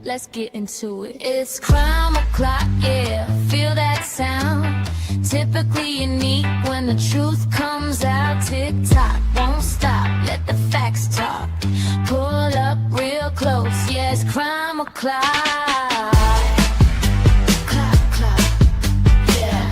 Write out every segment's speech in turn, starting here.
Let's get into it. It's crime o'clock, yeah, feel that sound. Typically unique when the truth comes out. Tick-tock, won't stop, let the facts talk. Pull up real close, yeah, it's crime o'clock. Clock, clock, yeah.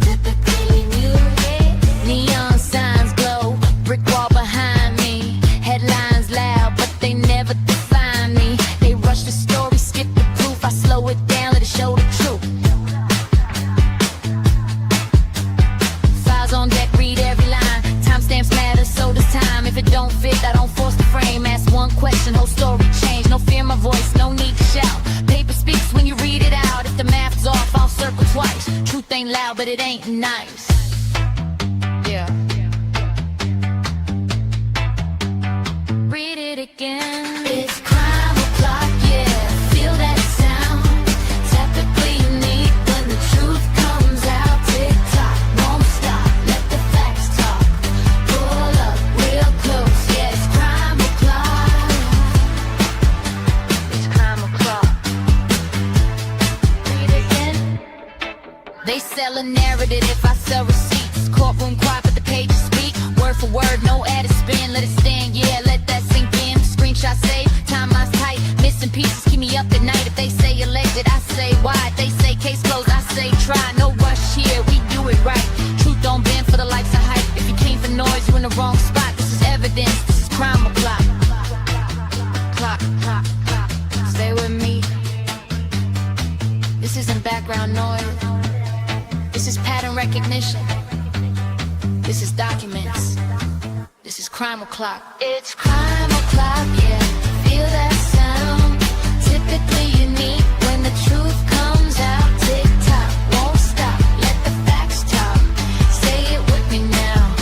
Typically new, yeah. Neon signs glow, brick wall behind me. Headlines loud, but they never define me. They rush the story, skip the proof. I slow it down, let it show the truth. Files on deck, read every line. Timestamps matter, so does time. If it don't fit, I don't force the frame. Ask one question, whole story change. No fear my voice, no need to shout. Paper speaks when you read it out. If the math's off, I'll circle twice. Truth ain't loud, but it ain't nice. Yeah. Read it again. It's crime o'clock, yeah. Feel that sound. Typically unique when the truth comes out. Tick tock, won't stop. Let the facts talk. Pull up real close, yeah. It's crime o'clock. It's crime o'clock. Read it again. They sell a narrative if I sell receipts. Courtroom quiet, but the pages speak. Word for word, no added spin. Let it stand, yeah. Let that sink in. Screenshot save, timeline's tight. Missing pieces keep me up at night. If they say elected, I say why. If they say case closed, I say try. No rush here, we do it right. Truth don't bend for the likes of hype. If you came for noise, you're in the wrong spot. This is evidence, this is crime o'clock. Clock, clock, clock. Stay with me. This isn't background noise. This is pattern recognition. This is documents. This is crime o'clock. It's crime o'clock, yeah. Feel that sound. Typically unique when the truth comes out. Tick tock, won't stop. Let the facts talk. Say it with me now.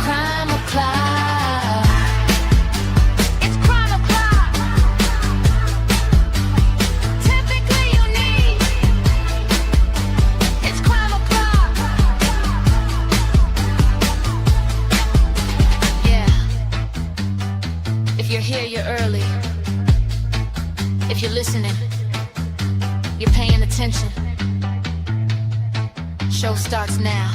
Crime o'clock. It's crime o'clock. Typically unique. It's crime o'clock. Yeah. If you're here, you're early. If you're listening, you're paying attention. Show starts now.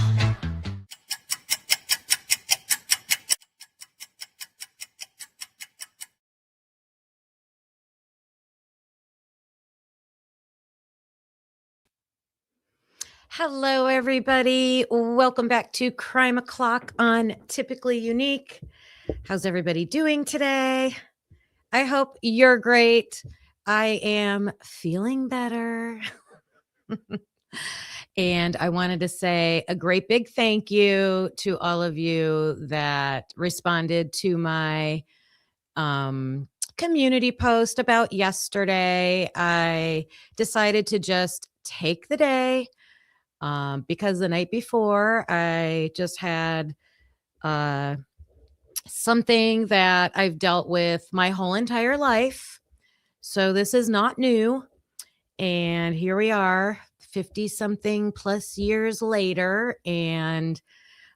Hello, everybody. Welcome back to Crime O'Clock on Typically Unique. How's everybody doing today? I hope you're great. I am feeling better. And I wanted to say a great big thank you to all of you that responded to my community post about yesterday. I decided to just take the day. Because the night before I just had something that I've dealt with my whole entire life. So this is not new. And here we are 50 something plus years later. And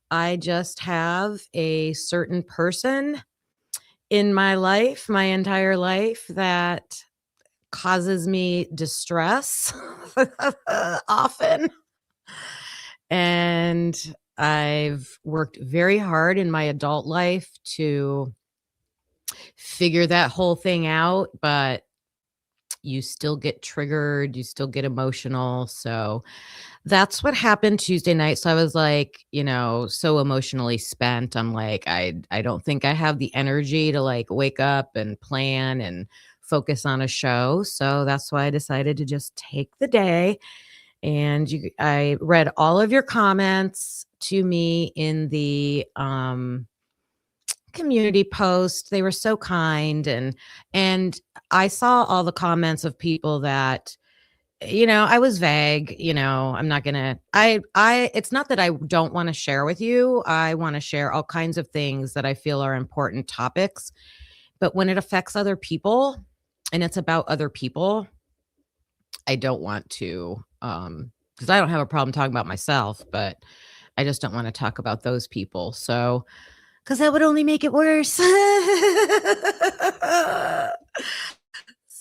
I just have a certain person in my life, my entire life, that causes me distress often. And I've worked very hard in my adult life to figure that whole thing out, but you still get triggered, you still get emotional. So that's what happened Tuesday night. So I was like, so emotionally spent. I'm like, I don't think I have the energy to like wake up and plan and focus on a show. So that's why I decided to just take the day. And I read all of your comments to me in the community post. They were so kind. And I saw all the comments of people that, I was vague, I'm not going to, it's not that I don't want to share with you. I want to share all kinds of things that I feel are important topics. But when it affects other people and it's about other people, I don't want to, because I don't have a problem talking about myself, but I just don't want to talk about those people. So, because that would only make it worse.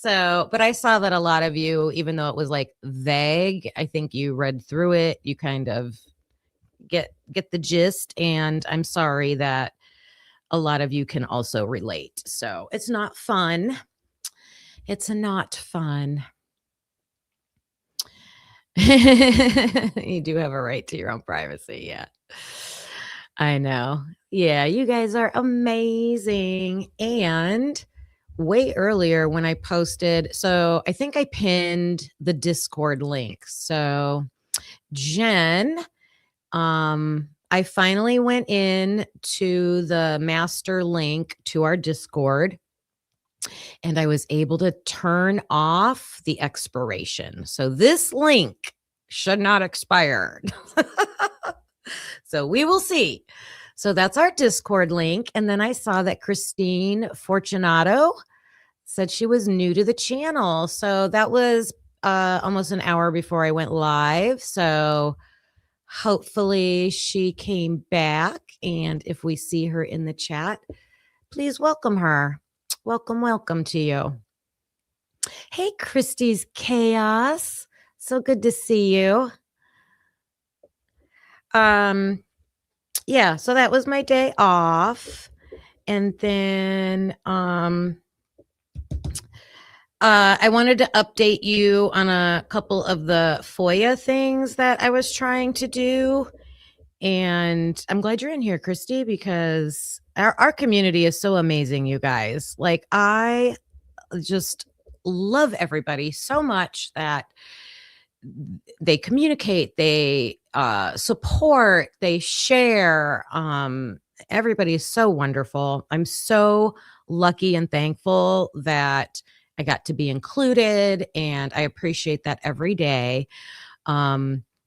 So, but I saw that a lot of you, even though it was like vague, I think you read through it. You kind of get the gist. And I'm sorry that a lot of you can also relate. So it's not fun. It's not fun. You do have a right to your own privacy. Yeah. I know. Yeah, you guys are amazing. And way earlier when I posted, so I think I pinned the Discord link. So Jen, I finally went in to the master link to our Discord and I was able to turn off the expiration. So this link should not expire. So we will see. So that's our Discord link. And then I saw that Christine Fortunato said she was new to the channel. So that was almost an hour before I went live. So hopefully she came back. And if we see her in the chat, please welcome her. Welcome to you. Hey, Christy's Chaos. So good to see you. Yeah, so that was my day off. And then I wanted to update you on a couple of the FOYA things that I was trying to do. And I'm glad you're in here, Christy, because our community is so amazing, you guys. Like, I just love everybody so much that they communicate, they support, they share. Everybody is so wonderful. I'm so lucky and thankful that I got to be included, and I appreciate that every day.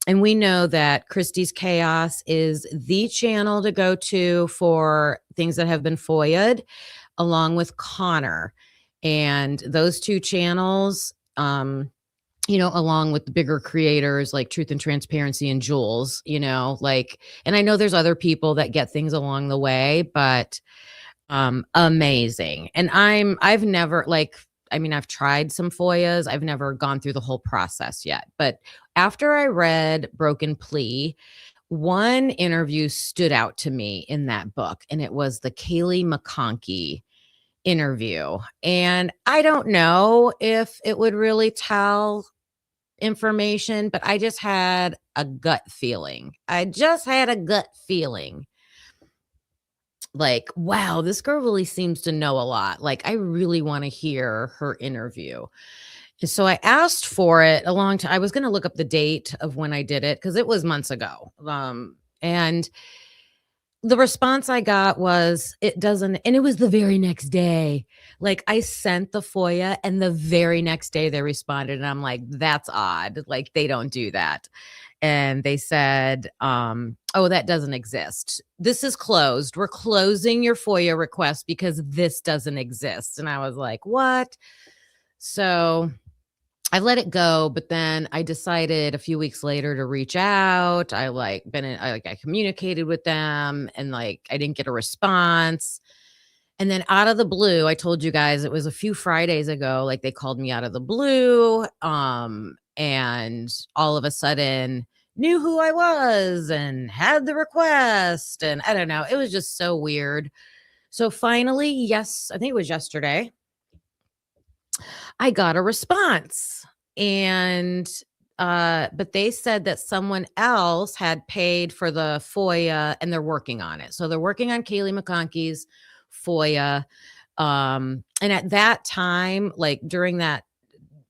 And we know that Christy's Chaos is the channel to go to for things that have been FOIA'd, along with Connor. And those two channels, along with the bigger creators like Truth and Transparency and Jules, and I know there's other people that get things along the way, but amazing. And I've never I've tried some FOIAs. I've never gone through the whole process yet. But after I read Broken Plea, one interview stood out to me in that book, and it was the Kaylee McConkey interview. And I don't know if it would really tell information, but I just had a gut feeling. Like, wow, this girl really seems to know a lot. Like, I really want to hear her interview. And so I asked for it a long time. I was going to look up the date of when I did it because it was months ago. And the response I got was, it doesn't, and it was the very next day. Like, I sent the FOIA and the very next day they responded. And I'm like, that's odd. Like, they don't do that. And they said, oh, that doesn't exist. This is closed. We're closing your FOIA request because this doesn't exist. And I was like, what? So I let it go, but then I decided a few weeks later to reach out. I communicated with them, and I didn't get a response. And then out of the blue, I told you guys it was a few Fridays ago, like they called me out of the blue. And all of a sudden knew who I was and had the request. And I don't know, it was just so weird. So finally, yes, I think it was yesterday, I got a response. And but they said that someone else had paid for the FOIA and they're working on it. So they're working on Kaylee McConkey's FOIA. And at that time, like during that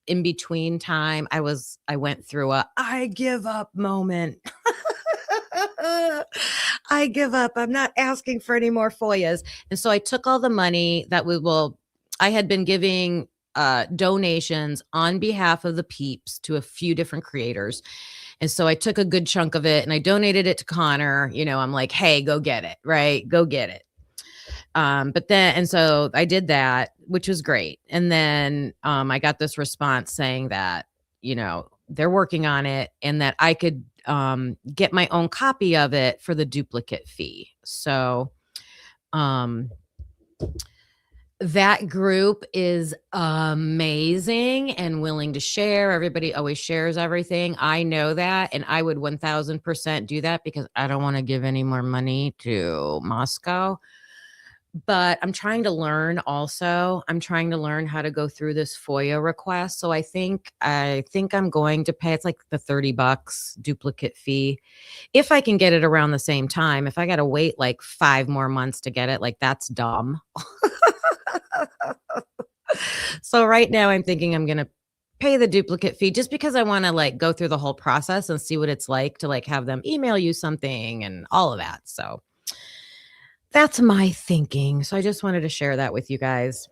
in between time, I went through a I give up moment. I give up. I'm not asking for any more FOIAs. And so I took all the money that I had been giving donations on behalf of the peeps to a few different creators. And so I took a good chunk of it and I donated it to Connor. I'm like, hey, go get it, right? Go get it. And so I did that, which was great. And then I got this response saying that, they're working on it and that I could get my own copy of it for the duplicate fee. So That group is amazing and willing to share. Everybody always shares everything. I know that, and I would 1000% do that because I don't want to give any more money to Moscow. But I'm trying to learn also. I'm trying to learn how to go through this FOYA request. So I think I'm going to pay, it's like the $30 duplicate fee. If I can get it around the same time. If I got to wait like 5 more months to get it, like that's dumb. So right now I'm thinking I'm going to pay the duplicate fee just because I want to like go through the whole process and see what it's like to like have them email you something and all of that. So that's my thinking. So I just wanted to share that with you guys.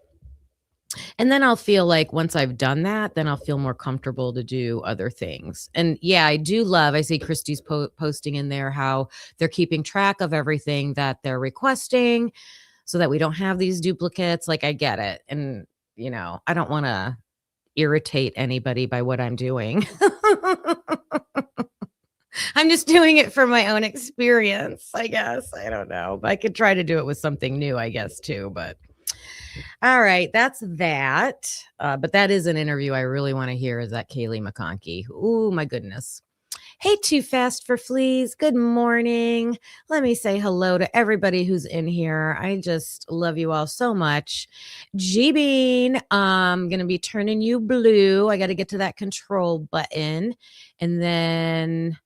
And then I'll feel like once I've done that, then I'll feel more comfortable to do other things. And yeah, I do love, I see Christy's posting in there how they're keeping track of everything that they're requesting so that we don't have these duplicates. Like I get it. And, I don't want to irritate anybody by what I'm doing. I'm just doing it for my own experience, I guess. I don't know. I could try to do it with something new, I guess, too. But all right, that's that. But that is an interview I really want to hear is that Kaylee McConkey. Oh, my goodness. Hey, Too Fast for Fleas. Good morning. Let me say hello to everybody who's in here. I just love you all so much. G-Bean, I'm going to be turning you blue. I got to get to that control button. And then,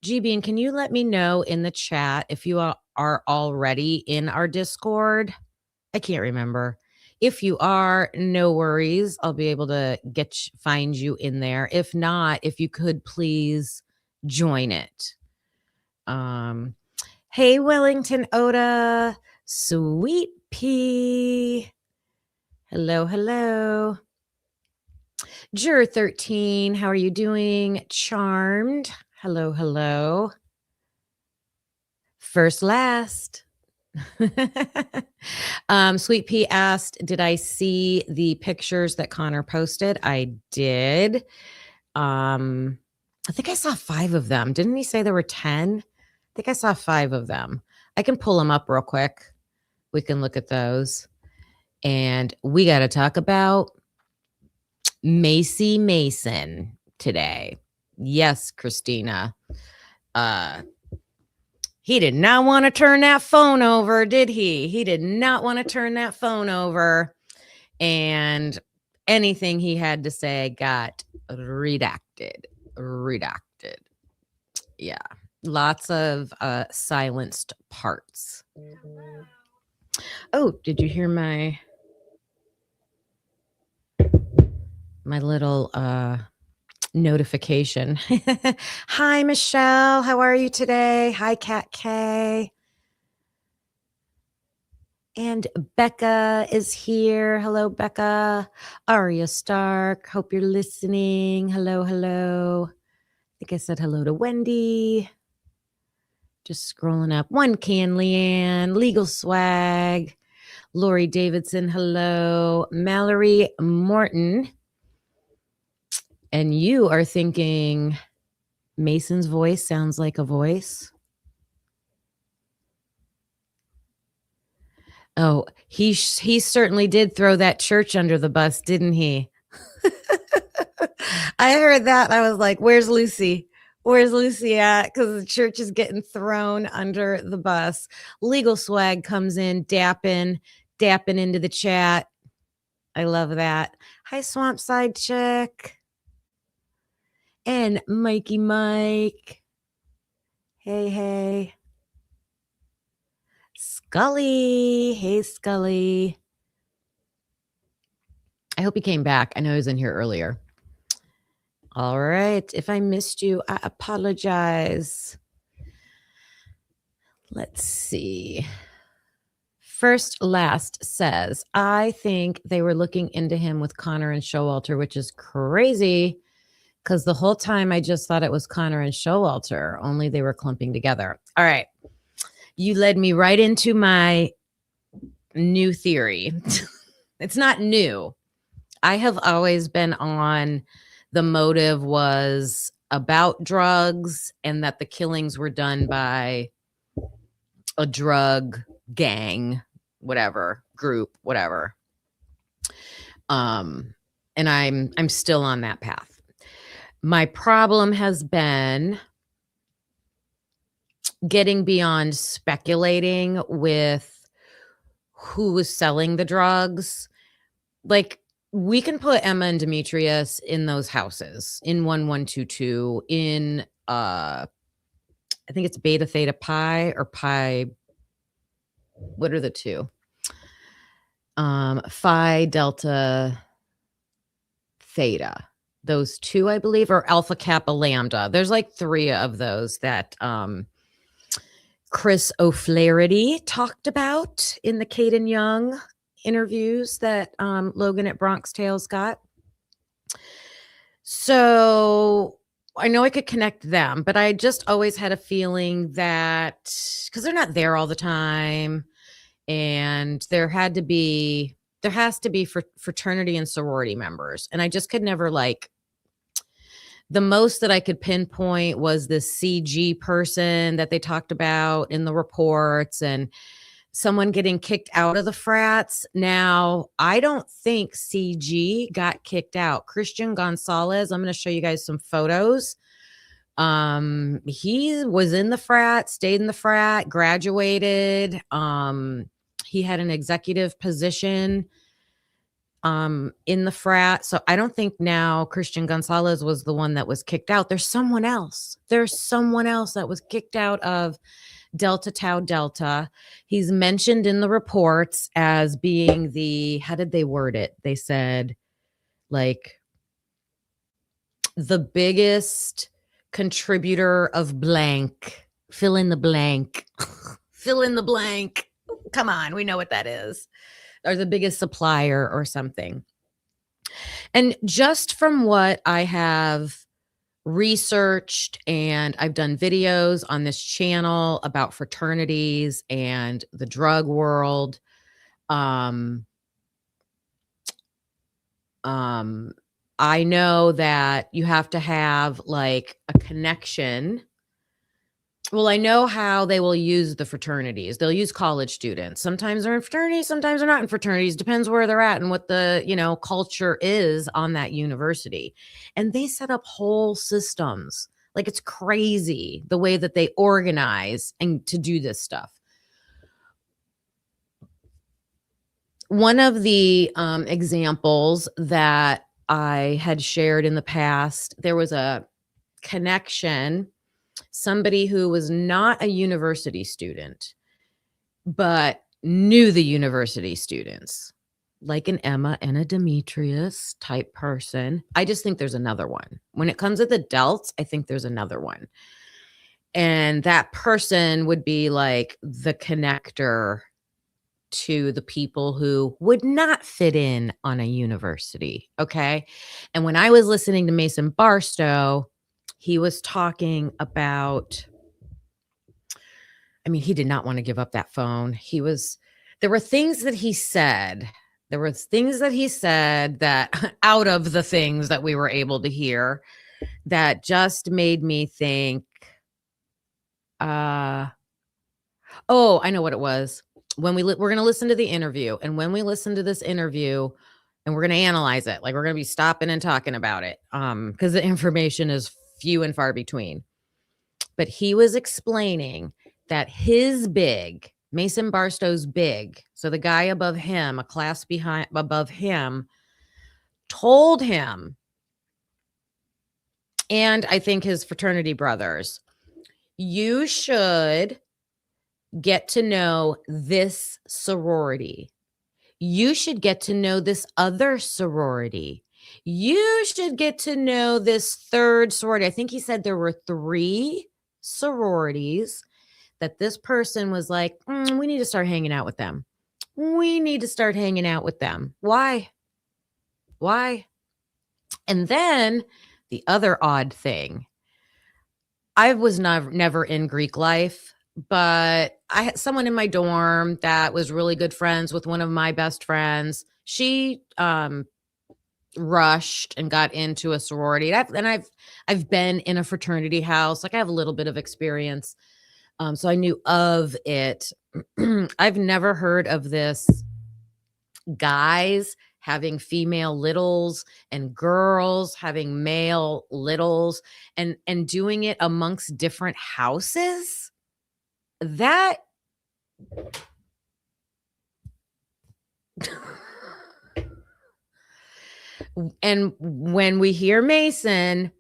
G-Bean, can you let me know in the chat if you are already in our Discord? I can't remember. If you are, no worries. I'll be able to find you in there. If not, if you could please join it. Hey, Wellington Oda, Sweet Pea. Hello, hello. Juror 13, how are you doing? Charmed. Hello, hello. First, last. Sweet Pea asked, did I see the pictures that Connor posted? I did. I think I saw 5 of them. Didn't he say there were 10? I think I saw 5 of them. I can pull them up real quick. We can look at those. And we got to talk about Mason today. Yes, Christina. He did not want to turn that phone over, did he? He did not want to turn that phone over. And anything he had to say got redacted. Yeah. Lots of silenced parts. Oh, did you hear my little notification? Hi, Michelle. How are you today? Hi, Kat K. And Becca is here. Hello, Becca. Aria Stark. Hope you're listening. Hello, hello. I think I said hello to Wendy. Just scrolling up. One Can Leanne. Legal Swag. Lori Davidson. Hello. Mallory Morton. And you are thinking Mason's voice sounds like a voice. Oh, he certainly did throw that church under the bus, didn't he? I heard that. I was like, where's Lucy? Where's Lucy at? Because the church is getting thrown under the bus. Legal Swag comes in, dapping into the chat. I love that. Hi, Swamp Side Chick. And Mikey Mike. Hey. Scully. Hey, Scully. I hope he came back. I know he was in here earlier. All right. If I missed you, I apologize. Let's see. First Last says, I think they were looking into him with Connor and Showalter, which is crazy because the whole time I just thought it was Connor and Showalter, only they were clumping together. All right. You led me right into my new theory. It's not new. I have always been on the motive was about drugs and that the killings were done by a drug gang, whatever, group, whatever. And I'm still on that path. My problem has been getting beyond speculating with who was selling the drugs. Like, we can put Emma and Demetrius in those houses, in 1122, in I think it's Beta Theta Pi or Pi. What are the two? Phi Delta Theta. Those two, I believe, or Alpha Kappa Lambda. There's like 3 of those that Chris O'Flaherty talked about in the Caden Young interviews that Logan at Bronx Tales got. So I know I could connect them, but I just always had a feeling that because they're not there all the time, and there has to be fraternity and sorority members, and I just could never the most that I could pinpoint was this CG person that they talked about in the reports and someone getting kicked out of the frats. Now, I don't think CG got kicked out. Christian Gonzalez, I'm going to show you guys some photos. He was in the frat, stayed in the frat, graduated. He had an executive position in the frat. So I don't think now Christian Gonzalez was the one that was kicked out. There's someone else. There's someone else that was kicked out of Delta Tau Delta. He's mentioned in the reports as being how did they word it? They said like the biggest contributor of blank, fill in the blank, fill in the blank. Come on, we know what that is. Or the biggest supplier or something. And just from what I have researched, and I've done videos on this channel about fraternities and the drug world, I know that you have to have like a connection. Well, I know how they will use the fraternities. They'll use college students. Sometimes they're in fraternities, sometimes they're not in fraternities. Depends where they're at and what the, culture is on that university. And they set up whole systems. Like, it's crazy the way that they organize and to do this stuff. One of the examples that I had shared in the past, there was a connection. Somebody who was not a university student, but knew the university students, like an Emma and a Demetrius type person. I just think there's another one. When it comes to the delts, I think there's another one. And that person would be like the connector to the people who would not fit in on a university. Okay. And when I was listening to Mason Barstow, he was talking about, he did not want to give up that phone. There were things that he said. That out of the things that we were able to hear that just made me think, I know what it was. When we're going to listen to the interview, and when we listen to this interview, and we're going to analyze it, like we're going to be stopping and talking about it, because the information is few and far between. But he was explaining that his big, Mason Barstow's big, so the guy above him, a class above him, told him, and I think his fraternity brothers, you should get to know this sorority. You should get to know this other sorority. You should get to know this third sorority. I think he said there were 3 sororities that this person was like, we need to start hanging out with them. We need to start hanging out with them. Why? And then the other odd thing, I was never in Greek life, but I had someone in my dorm that was really good friends with one of my best friends. She rushed and got into a sorority. I've been in a fraternity house. Like, I have a little bit of experience. So I knew of it. I've never heard of this guys having female littles and girls having male littles and doing it amongst different houses. That and when we hear Mason,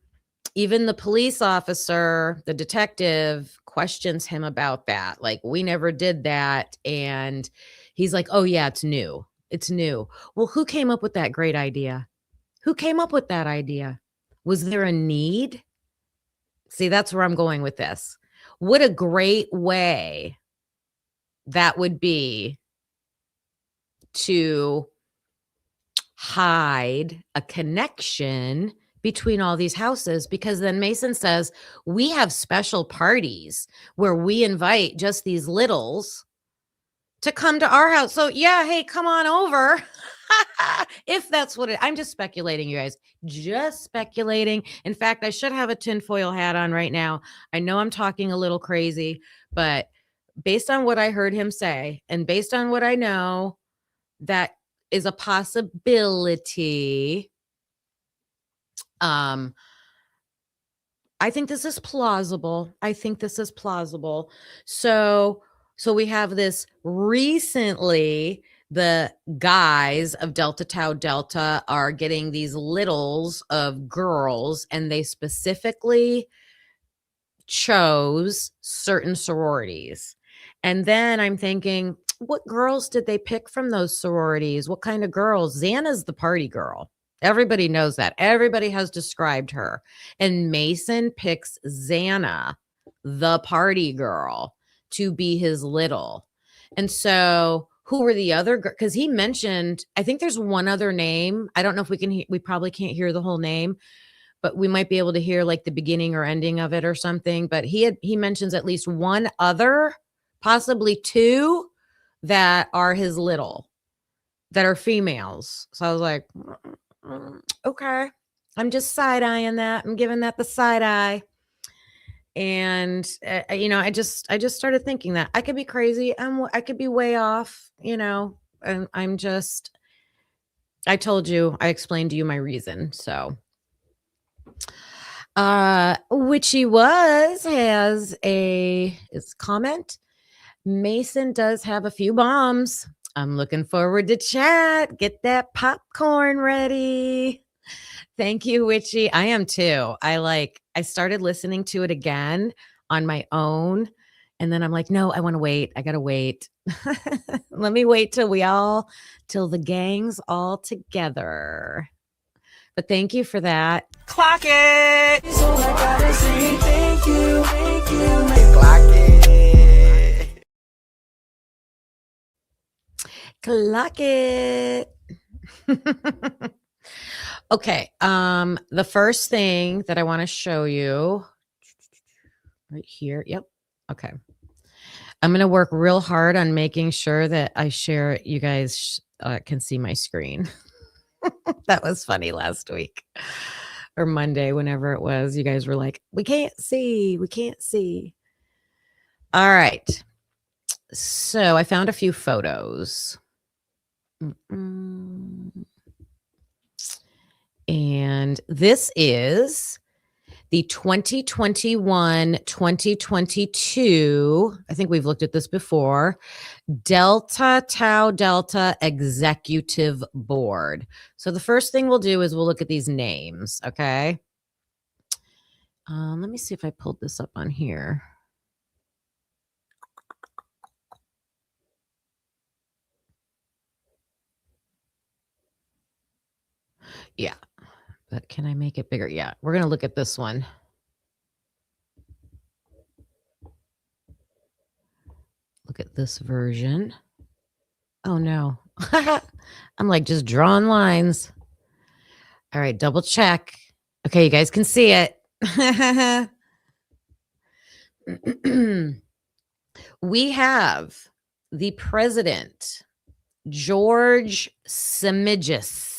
even the police officer, the detective, questions him about that. Like, we never did that. And he's like, oh, yeah, it's new. It's new. Well, who came up with that great idea? Who came up with that idea? Was there a need? See, that's where I'm going with this. What a great way that would be to hide a connection between all these houses, because then Mason says we have special parties where we invite just these littles to come to our house. So yeah, hey, come on over. If that's what I'm just speculating, you guys, just speculating. In fact, I should have a tinfoil hat on right now. I know I'm talking a little crazy, but based on what I heard him say and based on what I know, that is a possibility. I think this is plausible. So we have this recently, the guys of Delta Tau Delta are getting these littles of girls, and they specifically chose certain sororities. And then I'm thinking, what girls did they pick from those sororities? What kind of girls? Xana's the party girl. Everybody knows that. Everybody has described her. And Mason picks Xana, the party girl, to be his little. And so who were the other girls? Because he mentioned, I think there's one other name. I don't know if we probably can't hear the whole name, but we might be able to hear like the beginning or ending of it or something. But he mentions at least one other, possibly two, that are his little, that are females. So I was like, okay, I'm just side-eyeing that. I'm giving that the side eye. And, I just started thinking that I could be crazy. I could be way off, and I told you, I explained to you my reason. So, Witchy has his comment. Mason does have a few bombs. I'm looking forward to chat. Get that popcorn ready. Thank you, Witchy. I am too. I started listening to it again on my own. And then I'm like, no, I want to wait. I got to wait. Let me wait till the gang's all together. But thank you for that. Clock it. So I gotta say thank you. Clock it. Clock it. Okay. The first thing that I want to show you right here. Yep. Okay. I'm going to work real hard on making sure that I share it. You guys can see my screen. That was funny last week or Monday, whenever it was. You guys were like, we can't see. All right. So I found a few photos. And this is the 2021-2022, I think we've looked at this before, Delta Tau Delta Executive Board. So the first thing we'll do is we'll look at these names, okay? Let me see if I pulled this up on here. Yeah, but can I make it bigger? Yeah, we're going to look at this one. Look at this version. Oh, no. I'm like just drawing lines. All right, double check. Okay, you guys can see it. We have the president, George Simidges.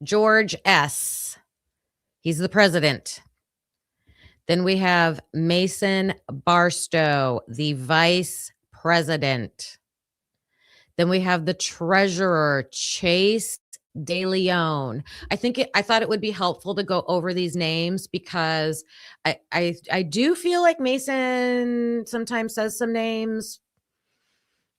George S. He's the president. Then we have Mason Barstow, the vice president. Then we have the treasurer, Chase De Leon. I thought it would be helpful to go over these names because I do feel like Mason sometimes says some names.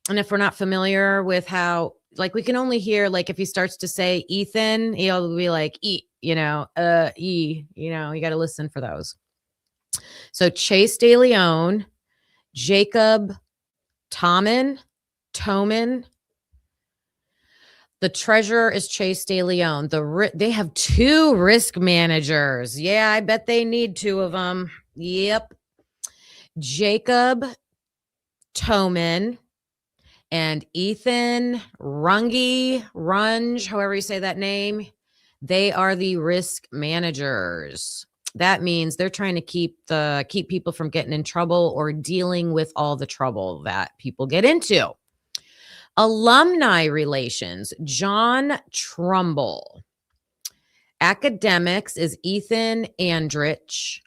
And if we're not familiar with how, like, we can only hear, like, if he starts to say Ethan, he'll be like, E, you know, you got to listen for those. So Chase De Leon, Jacob Toman. The treasurer is Chase De Leon. They have 2 risk managers. Yeah, I bet they need 2 of them. Yep. Jacob Toman and Ethan Runge, however you say that name. They are the risk managers. That means they're trying to keep people from getting in trouble or dealing with all the trouble that people get into. Alumni relations, John Trumbull. Academics is Ethan Andrich.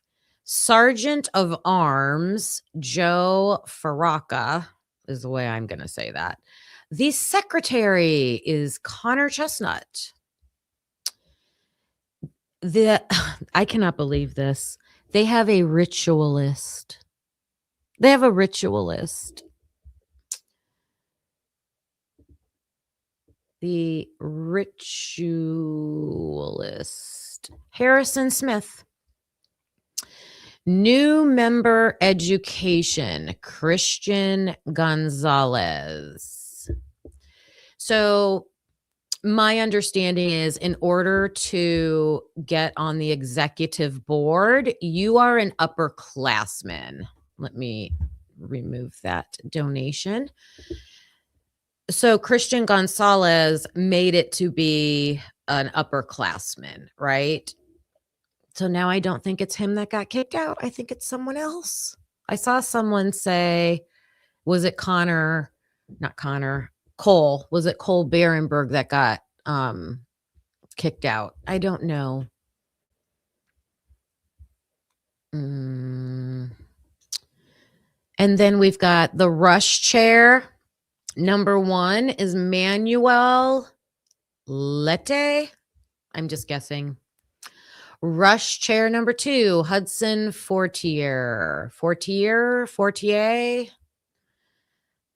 Sergeant of Arms, Joe Faraka, is the way I'm going to say that. The secretary is Connor Chestnut. I cannot believe this. They have a ritualist. The ritualist, Harrison Smith. New member education, Christian Gonzalez. So my understanding is in order to get on the executive board, you are an upperclassman. Let me remove that donation. So Christian Gonzalez made it to be an upperclassman, right? So now I don't think it's him that got kicked out. I think it's someone else. I saw someone say, was it Cole? Was it Cole Berenberg that got kicked out? I don't know. And then we've got the rush chair. Number 1 is Manuel Lette. I'm just guessing. Rush chair number 2, Hudson Fortier.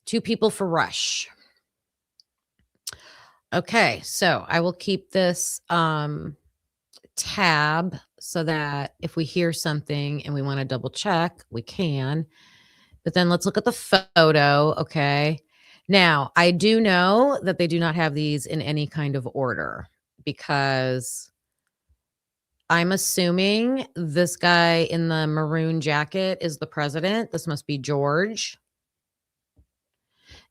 2 people for rush. Okay, so I will keep this tab so that if we hear something and we want to double check, we can. But then let's look at the photo, okay? Now, I do know that they do not have these in any kind of order because I'm assuming this guy in the maroon jacket is the president. This must be George.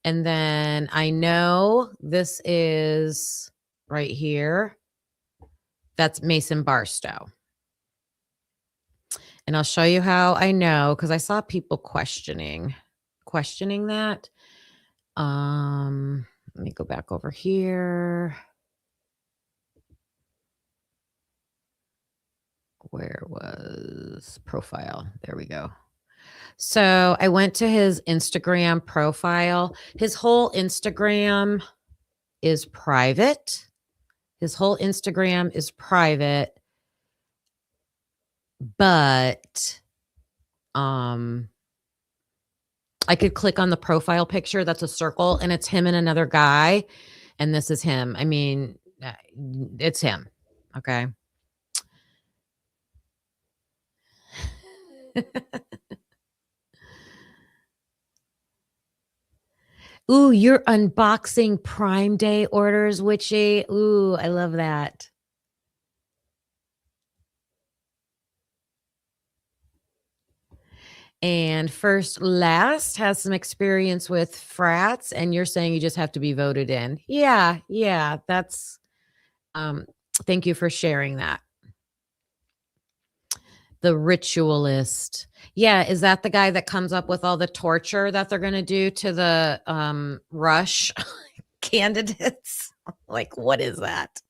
And then I know this is right here. That's Mason Barstow. And I'll show you how I know because I saw people questioning that. Let me go back over here. Where was profile? There we go. So I went to his Instagram profile. His whole Instagram is private. But I could click on the profile picture. That's a circle, and it's him and another guy. And this is him. I mean, it's him. Okay. Ooh, you're unboxing Prime Day orders, Witchy. Ooh, I love that. And First Last has some experience with frats, and you're saying you just have to be voted in. Yeah, that's thank you for sharing that. The ritualist. Yeah, is that the guy that comes up with all the torture that they're going to do to the Rush candidates? Like, what is that?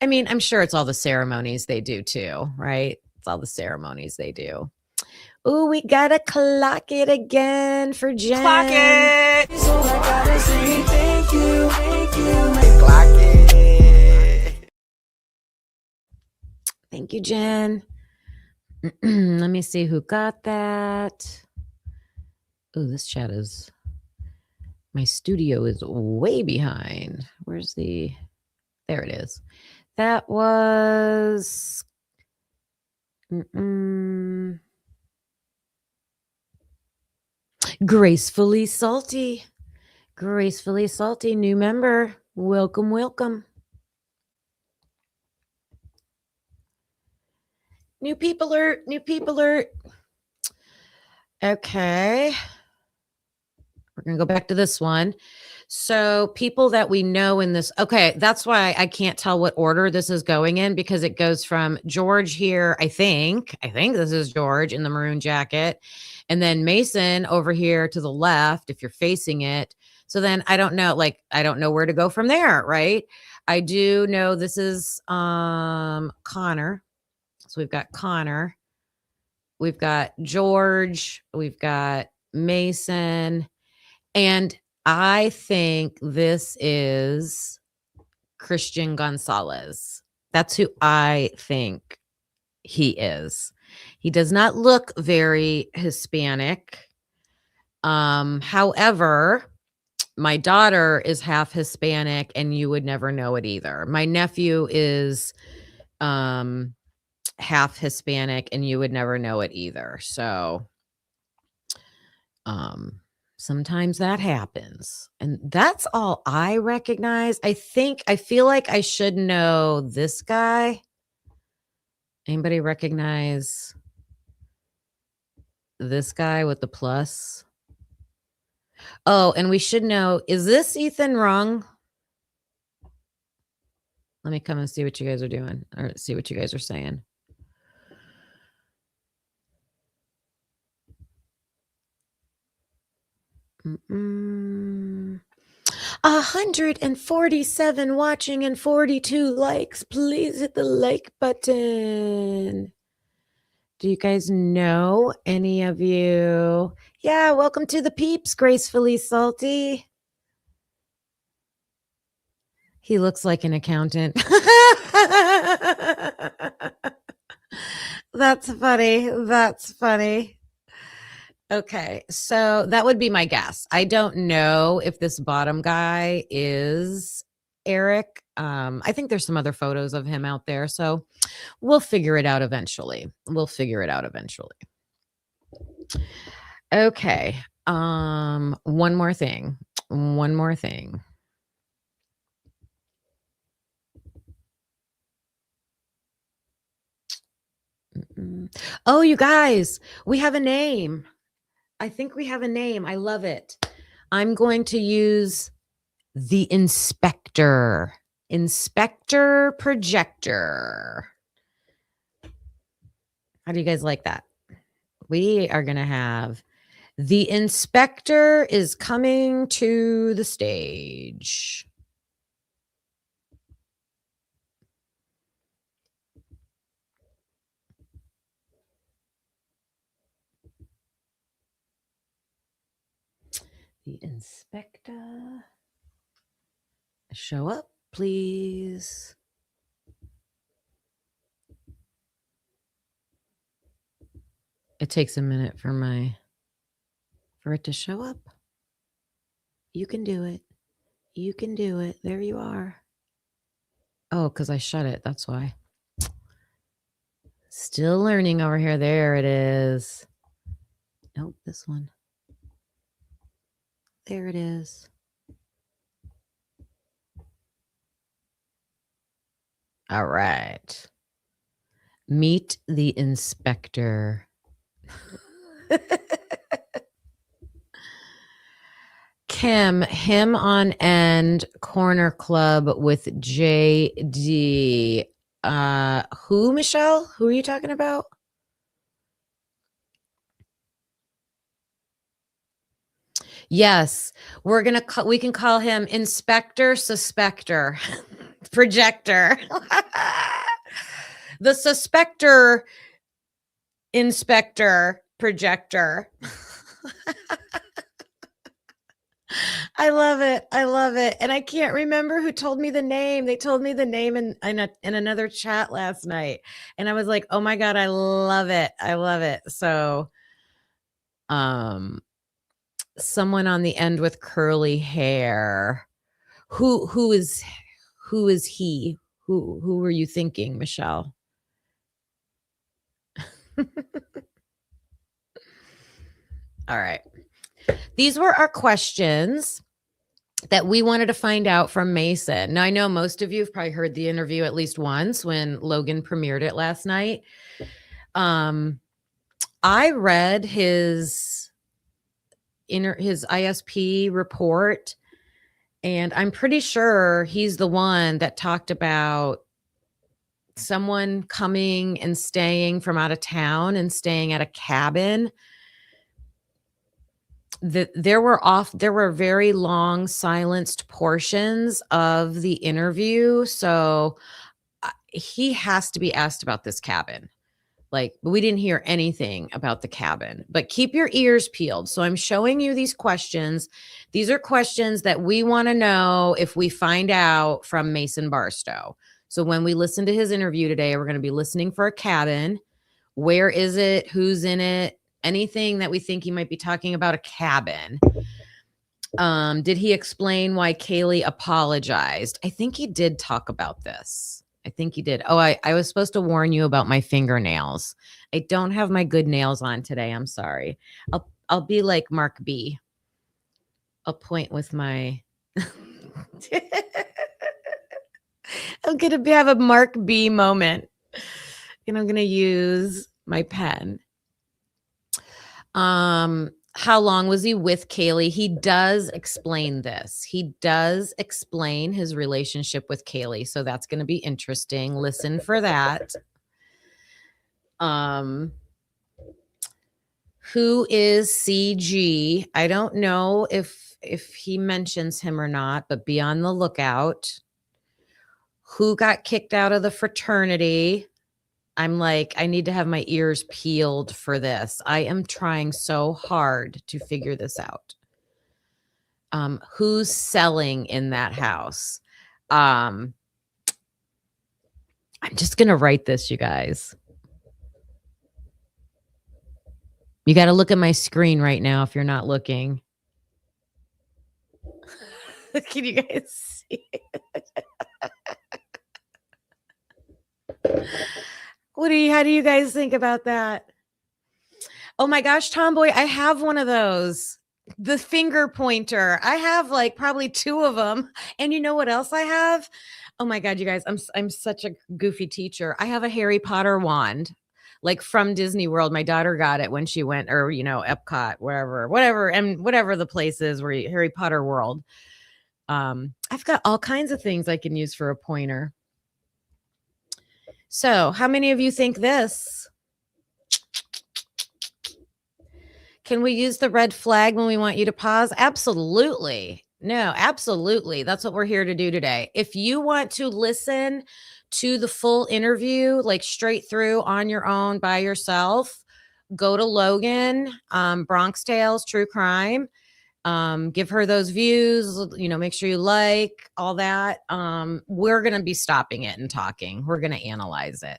I mean, I'm sure it's all the ceremonies they do too, right? It's all the ceremonies they do. Ooh, we gotta clock it again for Jen. Clock it. So I gotta say thank you. Clock it. Thank you, Jen. Let me see who got that. Oh, this chat is, my studio is way behind. Where's the, there it is. That was, Gracefully Salty. Gracefully Salty, new member. Welcome, welcome. New people alert, new people alert. Okay. We're going to go back to this one. So people that we know in this, okay, that's why I can't tell what order this is going in, because it goes from George here, I think this is George in the maroon jacket, and then Mason over here to the left if you're facing it. So then I don't know, like, I don't know where to go from there, right? I do know this is Connor. So we've got Connor, we've got George, we've got Mason, and I think this is Christian Gonzalez. That's who I think he is. He does not look very Hispanic. However, my daughter is half Hispanic and you would never know it either. My nephew is half Hispanic and you would never know it either. So sometimes that happens. And that's all I recognize. I feel like I should know this guy. Anybody recognize this guy with the plus? Oh, and we should know, is this Ethan Rung? Let me come and see what you guys are doing, or see what you guys are saying. Mm-mm. 147 watching and 42 likes. Please hit the like button. Do you guys know any of you? Yeah, welcome to the peeps, Gracefully Salty. He looks like an accountant. That's funny. That's funny. Okay, so that would be my guess. I don't know if this bottom guy is Eric. I think there's some other photos of him out there, so we'll figure it out eventually. Okay. One more thing. Oh, you guys, we have a name. I think we have a name. I love it. I'm going to use the inspector. Inspector Projector. How do you guys like that? We are going to have the inspector is coming to the stage. The inspector. Show up, please. It takes a minute for it to show up. You can do it. You can do it. There you are. Oh, because I shut it. That's why. Still learning over here. There it is. Nope, this one. There it is. All right. Meet the inspector. Kim, him on end, corner club with JD. Who, Michelle? Who are you talking about? Yes, we can call him Inspector Suspector Projector. The Suspector Inspector projector. I love it. I love it. And I can't remember who told me the name. They told me the name in another chat last night. And I was like, oh my God, I love it. I love it. So someone on the end with curly hair. Who is he? Who were you thinking, Michelle? All right. These were our questions that we wanted to find out from Mason. Now, I know most of you have probably heard the interview at least once when Logan premiered it last night. I read his ISP report, and I'm pretty sure he's the one that talked about someone coming and staying from out of town and staying at a cabin. There were very long silenced portions of the interview. So he has to be asked about this cabin. Like, we didn't hear anything about the cabin, but keep your ears peeled. So I'm showing you these questions. These are questions that we want to know if we find out from Mason Barstow. So when we listen to his interview today, we're going to be listening for a cabin. Where is it? Who's in it? Anything that we think he might be talking about a cabin. Did he explain why Kaylee apologized? I think he did talk about this. I think he did. Oh, I was supposed to warn you about my fingernails. I don't have my good nails on today. I'm sorry. I'll be like Mark B. I'll point with my I'm going to have a Mark B moment. And I'm going to use my pen. How long was he with Kaylee? He does explain this. He does explain his relationship with Kaylee. So that's going to be interesting. Listen for that. Who is CG? I don't know if he mentions him or not, but be on the lookout. Who got kicked out of the fraternity? I'm like, I need to have my ears peeled for this. I am trying so hard to figure this out. Who's selling in that house? I'm just going to write this, you guys. You got to look at my screen right now if you're not looking. Can you guys see? How do you guys think about that? Oh my gosh, Tomboy, I have one of those. The finger pointer. I have like probably 2 of them. And you know what else I have? Oh my God, you guys, I'm such a goofy teacher. I have a Harry Potter wand, like from Disney World. My daughter got it when she went, or, Epcot, whatever the place is where Harry Potter World. I've got all kinds of things I can use for a pointer. So how many of you think this? Can we use the red flag when we want you to pause? Absolutely. No, absolutely. That's what we're here to do today. If you want to listen to the full interview, like straight through on your own by yourself, go to Logan, Bronx Tales, True Crime. Give her those views, make sure you like all that. We're going to be stopping it and talking. We're going to analyze it.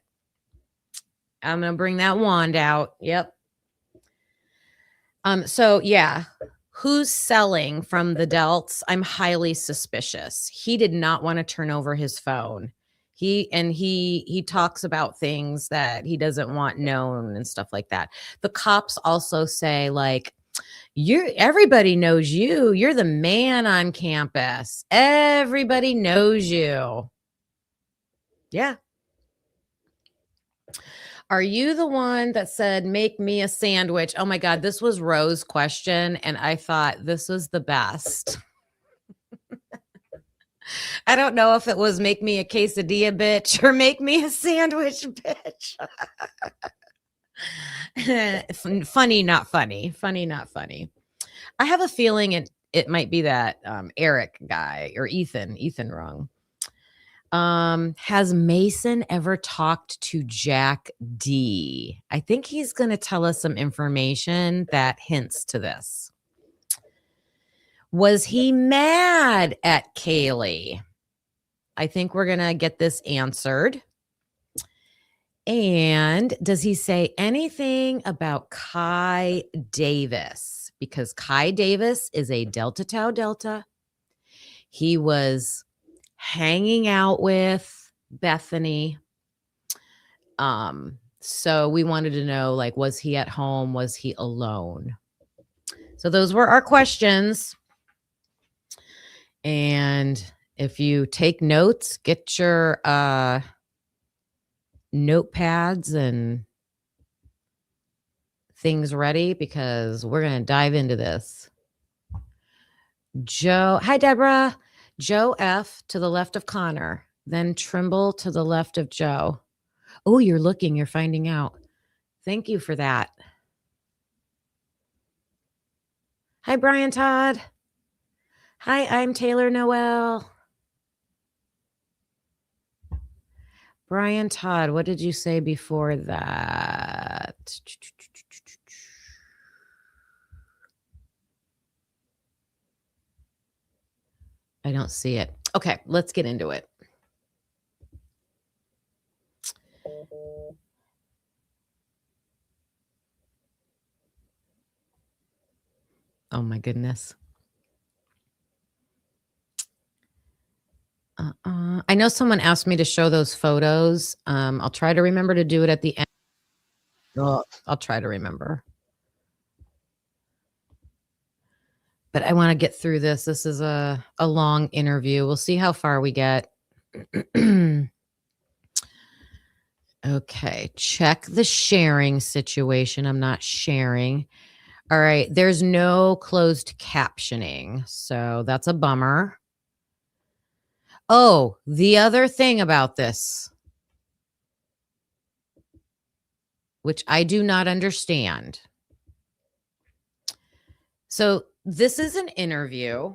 I'm going to bring that wand out. Yep. So yeah, who's selling from the Delts? I'm highly suspicious. He did not want to turn over his phone. He talks about things that he doesn't want known and stuff like that. The cops also say, like, everybody knows you. You're the man on campus. Everybody knows you. Yeah. Are you the one that said, make me a sandwich? Oh my God, this was Rose's question. And I thought this was the best. I don't know if it was make me a quesadilla, bitch, or make me a sandwich, bitch. Funny, not funny. Funny, not funny. I have a feeling it might be that Eric guy or Ethan wrong. Has Mason ever talked to Jack D? I think he's going to tell us some information that hints to this. Was he mad at Kaylee? I think we're going to get this answered. And does he say anything about Kai Davis? Because Kai Davis is a Delta Tau Delta. He was hanging out with Bethany. So we wanted to know, like, was he at home? Was he alone? So those were our questions. And if you take notes, get your notepads and things ready because we're going to dive into this. Joe, hi, Deborah. Joe F to the left of Connor, then Trimble to the left of Joe. Oh, you're looking, you're finding out. Thank you for that. Hi, Brian Todd. Hi, I'm Taylor Noel. Brian Todd, what did you say before that? I don't see it. Okay, let's get into it. Oh my goodness. I know someone asked me to show those photos. I'll try to remember to do it at the end. Oh, I'll try to remember. But I want to get through this. This is a long interview. We'll see how far we get. Okay, check the sharing situation. I'm not sharing. All right, there's no closed captioning, so that's a bummer. Oh, the other thing about this, which I do not understand. So this is an interview,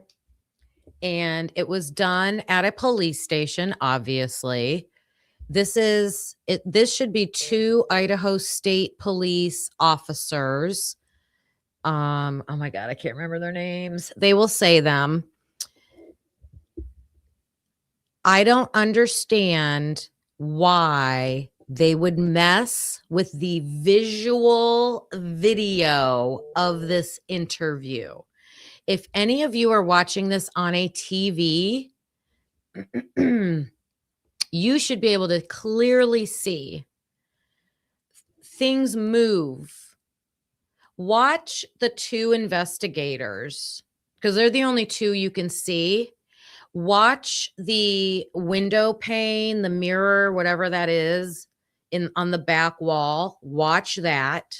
and it was done at a police station, obviously. This should be 2 Idaho State Police officers. Oh my God, I can't remember their names. They will say them. I don't understand why they would mess with the visual video of this interview. If any of you are watching this on a TV, you should be able to clearly see things move. Watch the 2 investigators because they're the only 2 you can see. Watch the window pane, the mirror, whatever that is on the back wall. Watch that.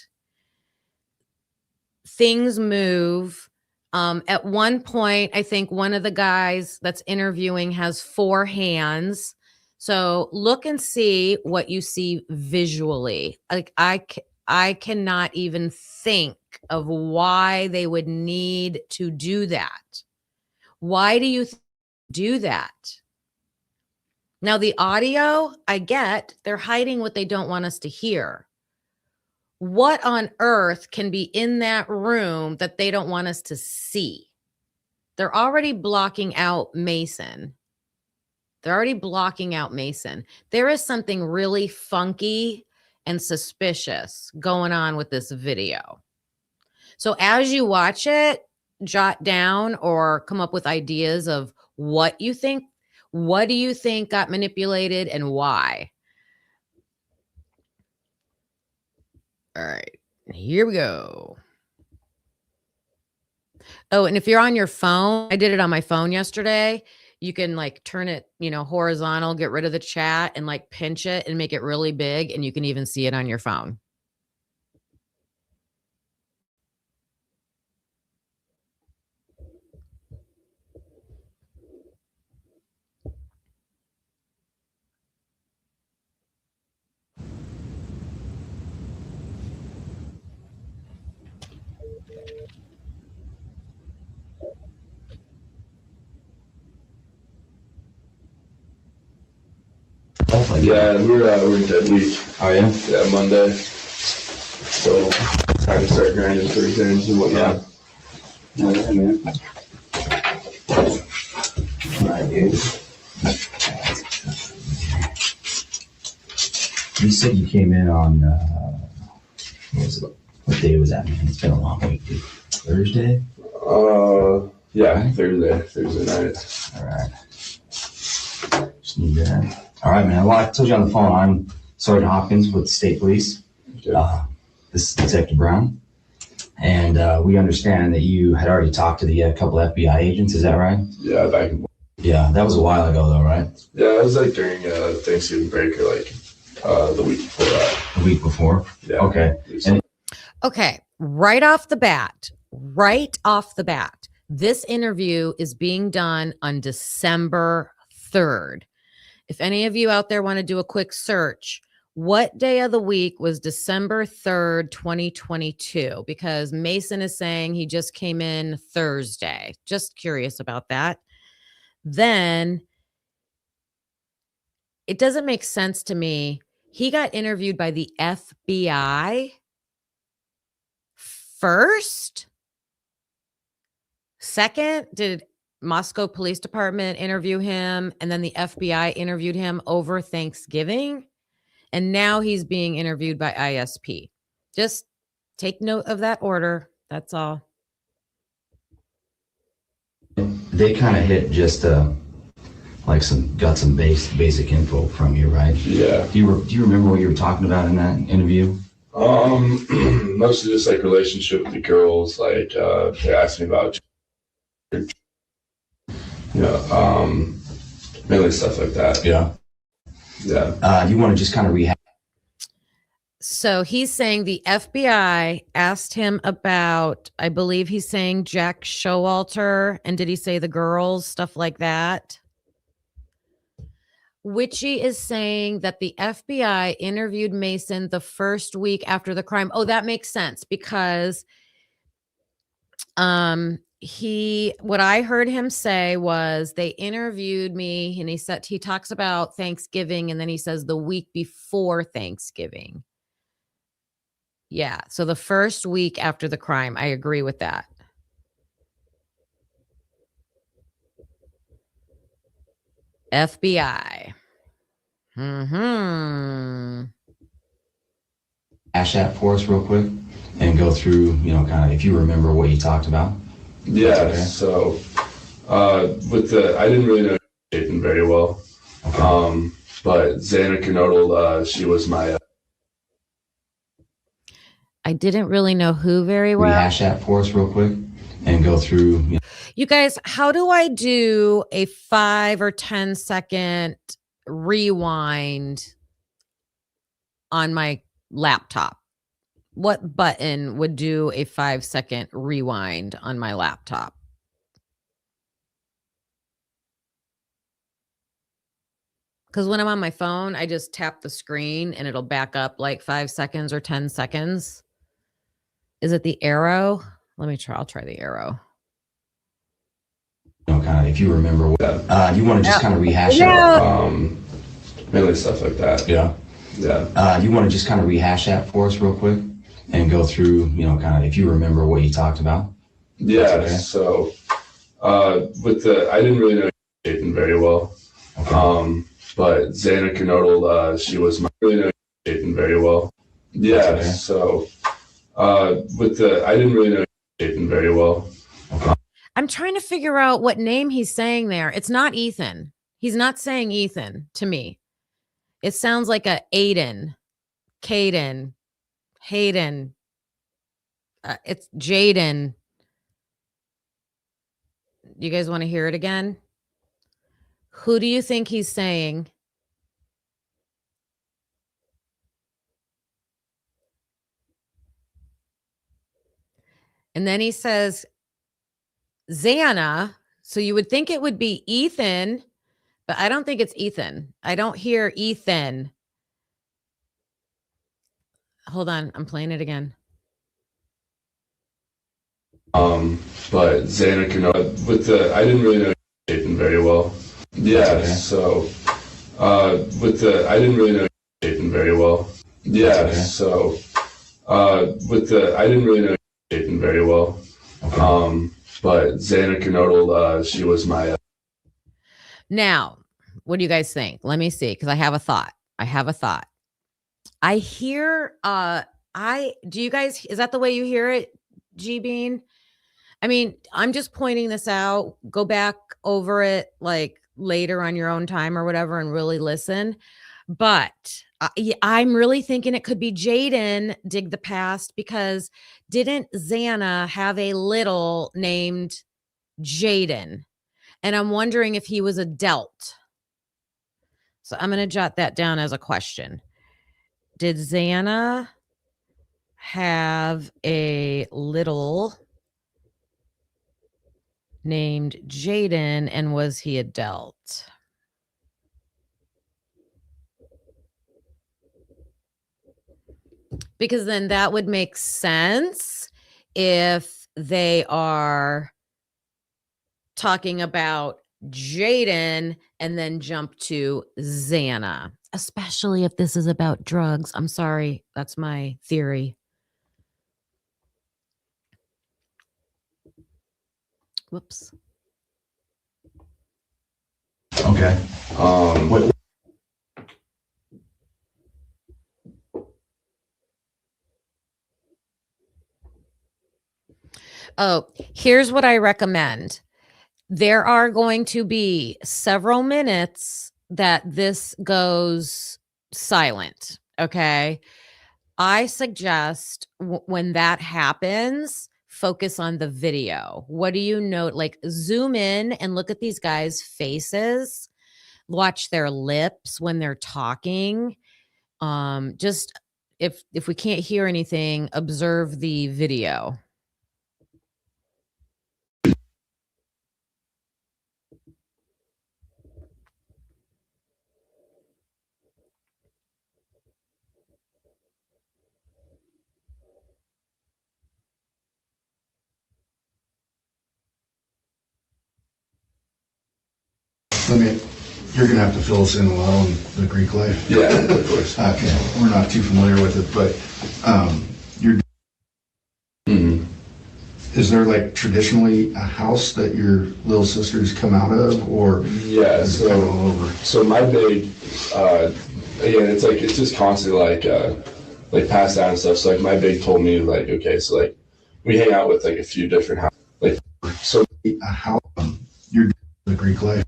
Things move. At one point, I think one of the guys that's interviewing has 4 hands. So look and see what you see visually. Like I cannot even think of why they would need to do that. Why do you do that? Now, the audio, I get, they're hiding what they don't want us to hear. What on earth can be in that room that they don't want us to see? They're already blocking out Mason. There is something really funky and suspicious going on with this video. So as you watch it, jot down or come up with ideas of what you think. What do you think got manipulated and why? All right, here we go. Oh, and if you're on your phone, I did it on my phone yesterday. You can like turn it, horizontal, get rid of the chat and like pinch it and make it really big. And you can even see it on your phone. Yeah, we're dead week. Oh yeah? Yeah, Monday. So time to start grinding for exams and whatnot. Yeah, man. Alright, dude. You said you came in on, what day was that, man? It's been a long week, dude. Thursday? Yeah, Thursday night. Alright. Just need that. Alright, man. Well, I told you on the phone, I'm Sergeant Hopkins with the State Police. Okay. This is Detective Brown. And we understand that you had already talked to the couple FBI agents, is that right? Yeah, back in. Yeah, that was a while ago though, right? Yeah, it was like during Thanksgiving break or like the week before that. The week before? Yeah. Okay. Okay, right off the bat, this interview is being done on December 3rd. If any of you out there want to do a quick search, what day of the week was December 3rd, 2022? Because Mason is saying he just came in Thursday. Just curious about that. Then it doesn't make sense to me. He got interviewed by the FBI first. Second, did Moscow Police Department interview him, and then the FBI interviewed him over Thanksgiving, and now he's being interviewed by ISP. Just take note of that order. That's all. They kind of hit just like got some basic info from you, right? Yeah. Do you remember what you were talking about in that interview? Mostly just like relationship with the girls. Like they asked me about, mainly stuff like that. Yeah. Yeah. You want to just kind of rehash? So he's saying the FBI asked him about, I believe he's saying Jack Showalter, and did he say the girls, stuff like that? Witchy is saying that the FBI interviewed Mason the first week after the crime. Oh, that makes sense because what I heard him say was they interviewed me, and he talks about Thanksgiving, and then he says the week before Thanksgiving. Yeah, so the first week after the crime. I agree with that. FBI. Hash that for us real quick and go through, kind of if you remember what you talked about. Yeah. Okay. So I didn't really know Nathan very well. Okay. But Xana Kernodle, she was my. I didn't really know who very well. Rehash that for us real quick and go through. You guys, how do I do a 5 or 10 second rewind on my laptop? What button would do a 5-second rewind on my laptop? Because when I'm on my phone, I just tap the screen and it'll back up like 5 seconds or 10 seconds. Is it the arrow? Let me try. I'll try the arrow. Kind of if you remember what you want to just kind of rehash it. Mainly stuff like that. Yeah. Yeah. You want to just kind of rehash that for us real quick and go through, kind of if you remember what you talked about. Yeah. Okay. So I didn't really know Nathan very well. Okay. But Xana Kernodle, she was my really know Nathan very well. Yeah. Okay. So I didn't really know Nathan very well. Okay. I'm trying to figure out what name he's saying there. It's not Ethan. He's not saying Ethan to me. It sounds like a Aiden, Caden, Hayden. It's Jaden. You guys want to hear it again? Who do you think he's saying? And then he says, Xana. So you would think it would be Ethan, but I don't think it's Ethan. I don't hear Ethan. Hold on. I'm playing it again. But Xana Kernodle, I didn't really know Nathan very well. Yeah. Okay. So I didn't really know Jathan very well. Yeah, Okay. so I didn't really know Jathan very well. Okay. But Xana Kernodle, she was my. Now, what do you guys think? Let me see, because I have a thought. I hear, do you guys, is that the way you hear it, G Bean? I mean, I'm just pointing this out. Go back over it like later on your own time or whatever and really listen. But I'm really thinking it could be Jaden, dig the past, because didn't Xana have a little named Jaden? And I'm wondering if he was a Delt. So I'm going to jot that down as a question. Did Xana have a little named Jaden, and was he a Delt? Because then that would make sense if they are talking about Jaden and then jump to Xana, especially if this is about drugs. I'm sorry. That's my theory. Whoops. Okay. What? Oh, here's what I recommend. There are going to be several minutes that this goes silent. Okay. I suggest when that happens, focus on the video. What do you note? Like zoom in and look at these guys' faces, watch their lips when they're talking. Just if we can't hear anything, observe the video. You're gonna have to fill us in a lot on the Greek life. Yeah, of course. Okay, we're not too familiar with it, but you're. Mm-hmm. Is there like traditionally a house that your little sisters come out of, or Yeah, is it kind of so all over? so my big, again, it's just constantly like passed down and stuff. So like my big told me like, okay, so like we hang out with like a few different houses. Like so A house, you're the Greek life.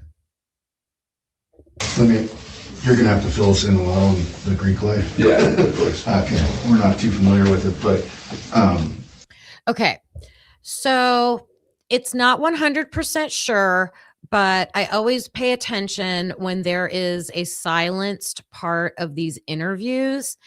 You're gonna have to fill us in a lot on the Greek life. Yeah, of course. Okay, we're not too familiar with it, but Okay. So it's not 100% sure, but I always pay attention when there is a silenced part of these interviews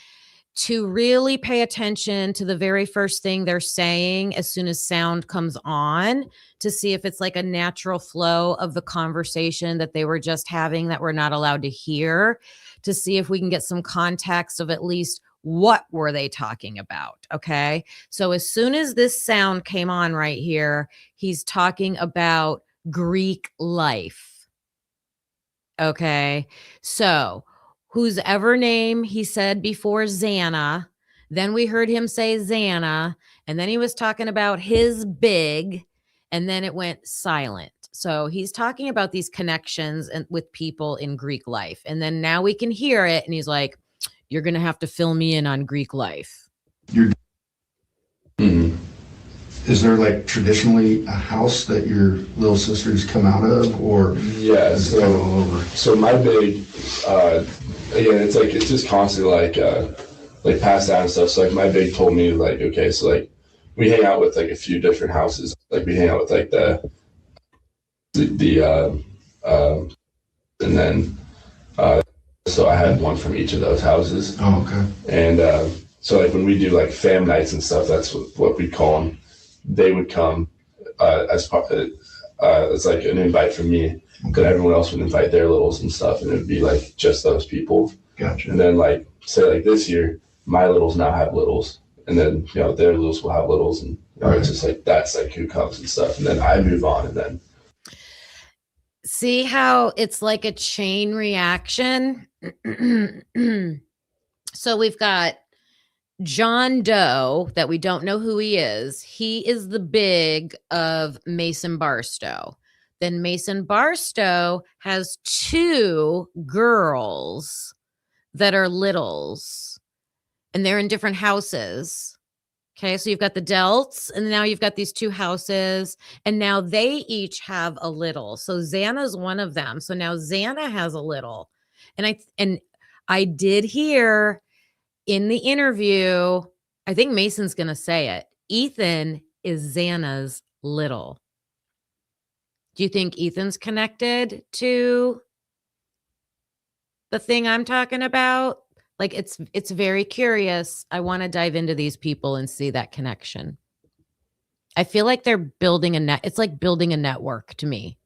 to really pay attention to the very first thing they're saying as soon as sound comes on, to see if it's like a natural flow of the conversation that they were just having that we're not allowed to hear, to see if we can get some context of at least what were they talking about. Okay. So as soon as this sound came on right here, he's talking about Greek life. Okay. So whose ever name he said before Xana, then we heard him say Xana, and then he was talking about his big, and then it went silent. So he's talking about these connections and with people in Greek life. And then now we can hear it. And he's like, you're going to have to fill me in on Greek life. Mm-hmm. is there like traditionally a house that your little sisters come out of, or Yeah, is it kind of all so over? so my big, again, it's just constantly like passed down and stuff. So like my big told me like, okay, so like we hang out with like a few different houses. Like we hang out with like and then so I had one from each of those houses. Oh, okay. And so like when we do like fam nights and stuff, that's what we call them. They would come as part. It's like an invite from me. Then everyone else would invite their littles and stuff, and it would be like just those people. Gotcha. And then like say like this year, my littles now have littles, and then their littles will have littles, and it's just like that's like who comes and stuff. And then I move on, and then. See how it's like a chain reaction? So we've got John Doe that we don't know who he is. He is the big of Mason Barstow. Then Mason Barstow has 2 girls that are littles, and they're in different houses. Okay, so you've got the Delts, and now you've got these 2 houses, and now they each have a little. So Xana's one of them. So now Xana has a little. And I did hear in the interview, I think Mason's going to say it. Ethan is Xana's little. Do you think Ethan's connected to the thing I'm talking about? Like it's very curious. I want to dive into these people and see that connection. I feel like they're building a net. It's like building a network to me.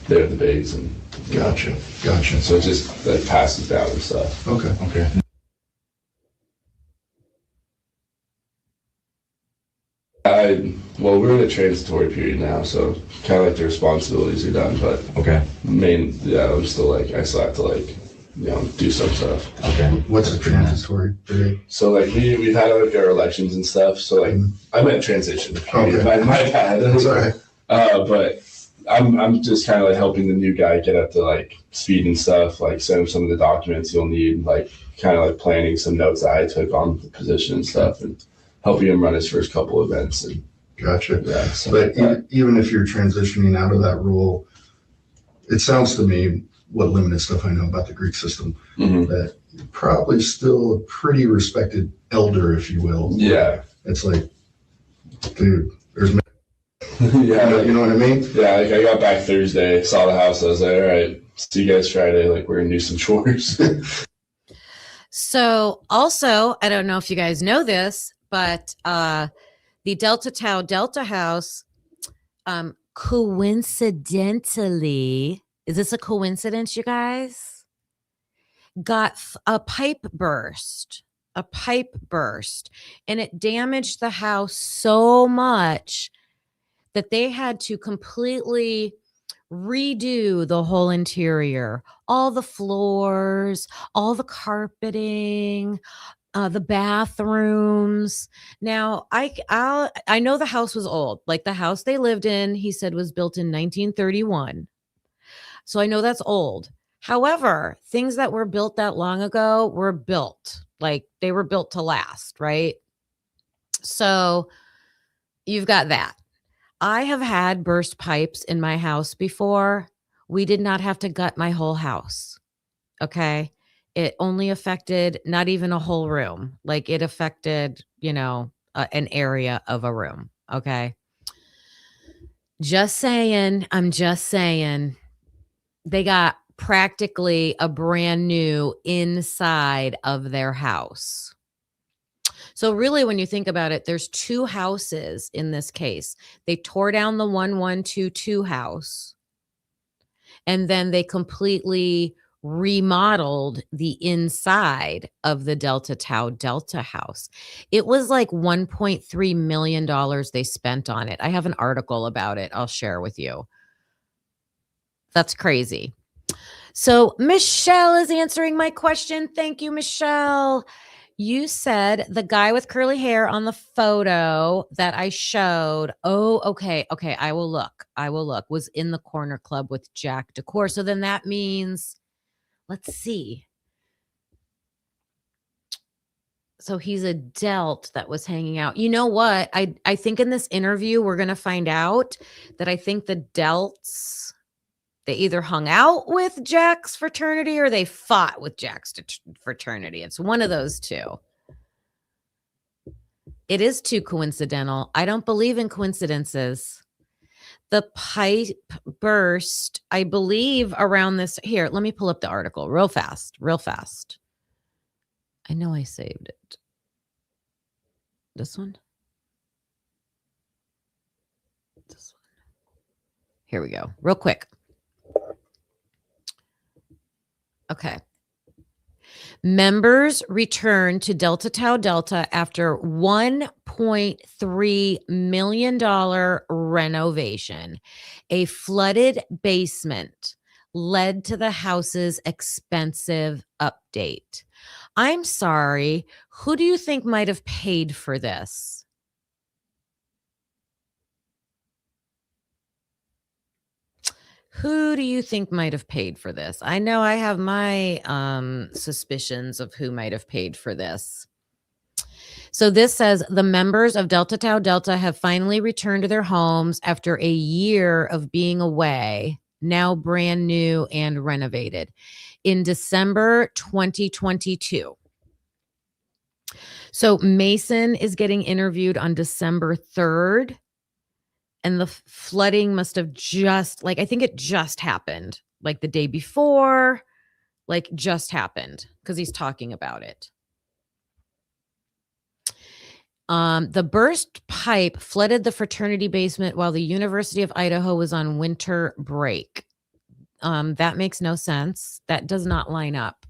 They're the bigs, and Gotcha. so it just like passes down and stuff. Okay. Well, we're in a transitory period now, so kind of like the responsibilities are done, but Okay. I'm still like, I still have to like, do some stuff. Okay. What's the transitory period? So like we've had like our elections and stuff, so like I meant transition. Okay. My bad. That's all right. But I'm just kind of like helping the new guy get up to like speed and stuff, like send him some of the documents you'll need, like kind of like planning some notes that I took on the position and stuff, and helping him run his first couple events. And Gotcha. yeah, so But even if you're transitioning out of that role, it sounds to me, what limited stuff I know about the Greek system, that you're probably still a pretty respected elder, if you will. Yeah. It's like, dude, there's Yeah, you know what I mean? Yeah, like I got back Thursday, saw the house, I was like, all right, see you guys Friday, like we're gonna do some chores. So also, I don't know if you guys know this, but the Delta Tau Delta House, coincidentally, is this a coincidence, you guys? Got a pipe burst, and it damaged the house so much that they had to completely redo the whole interior, all the floors, all the carpeting, the bathrooms. Now, I know the house was old. Like the house they lived in, he said, was built in 1931. So I know that's old. However, things that were built that long ago were built. Like they were built to last, right? So you've got that. I have had burst pipes in my house before. We did not have to gut my whole house. Okay. It only affected not even a whole room. Like it affected, an area of a room. Okay. Just saying. I'm just saying. They got practically a brand new inside of their house. So really, when you think about it, there's 2 houses in this case. They tore down the 1122 house, and then they completely remodeled the inside of the Delta Tau Delta house. It was like $1.3 million they spent on it. I have an article about it I'll share with you. That's crazy. So Michelle is answering my question. Thank you, Michelle. You said the guy with curly hair on the photo that I showed. Oh, okay. Okay. I will look. Was in the corner club with Jack Decor. So then that means, let's see. So he's a Delt that was hanging out. You know what? I think in this interview, we're going to find out that I think the Delts, they either hung out with Jack's fraternity or they fought with Jack's fraternity. It's one of those 2. It is too coincidental. I don't believe in coincidences. The pipe burst, I believe, around this. Here, let me pull up the article real fast. I know I saved it. This one? This one. Here we go. Real quick. Okay. Members returned to Delta Tau Delta after $1.2 $1.3 million renovation. A flooded basement led to the house's expensive update. I'm sorry, who do you think might have paid for this? Who do you think might have paid for this? I know I have my suspicions of who might have paid for this. So this says the members of Delta Tau Delta have finally returned to their homes after a year of being away, now brand new and renovated, in December 2022. So Mason is getting interviewed on December 3rd. And the flooding must have just, I think it just happened, like the day before, just happened, because he's talking about it. The burst pipe flooded the fraternity basement while the University of Idaho was on winter break. That makes no sense. That does not line up.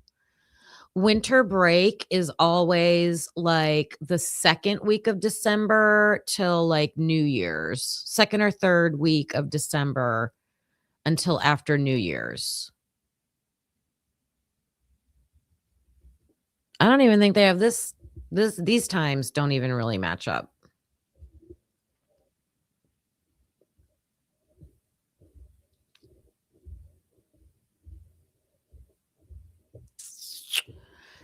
Winter break is always the second week of December till New Year's, second or third week of December until after New Year's. I don't even think they have these times don't even really match up.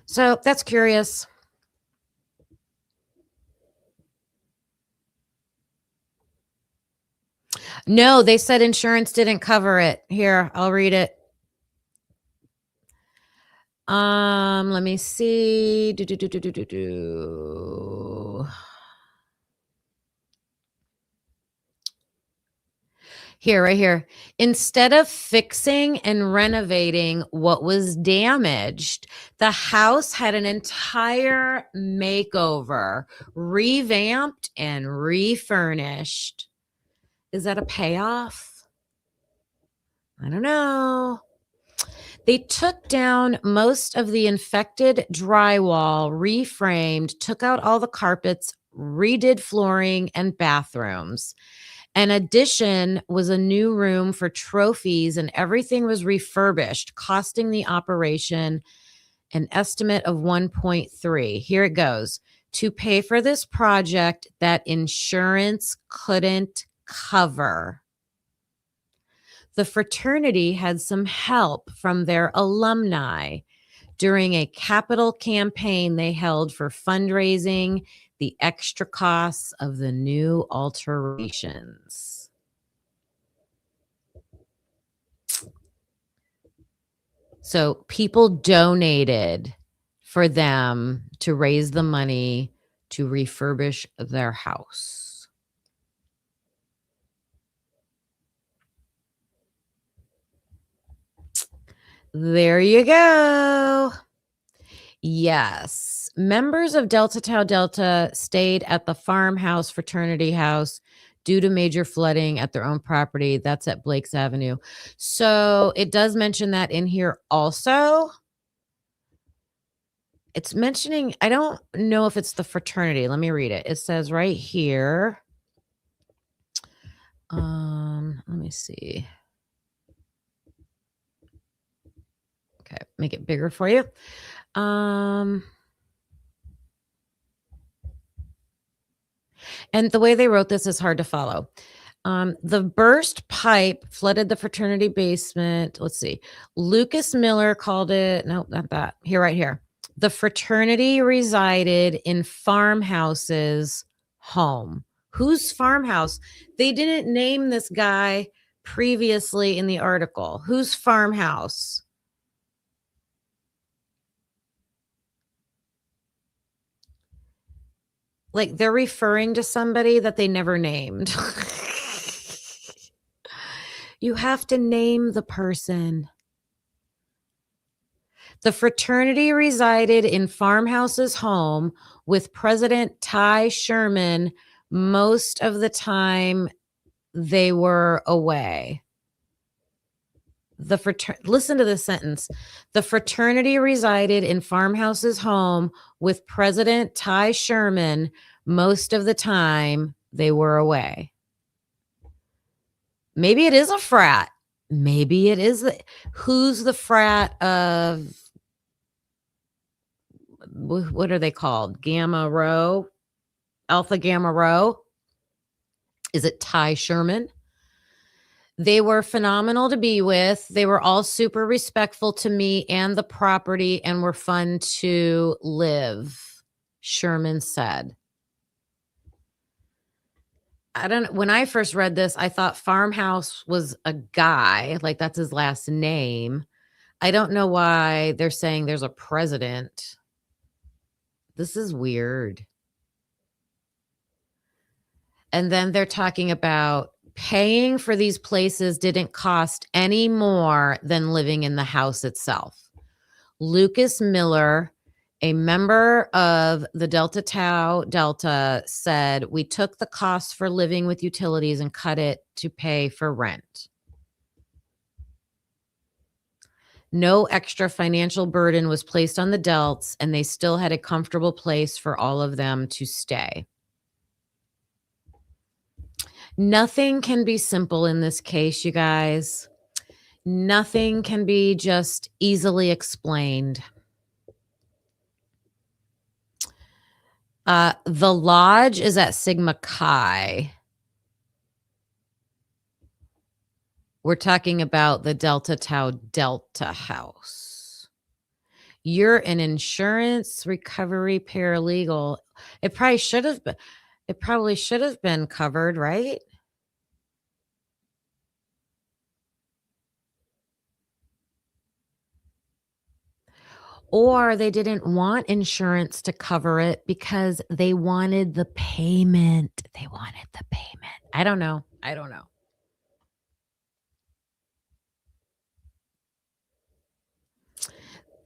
So that's curious. No, they said insurance didn't cover it. Here, I'll read it. Let me see. Here, right here. Instead of fixing and renovating what was damaged, the house had an entire makeover, revamped and refurnished. Is that a payoff? I don't know. They took down most of the infected drywall, reframed, took out all the carpets, redid flooring and bathrooms. An addition was a new room for trophies, and everything was refurbished, costing the operation an estimate of 1.3. Here it goes. To pay for this project that insurance couldn't cover. The fraternity had some help from their alumni during a capital campaign they held for fundraising the extra costs of the new alterations. So people donated for them to raise the money to refurbish their house. There you go. Yes. Members of Delta Tau Delta stayed at the farmhouse fraternity house due to major flooding at their own property. That's at Blake's Avenue. So it does mention that in here also. It's mentioning, I don't know if it's the fraternity. Let me read it. It says right here. Let me see. Okay, make it bigger for you. And the way they wrote this is hard to follow. The burst pipe flooded the fraternity basement. Let's see. Lucas Miller called it, no, not that. Here, right here. The fraternity resided in farmhouse's home. Whose farmhouse? They didn't name this guy previously in the article. Whose farmhouse? Like they're referring to somebody that they never named. You have to name the person. The fraternity resided in farmhouse's home with President Ty Sherman most of the time they were away. Listen to this sentence. The fraternity resided in farmhouse's home with President Ty Sherman Most of the time they were away. Maybe it is a frat. Maybe it is. Who's the frat of, what are they called? Gamma Rho? Alpha Gamma Rho? Is it Ty Sherman? They were phenomenal to be with. They were all super respectful to me and the property and were fun to live, Sherman said. When I first read this, I thought Farmhouse was a guy, like that's his last name. I don't know why they're saying there's a president. This is weird. And then they're talking about paying for these places didn't cost any more than living in the house itself. Lucas Miller, a member of the Delta Tau Delta, said, we took the cost for living with utilities and cut it to pay for rent. No extra financial burden was placed on the Delts, and they still had a comfortable place for all of them to stay. Nothing can be simple in this case, you guys. Nothing can be just easily explained. The lodge is at Sigma Chi. We're talking about the Delta Tau Delta house. You're an insurance recovery paralegal. It probably should have been. It probably should have been covered, right? Or they didn't want insurance to cover it because they wanted the payment. They wanted the payment. I don't know. I don't know.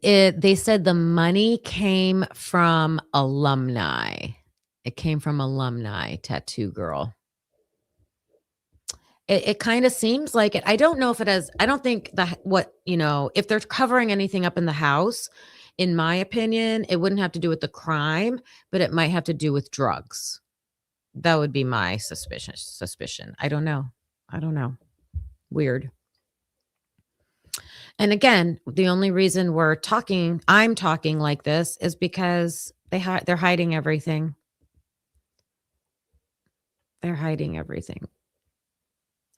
They said the money came from alumni. It came from alumni, Tattoo Girl. It kind of seems like it. I don't know if it has, I don't think if they're covering anything up in the house, in my opinion, it wouldn't have to do with the crime, but it might have to do with drugs. That would be my suspicion. I don't know. Weird. And again, the only reason I'm talking like this is because they're hiding everything. They're hiding everything.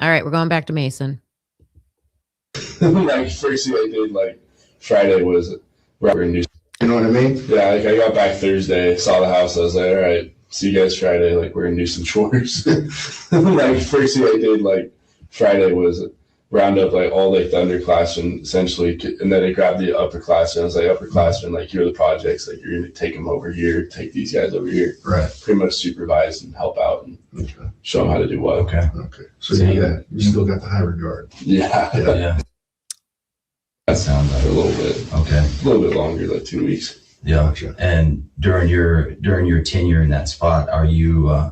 All right, we're going back to Mason. Like first thing I did, like Friday was we're new. You know what I mean? Yeah, like I got back Thursday, saw the house. I was like, all right, see you guys Friday. Like we're gonna do some chores. Like first thing I did, like Friday was round up like all like the underclassmen essentially, and then I grabbed the upperclassmen. I was like, upperclassmen, like here are the projects. Like you're gonna take them over here, take these guys over here. Right. Pretty much supervise and help out and show them how to do what. Okay. So you still got the high regard. Yeah. That sounds like For a little bit. okay. A little bit longer, like 2 weeks. Yeah. Gotcha. And during your tenure in that spot, are you?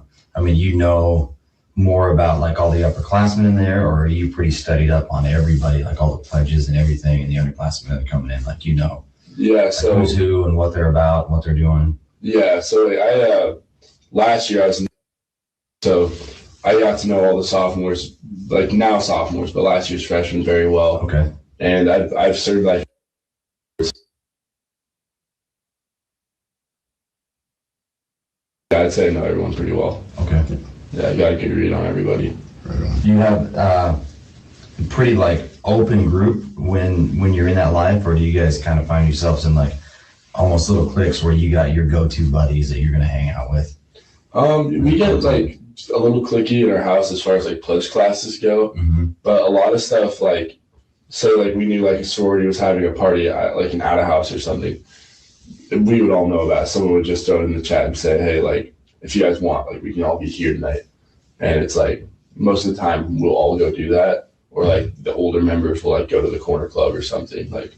More about like all the upperclassmen in there, or are you pretty studied up on everybody, like all the pledges and everything, and the underclassmen that are coming in, like Yeah. So who's who and what they're about, what they're doing. yeah. So like, I last year I was so I got to know all the sophomores, like now sophomores, but last year's freshmen very well. Okay. And I've served like I'd say I know everyone pretty well. Okay. Yeah, I got a good read on everybody. Right on. Do you have a pretty like open group when you're in that life, or do you guys kind of find yourselves in like almost little cliques where you got your go-to buddies that you're gonna hang out with? We get like a little cliquey in our house as far as like pledge classes go, but a lot of stuff like, say like we knew like a sorority was having a party at like an Idaho house or something, we would all know about it. Someone would just throw it in the chat and say, hey, like if you guys want, like we can all be here tonight. And it's like most of the time we'll all go do that, or like the older members will like go to the corner club or something. Like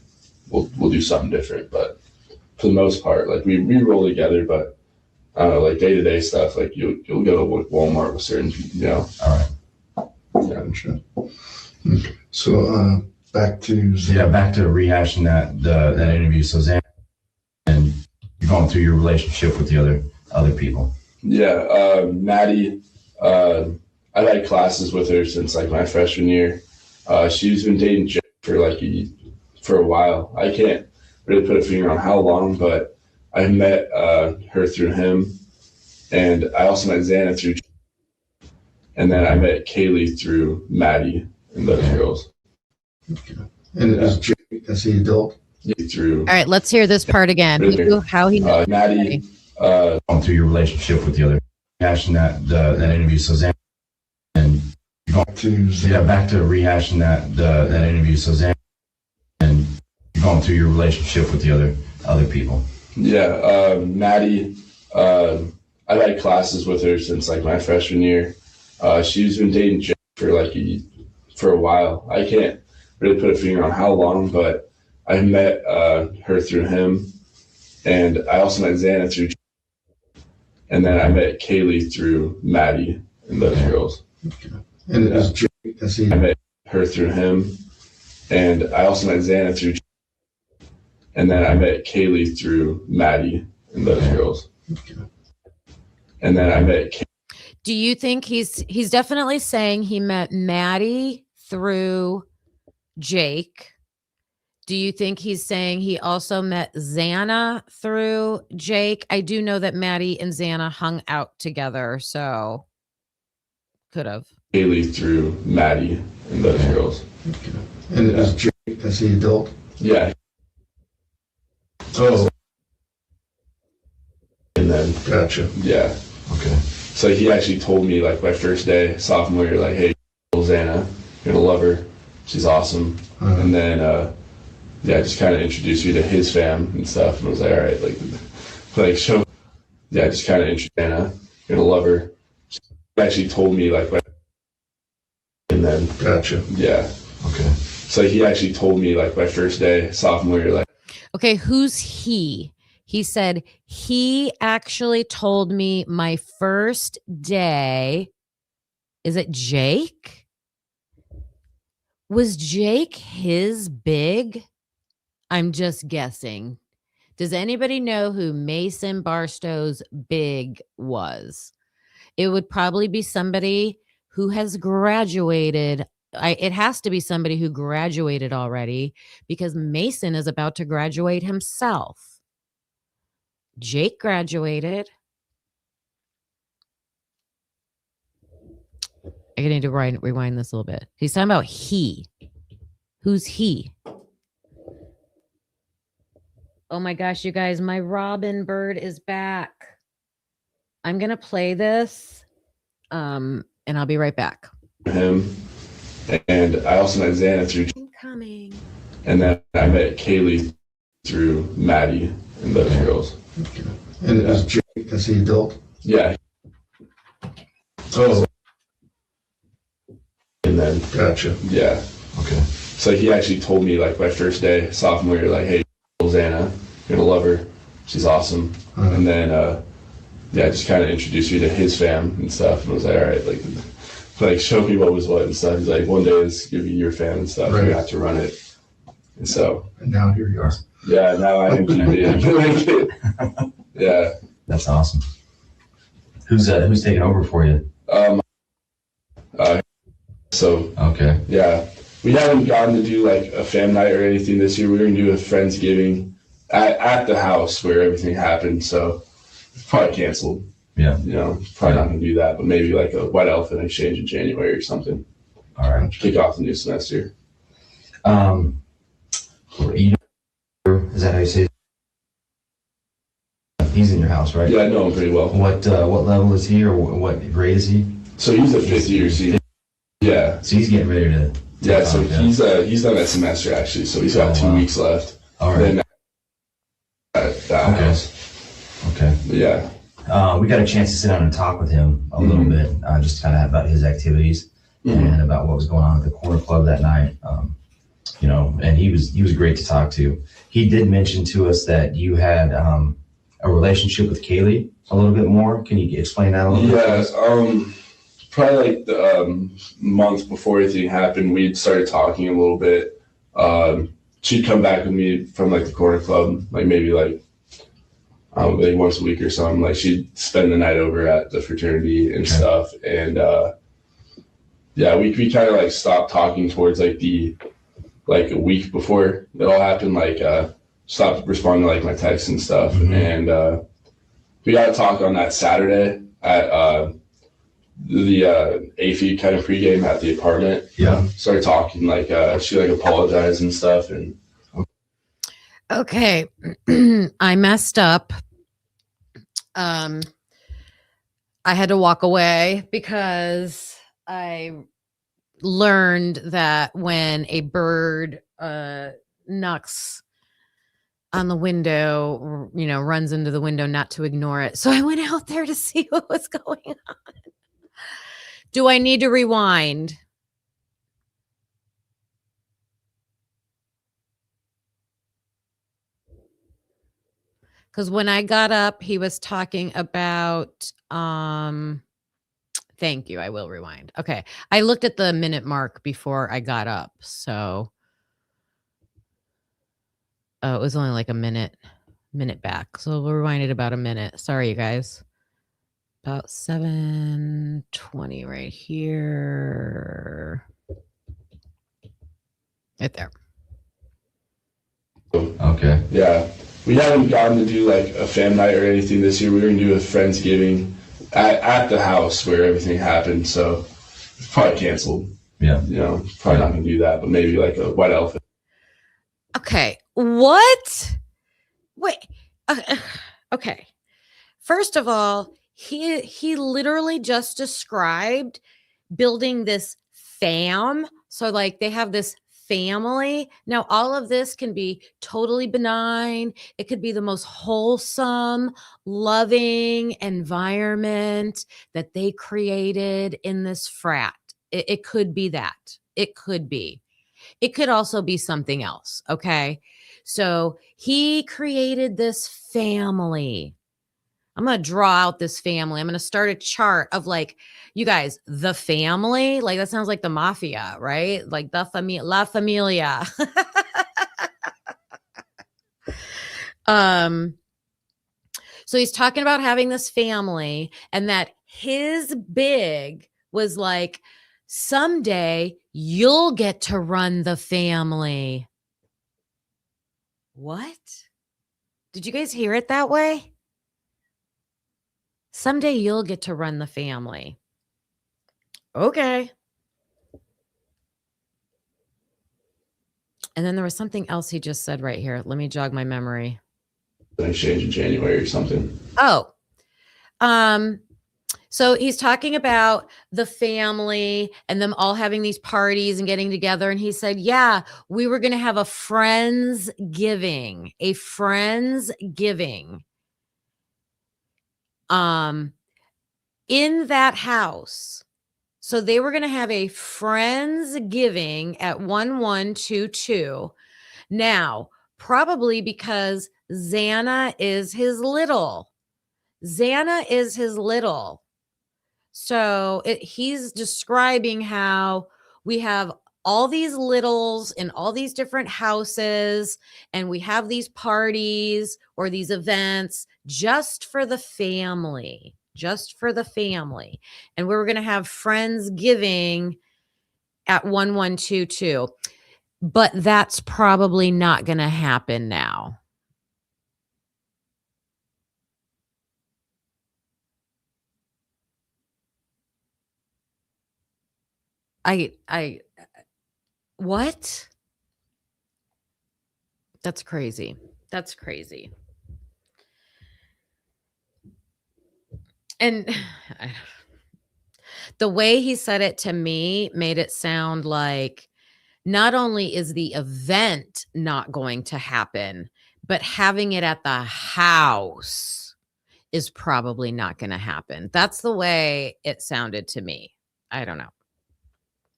we'll do something different, but for the most part, like we roll together. But I don't know, like day-to-day stuff, like you'll go to Walmart with certain people, All right. Yeah, sure. Okay. So back to Back to rehashing that interview. So Zan, and you're going through your relationship with the other people. Yeah, Maddie, I've had classes with her since like my freshman year. She's been dating Jake for a while. I can't really put a finger on how long, but I met her through him, and I also met Xana through, and then I met Kaylee through Maddie and those girls. Okay. And is Jake, is he adult? Yeah, through. All right, let's hear this part again. How he met Maddie. Going through your relationship with the other, rehashing that interview. So Xana, and back to rehashing that interview. So Xana, and going through your relationship with the other people. Yeah, Maddie, I've had classes with her since like my freshman year. She's been dating Jake for a while. I can't really put a finger on how long, but I met her through him, and I also met Xana through, and then I met Kaylee through Maddie and those girls. Okay. And is Jake, is he? I met her through him, and I also met Xana through, and then I met Kaylee through Maddie and those girls. Okay. And then I met. Do you think he's definitely saying he met Maddie through Jake? Do you think he's saying he also met Xana through Jake? I do know that Maddie and Xana hung out together, so could have. Kaylee through Maddie and those girls. Okay. And is Jake, is he adult? Yeah. Oh. And then. Gotcha. Yeah. Okay. So he actually told me like my first day, sophomore year, like, hey, Xana, you're gonna love her. She's awesome. And then, just kind of introduced me to his fam and stuff. And I was like, all right, show. Yeah, just kind of introduced Xana, you're gonna love her. He actually told me like, and then. Gotcha. Yeah. Okay. So he actually told me like my first day, sophomore year, like. Okay, who's he? He said, he actually told me my first day. Is it Jake? Was Jake his big? I'm just guessing. Does anybody know who Mason Barstow's big was? It would probably be somebody who has graduated. It has to be somebody who graduated already, because Mason is about to graduate himself. Jake graduated. I need to rewind this a little bit. He's talking about he. Who's he? Oh my gosh, you guys, my Robin bird is back. I'm going to play this, and I'll be right back. Him, and I also met Xana through. Coming. And then I met Kaylee through Maddie and those girls. Okay. And is Jake, is he adult? Yeah. Oh. And then. Gotcha. Yeah. Okay. So he actually told me like my first day, sophomore year, like, hey, Xana, you're gonna love her. She's awesome. And then, just kind of introduced me to his fam and stuff. And I was like, all right, show me what was what and stuff. He's like, one day it's gonna be your fam and stuff. Right. You have to run it. And so. And now here you are. Yeah, now I am GP. Yeah. That's awesome. Who's taking over for you? Okay. Yeah, we haven't gotten to do like a fam night or anything this year. We're gonna do a Friendsgiving at the house where everything happened. So it's probably canceled. Yeah. Probably not gonna do that, but maybe like a white elephant exchange in January or something. All right. Kick off the new semester. Is that how you say it? He's in your house, right? Yeah, I know him pretty well. What level is he, or what grade is he? So he's a fifth year senior. Yeah. So he's getting ready to. Yeah. So he's done that semester actually. So he's got 2 weeks left. All right. Then at that house. Okay. But yeah. We got a chance to sit down and talk with him a little bit, just kind of about his activities and about what was going on at the corner club that night. And he was great to talk to. He did mention to us that you had a relationship with Kaylee a little bit more. Can you explain that a little bit? Yeah, probably like the month before everything happened, we started talking a little bit. She'd come back with me from like the corner club, like maybe like like once a week or something. Like she'd spend the night over at the fraternity and stuff. And yeah, we kind of like stopped talking towards like a week before it all happened. Like stopped responding to like my texts and stuff. And we got to talk on that Saturday at the AFI kind of pregame at the apartment. Yeah. Started talking, like she like apologized and stuff. And Okay. I messed up. I had to walk away because I learned that when a bird knocks on the window, runs into the window, not to ignore it. So I went out there to see what was going on. Do I need to rewind? Because when I got up, he was talking about, thank you. I will rewind. Okay. I looked at the minute mark before I got up. So, it was only like a minute back. So we'll rewind it about a minute. Sorry, you guys. About 7:20 right here. Right there. Okay. yeah, we haven't gotten to do like a fam night or anything this year. We were gonna do a Friendsgiving at the house where everything happened. So it's probably canceled. Yeah. Probably not gonna do that, but maybe like a white elephant. Okay. What? Wait. Okay. First of all, he literally just described building this fam. So like they have this family. Now all of this can be totally benign. It could be the most wholesome, loving environment that they created in this frat. It could be that. It could be. It could also be something else. Okay. So he created this family. I'm going to draw out this family. I'm going to start a chart of like, you guys, the family, like that sounds like the mafia, right? Like La Familia. So he's talking about having this family and that his big was like, someday you'll get to run the family. What? Did you guys hear it that way? Someday you'll get to run the family. Okay. And then there was something else he just said right here. Let me jog my memory. Exchange in January or something. Oh. So he's talking about the family and them all having these parties and getting together. And he said, yeah, we were going to have a Friendsgiving. In that house. So they were going to have a Friendsgiving at 1122. Now, probably because Xana is his little. So he's describing how we have all these littles in all these different houses, and we have these parties or these events just for the family. And we were going to have Friendsgiving at 1122. But that's probably not going to happen now. What? That's crazy. And the way he said it to me made it sound like not only is the event not going to happen, but having it at the house is probably not going to happen. That's the way it sounded to me. I don't know.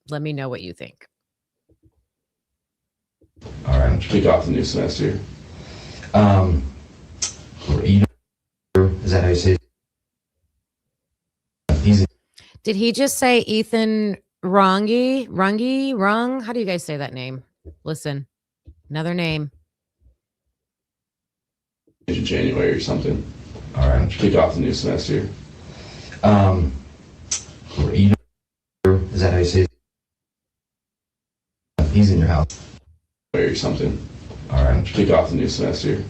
Let me know what you think. All right. Kick off the new semester. Is that how you say it? Did he just say Ethan Runge? How do you guys say that name? Listen, another name. in January or something. All right. Kick off the new semester. Is that how you say it? He's in your house. Or something. All right. Kick off the new semester.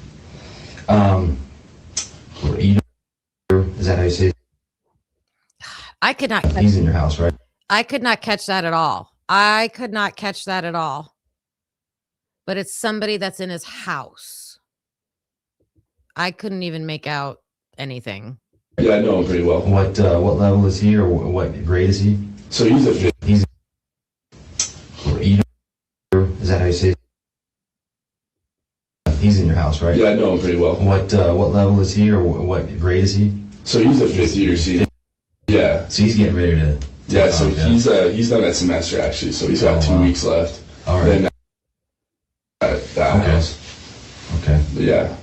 Is that how you say it? I could not. He's in your house, right? I could not catch that at all. I could not catch that at all. But it's somebody that's in his house. I couldn't even make out anything. Yeah, I know him pretty well. What level is he, or what grade is he? So he's a fifth. Is that how you say it? He's in your house, right? Yeah, I know him pretty well. What level is he, or what grade is he? So he's a fifth year senior. Yeah. So he's getting ready to. Yeah, so he's done that semester actually. So he's got 2 weeks left. All right. Then that house. Okay. But yeah.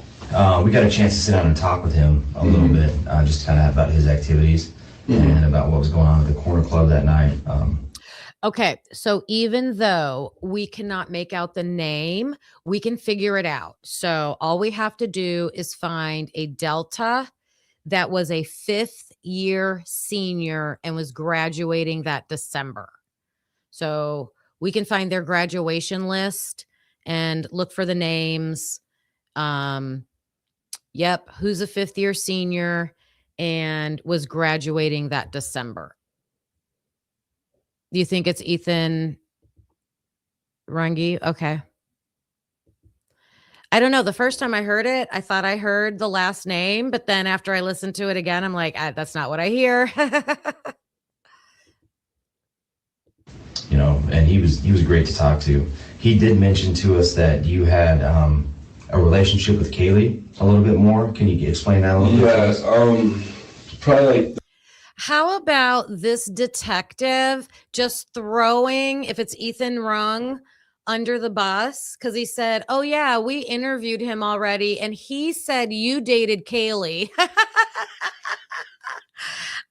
We got a chance to sit down and talk with him a little bit, just kind of about his activities and about what was going on at the corner club that night. Okay, so even though we cannot make out the name, we can figure it out. So all we have to do is find a Delta that was a 5th year senior and was graduating that December. So we can find their graduation list and look for the names. Yep, who's a 5th year senior and was graduating that December. Do you think it's Ethan Runge? Okay. I don't know. The first time I heard it, I thought I heard the last name, but then after I listened to it again, I'm like, that's not what I hear. You know, and he was great to talk to. He did mention to us that you had a relationship with Kaylee a little bit more. Can you explain that a little bit? Yeah, probably like. How about this detective just throwing, if it's Ethan Rung, under the bus? Because he said, oh, yeah, we interviewed him already. And he said you dated Kaylee.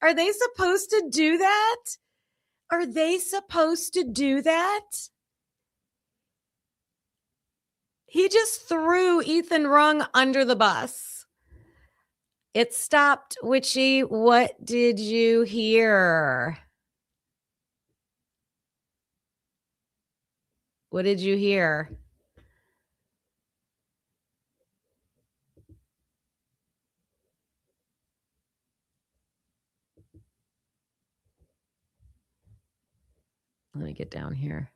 Are they supposed to do that? Are they supposed to do that? He just threw Ethan Rung under the bus. It stopped. Witchy, what did you hear? What did you hear? Let me get down here.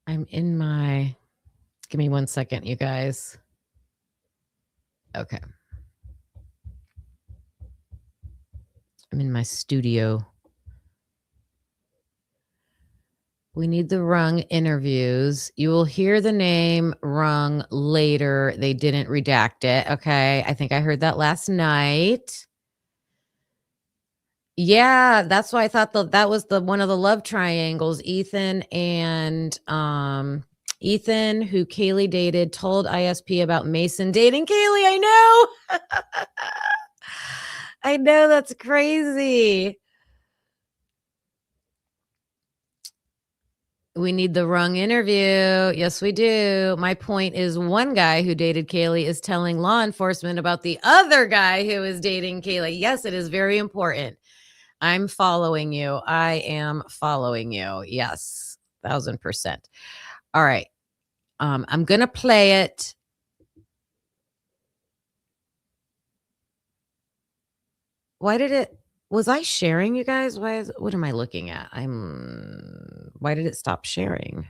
I'm in my, give me 1 second, you guys. Okay. I'm in my studio. We need the Rung interviews. You will hear the name Rung later. They didn't redact it. Okay. I think I heard that last night. Yeah, that's why I thought that was the one of the love triangles. Ethan, who Kaylee dated, told ISP about Mason dating Kaylee. I know. I know, that's crazy. We need the Rung interview. Yes, we do. My point is one guy who dated Kaylee is telling law enforcement about the other guy who is dating Kaylee. Yes, it is very important. I'm following you. I am following you. Yes, 1000%. All right. I'm going to play it. Why did it, was I sharing, you guys? What am I looking at? Why did it stop sharing?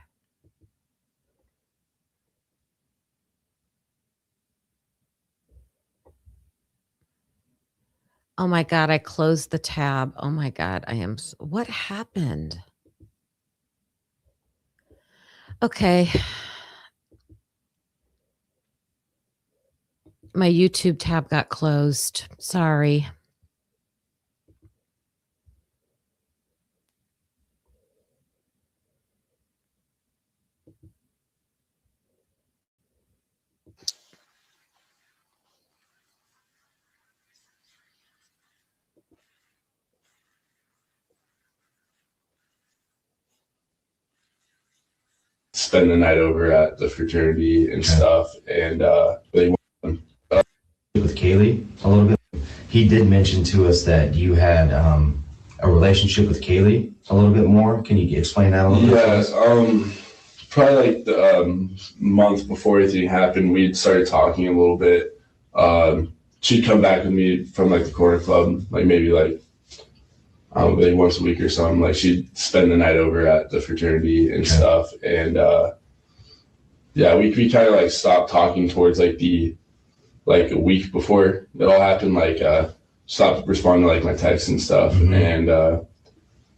Oh my God, I closed the tab. Oh my God, what happened? Okay. My YouTube tab got closed. Sorry. spend the night over at the fraternity and stuff. And they With Kaylee a little bit. He did mention to us that you had a relationship with Kaylee a little bit more. Can you explain that a little bit? Yeah, probably like the month before everything happened, we started talking a little bit. She'd come back with me from like the corner club, like maybe like once a week or something. Like she'd spend the night over at the fraternity and stuff. And yeah, we kind of like stopped talking towards like a week before it all happened. Like stopped responding to like my texts and stuff. And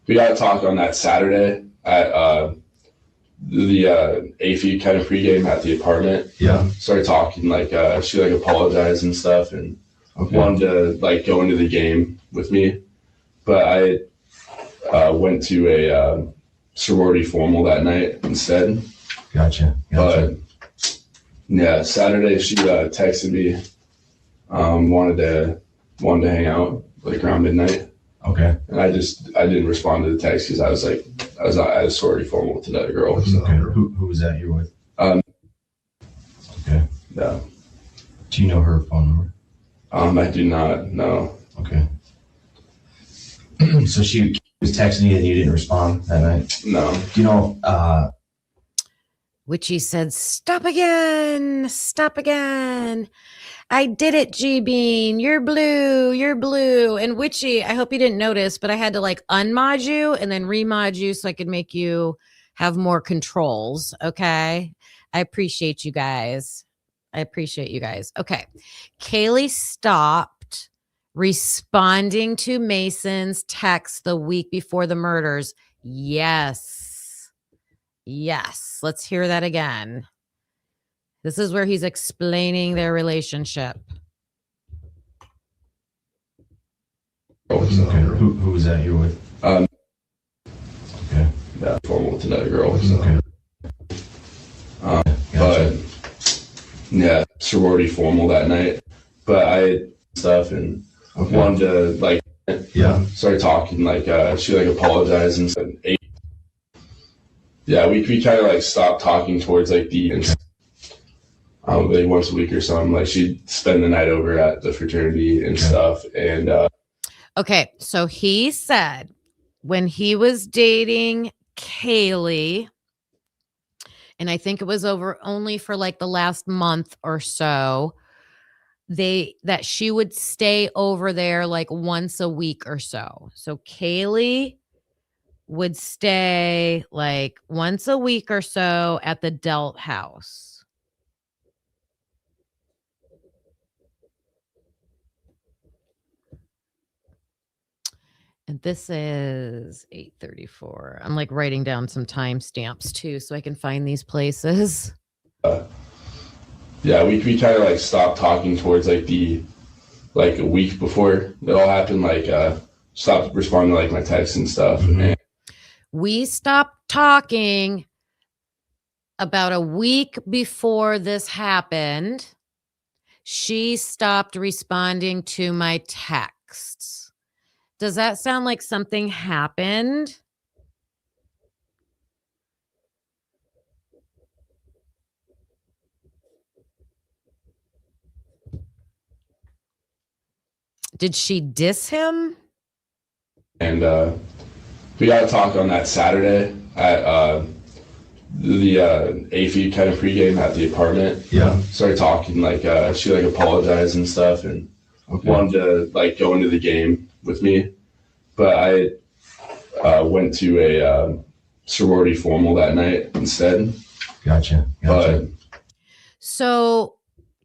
we got to talk on that Saturday at the AFI kind of pregame at the apartment. Yeah. Started talking, like she like apologized and stuff and wanted to like go into the game with me. But I went to a sorority formal that night instead. Gotcha. But yeah, Saturday she texted me, wanted to hang out like around midnight. Okay. And I didn't respond to the text because I was at a sorority formal with another girl. So. Okay. Who was that you're with? Okay. Yeah. Do you know her phone number? I do not know. Okay. So she was texting you and you didn't respond that night? No. Do you know, Witchy said, stop again. I did it, G-Bean. You're blue. And Witchy, I hope you didn't notice, but I had to like unmod you and then remod you so I could make you have more controls. Okay. I appreciate you guys. Okay. Kaylee stopped responding to Mason's text the week before the murders. Yes. Let's hear that again. This is where he's explaining their relationship. okay. Who was that you're with? Okay. Yeah, formal with another girl. So. Okay. But yeah, sorority formal that night. But I stuff and wanted to like started talking, like she like apologized and said yeah, we kind of like stopped talking towards like like once a week or something. Like she'd spend the night over at the fraternity and stuff. And okay, so he said when he was dating Kaylee, and I think it was over only for like the last month or so, that she would stay over there like once a week or so. So Kaylee would stay like once a week or so at the Delt house. And this is 8:34. I'm like writing down some timestamps too so I can find these places. yeah, we kind of like stopped talking towards like a week before it all happened. Like stopped responding to like my texts and stuff. And we stopped talking about a week before this happened. She stopped responding to my texts. Does that sound like something happened? Did she diss him? And we got to talk on that Saturday at the AFI kind of pregame at the apartment. Yeah. Started talking, like she like apologized and stuff and wanted to like go into the game with me. But I went to a sorority formal that night instead. Gotcha. But so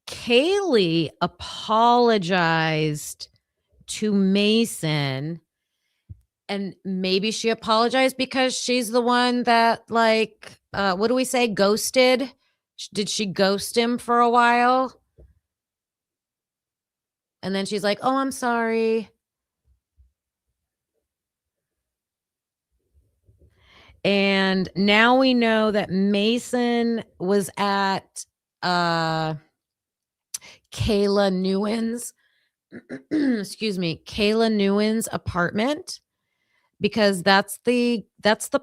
Kaylee apologized to Mason, and maybe she apologized because she's the one that like, what do we say? Ghosted? Did she ghost him for a while? And then she's like, oh, I'm sorry. And now we know that Mason was at Kayla Nguyen's, Kayla Nguyen's apartment because that's the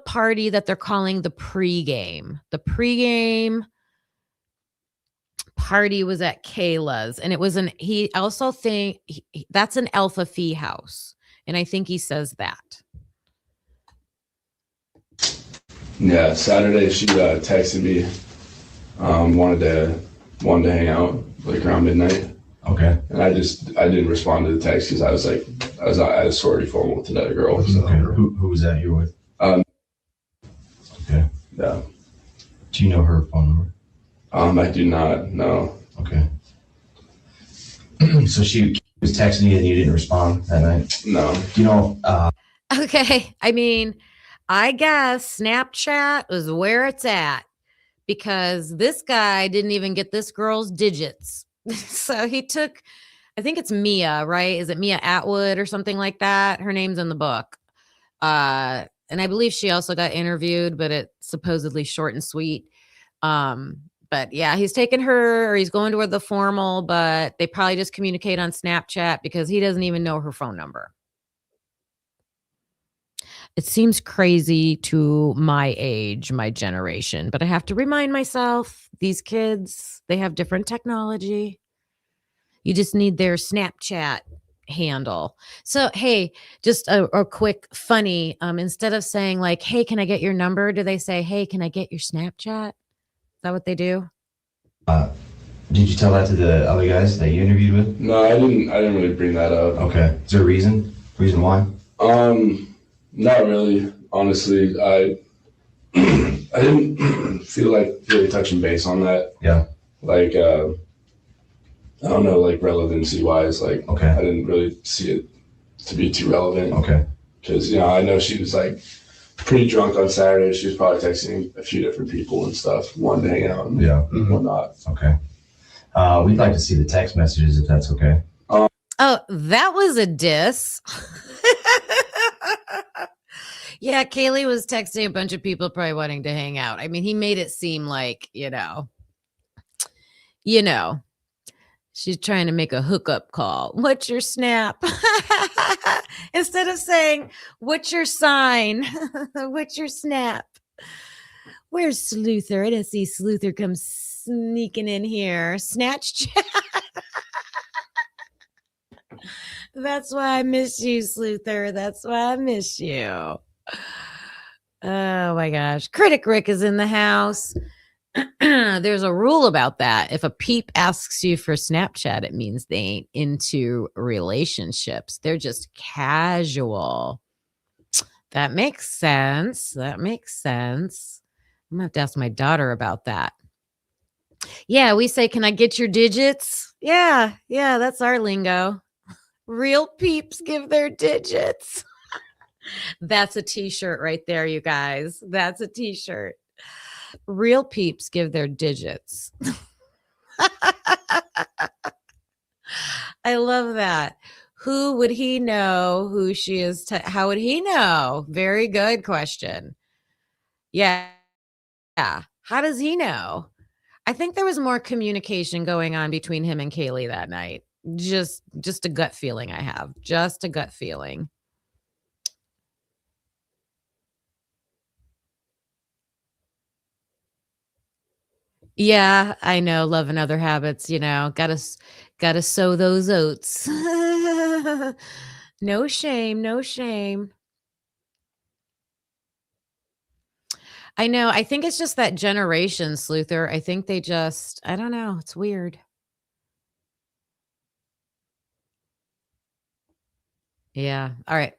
party that they're calling the pregame. The pregame party was at Kayla's, and it was he also that's an Alpha Phi house, and I think he says that. Yeah, Saturday she texted me, wanted to hang out like around midnight. Okay. And I didn't respond to the text because I was at a sorority formal with another girl. So. Okay. Who was that you were with? Okay. Yeah. Do you know her phone number? I do not. No. Okay. So she was texting you and you didn't respond that night? No. You know. Okay. I mean, I guess Snapchat was where it's at because this guy didn't even get this girl's digits. So he took, I think it's Mia, right? Is it Mia Atwood or something like that? Her name's in the book. And I believe she also got interviewed, but it's supposedly short and sweet. But yeah, he's taking her, or he's going to her the formal, but they probably just communicate on Snapchat because he doesn't even know her phone number. It seems crazy to my age, my generation, but I have to remind myself, these kids, they have different technology. You just need their Snapchat handle. So, hey, just a quick funny, instead of saying like, hey, can I get your number? Do they say, hey, can I get your Snapchat? Is that what they do? Did you tell that to the other guys that you interviewed with? No, I didn't really bring that up. Okay. Is there a reason? Reason why? Not really. Honestly, I didn't feel like really touching base on that. Yeah. Like, I don't know, like relevancy wise, like, okay. I didn't really see it to be too relevant. Okay. Because, I know she was like pretty drunk on Saturday. She was probably texting a few different people and stuff, wanting to hang out and whatnot. Okay. We'd like to see the text messages if that's okay. Oh, that was a diss. Yeah, Kaylee was texting a bunch of people probably wanting to hang out. I mean, he made it seem like, she's trying to make a hookup call. What's your snap? Instead of saying, what's your sign? What's your snap? Where's Sleuther? I didn't see Sleuther come sneaking in here. Snatch chat. That's why I miss you, Sleuther. That's why I miss you. Oh my gosh. Critic Rick is in the house. There's a rule about that. If a peep asks you for Snapchat, it means they ain't into relationships. They're just casual. That makes sense. I'm gonna have to ask my daughter about that. Yeah, we say, can I get your digits? Yeah, that's our lingo. Real peeps give their digits. That's a t-shirt right there, you guys. That's a t-shirt. Real peeps give their digits. I love that. Who would he know who she is? How would he know? Very good question. Yeah. How does he know? I think there was more communication going on between him and Kaylee that night. Just a gut feeling I have. Just a gut feeling. Yeah, I know. Love and other habits, gotta sow those oats. No shame. I know. I think it's just that generation, Sleuther. I think they just, I don't know. It's weird. Yeah. All right.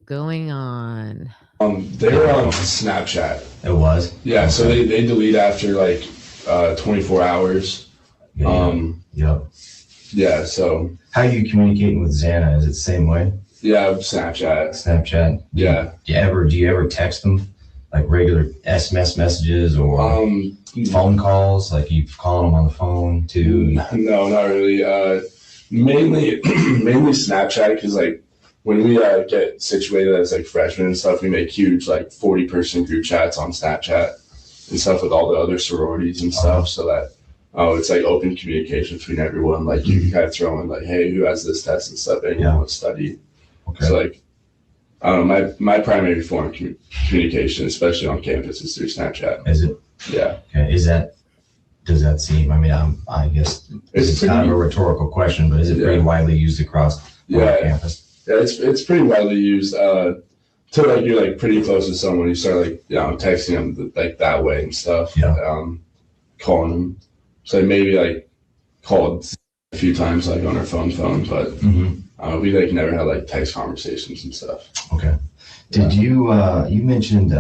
Going on. They were on Snapchat. It was? Yeah, okay. So they delete after like 24 hours. Yep. Yeah, so. How are you communicating with Xana? Is it the same way? Yeah, Snapchat. Yeah. Do you ever text them? Like regular SMS messages or phone calls? Like you calling them on the phone too? No, not really. Mainly Snapchat, because like when we get situated as like freshmen and stuff, we make huge like 40-person group chats on Snapchat and stuff with all the other sororities and stuff, so that it's like open communication between everyone. Like you can kind of throw in like, hey, who has this test and stuff, anyone want to study. Okay. So like I don't know, my primary form of communication, especially on campus, is through Snapchat. Is it? Yeah. Okay. Does that seem, I mean, I guess it's kind of a rhetorical question, but is it pretty widely used across campus? Yeah, it's pretty widely used. To like, you're like pretty close to someone, you start like, you know, texting them like that way and stuff. Yeah. Calling them. So maybe like called a few times like on our phone, but we like never had like text conversations and stuff. Okay. Did you mentioned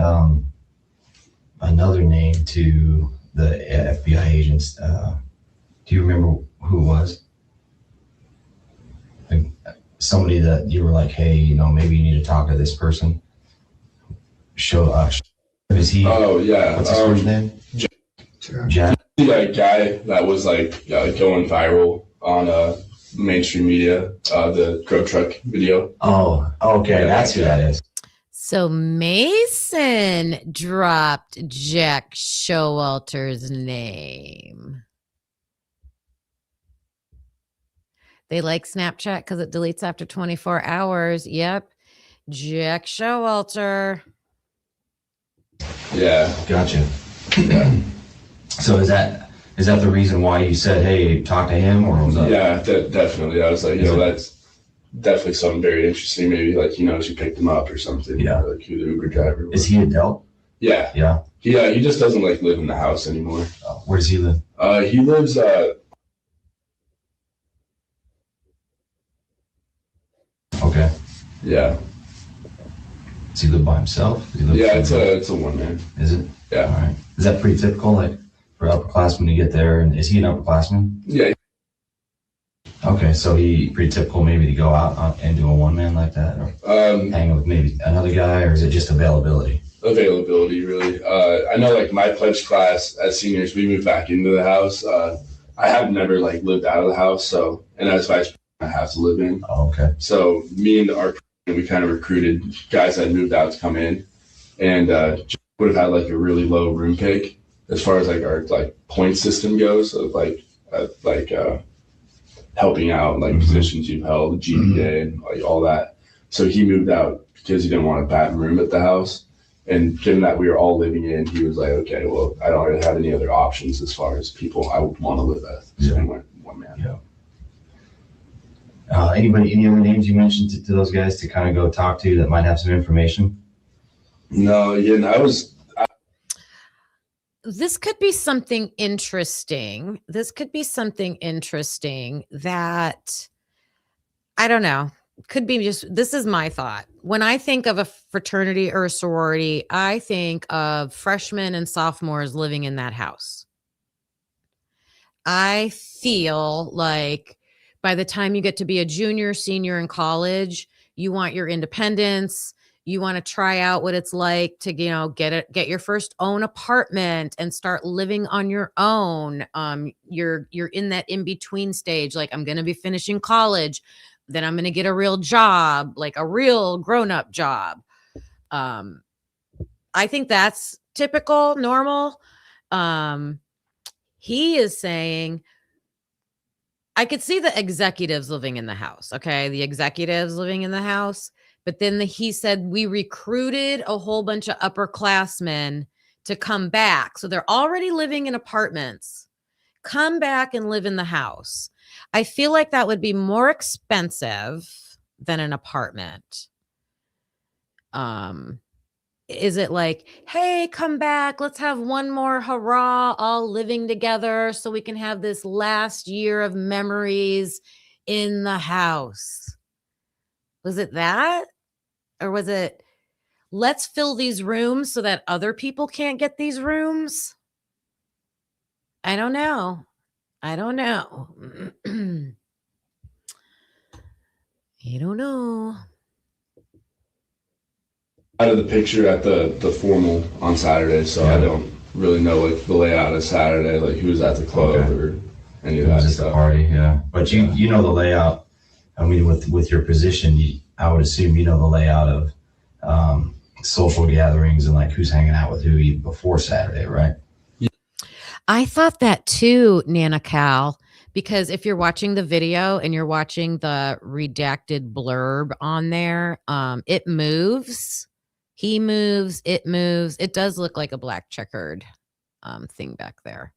another name to the FBI agents? Do you remember who it was? Like somebody that you were like, hey, you know, maybe you need to talk to this person. Is he? Oh yeah. What's his first name? Jack. A guy that was like going viral on mainstream media, the Grow Truck video. Oh, okay, that's who that is. So Mason dropped Jack Showalter's name. They like Snapchat because it deletes after 24 hours. Yep. Jack Showalter. Yeah. Gotcha. Yeah. So is that the reason why you said, hey, talk to him, or was that? Yeah, definitely. I was like, you know, that's definitely something very interesting. Maybe like he knows you picked him up or something. Yeah. Or, like who the Uber driver was. Is he adult? Yeah. Yeah. Yeah, he just doesn't like live in the house anymore. Where does he live? He lives Okay. Yeah. Does he live by himself? Yeah, it's a one man. Is it? Yeah. All right. Is that pretty typical, like for upperclassmen to get there? And is he an upperclassman? Yeah. Okay, so he pretty typical maybe to go out and do a one man like that, or hang with maybe another guy, or is it just availability? Availability, really. I know, like my pledge class as seniors, we moved back into the house. I have never like lived out of the house, so and as vice president, I have to live in. Oh, okay. So me and our we kind of recruited guys that moved out to come in, and would have had like a really low room pick as far as like our like point system goes of like helping out like positions you've held, GPA and like all that. So he moved out because he didn't want a bad room at the house. And given that we were all living in, he was like, okay, well, I don't really have any other options as far as people I would want to live with. So I went one man. Yeah. Any other names you mentioned to those guys to kind of go talk to that might have some information? No, yeah, This could be something interesting. That, I don't know, could be just, this is my thought. When I think of a fraternity or a sorority, I think of freshmen and sophomores living in that house. I feel like by the time you get to be a junior, senior in college, you want your independence. You want to try out what it's like to, you know, get your first own apartment and start living on your own. You're in that in-between stage. Like, I'm going to be finishing college, then I'm going to get a real job, like a real grown-up job. I think that's typical, normal. He is saying, I could see the executives living in the house. Okay. The executives living in the house. But then he said, we recruited a whole bunch of upperclassmen to come back. So they're already living in apartments. Come back and live in the house. I feel like that would be more expensive than an apartment. Is it like, hey, come back, let's have one more hurrah, all living together so we can have this last year of memories in the house? Was it that? Or was it, let's fill these rooms so that other people can't get these rooms? I don't know. I don't know. out of the picture at the formal on Saturday, so I don't really know like the layout of Saturday, like who was at the club or any of that just stuff. a party, yeah. But you know the layout. I mean, with your position, I would assume you know the layout of social gatherings and like who's hanging out with who even before Saturday, right? I thought that too, Nana Cal, Because if you're watching the video and you're watching the redacted blurb on there, it moves. He moves. It moves. It does look like a black checkered thing back there.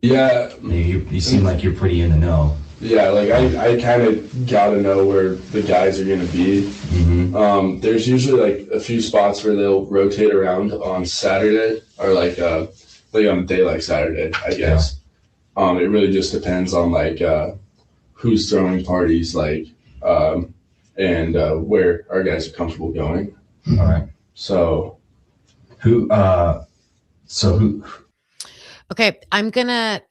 Yeah. You seem like you're pretty in the know. Yeah, like I kind of got to know where the guys are going to be. Mm-hmm. There's usually like a few spots where they'll rotate around on Saturday or like on a day like Saturday, I guess. Yeah. It really just depends on like who's throwing parties, like, and where our guys are comfortable going. All right. So who? Okay, I'm gonna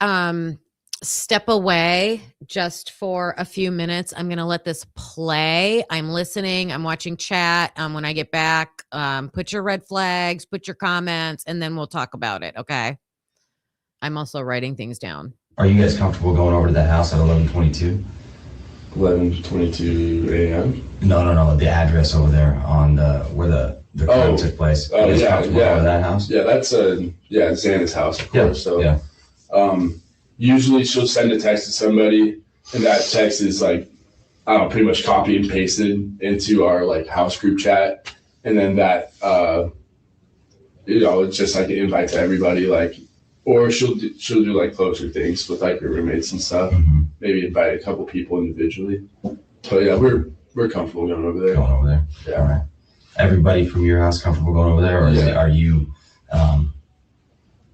step away just for a few minutes. I'm gonna let this play. I'm listening. I'm watching chat. When I get back, put your red flags, put your comments, and then we'll talk about it. Okay. I'm also writing things down. Are you guys comfortable going over to that house at 11:22? 11:22 a.m. No. The address over there on where the crime took place. Oh, yeah. Over that house. Yeah, that's Xana's house, of course. So, yeah. Usually she'll send a text to somebody, and that text is like, I don't know, pretty much copy and pasted into our like house group chat, and then that, it's just like an invite to everybody, like, or she'll do like closer things with like her roommates and stuff. Mm-hmm. Maybe invite a couple people individually. But yeah, we're comfortable going over there. Going over there. Yeah. All right. Everybody from your house comfortable going over there, or are you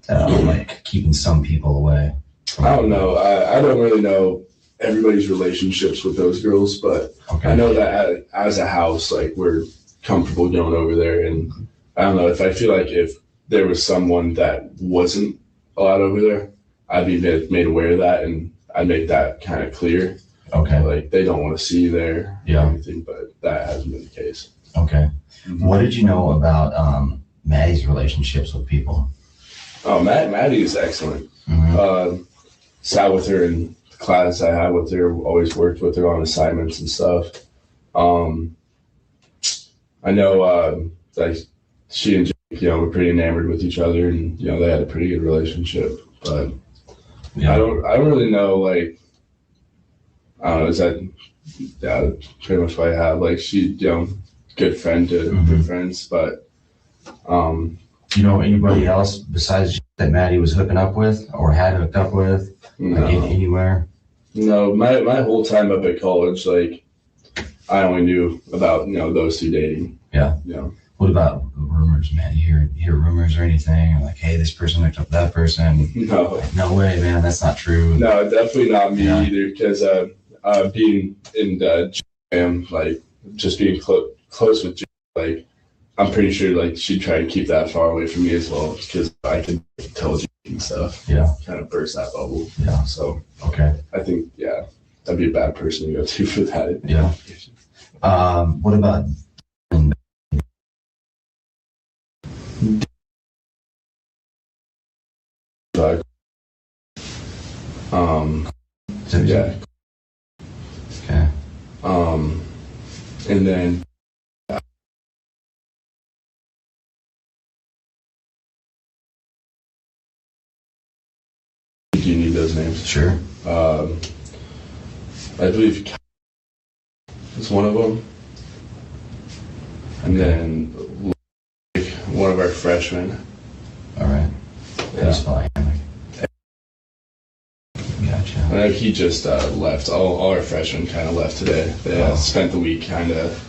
like keeping some people away? I don't know. I don't really know everybody's relationships with those girls, but I know that as a house, like we're comfortable going over there. And I don't know, if I feel like if there was someone that wasn't allowed over there, I'd be made aware of that, and I'd make that kind of clear. Okay. Like they don't want to see you there or anything, but that hasn't been the case. Okay. Mm-hmm. What did you know about Maddie's relationships with people? Oh, Maddie is excellent. Mm-hmm. Sat with her in class I had with her, always worked with her on assignments and stuff. I know like she and Jake, were pretty enamored with each other, and they had a pretty good relationship. But I don't really know, like, I don't know, is that pretty much what I have. Like she, good friend to good friends, but you know anybody else besides that Maddie was hooking up with or had hooked up with? No. Like anywhere? No, my whole time up at college, like I only knew about those two dating. Yeah. What about rumors, man? You hear rumors or anything? Like, hey, this person hooked up with that person. No. No way, man. That's not true. No, definitely not me either. Because being in the gym, like just being close with Jim, like I'm pretty sure like she'd try and keep that far away from me as well, because I could tell Jim and stuff. Yeah. Kind of burst that bubble. Yeah. So okay. I think that'd be a bad person to go to for that. Yeah. What about yeah. Okay. And then do you need those names? Sure. I believe is one of them. And then one of our freshmen. All right. Yeah. Gotcha. I know he just left. All our freshmen kind of left today. They spent the week kind of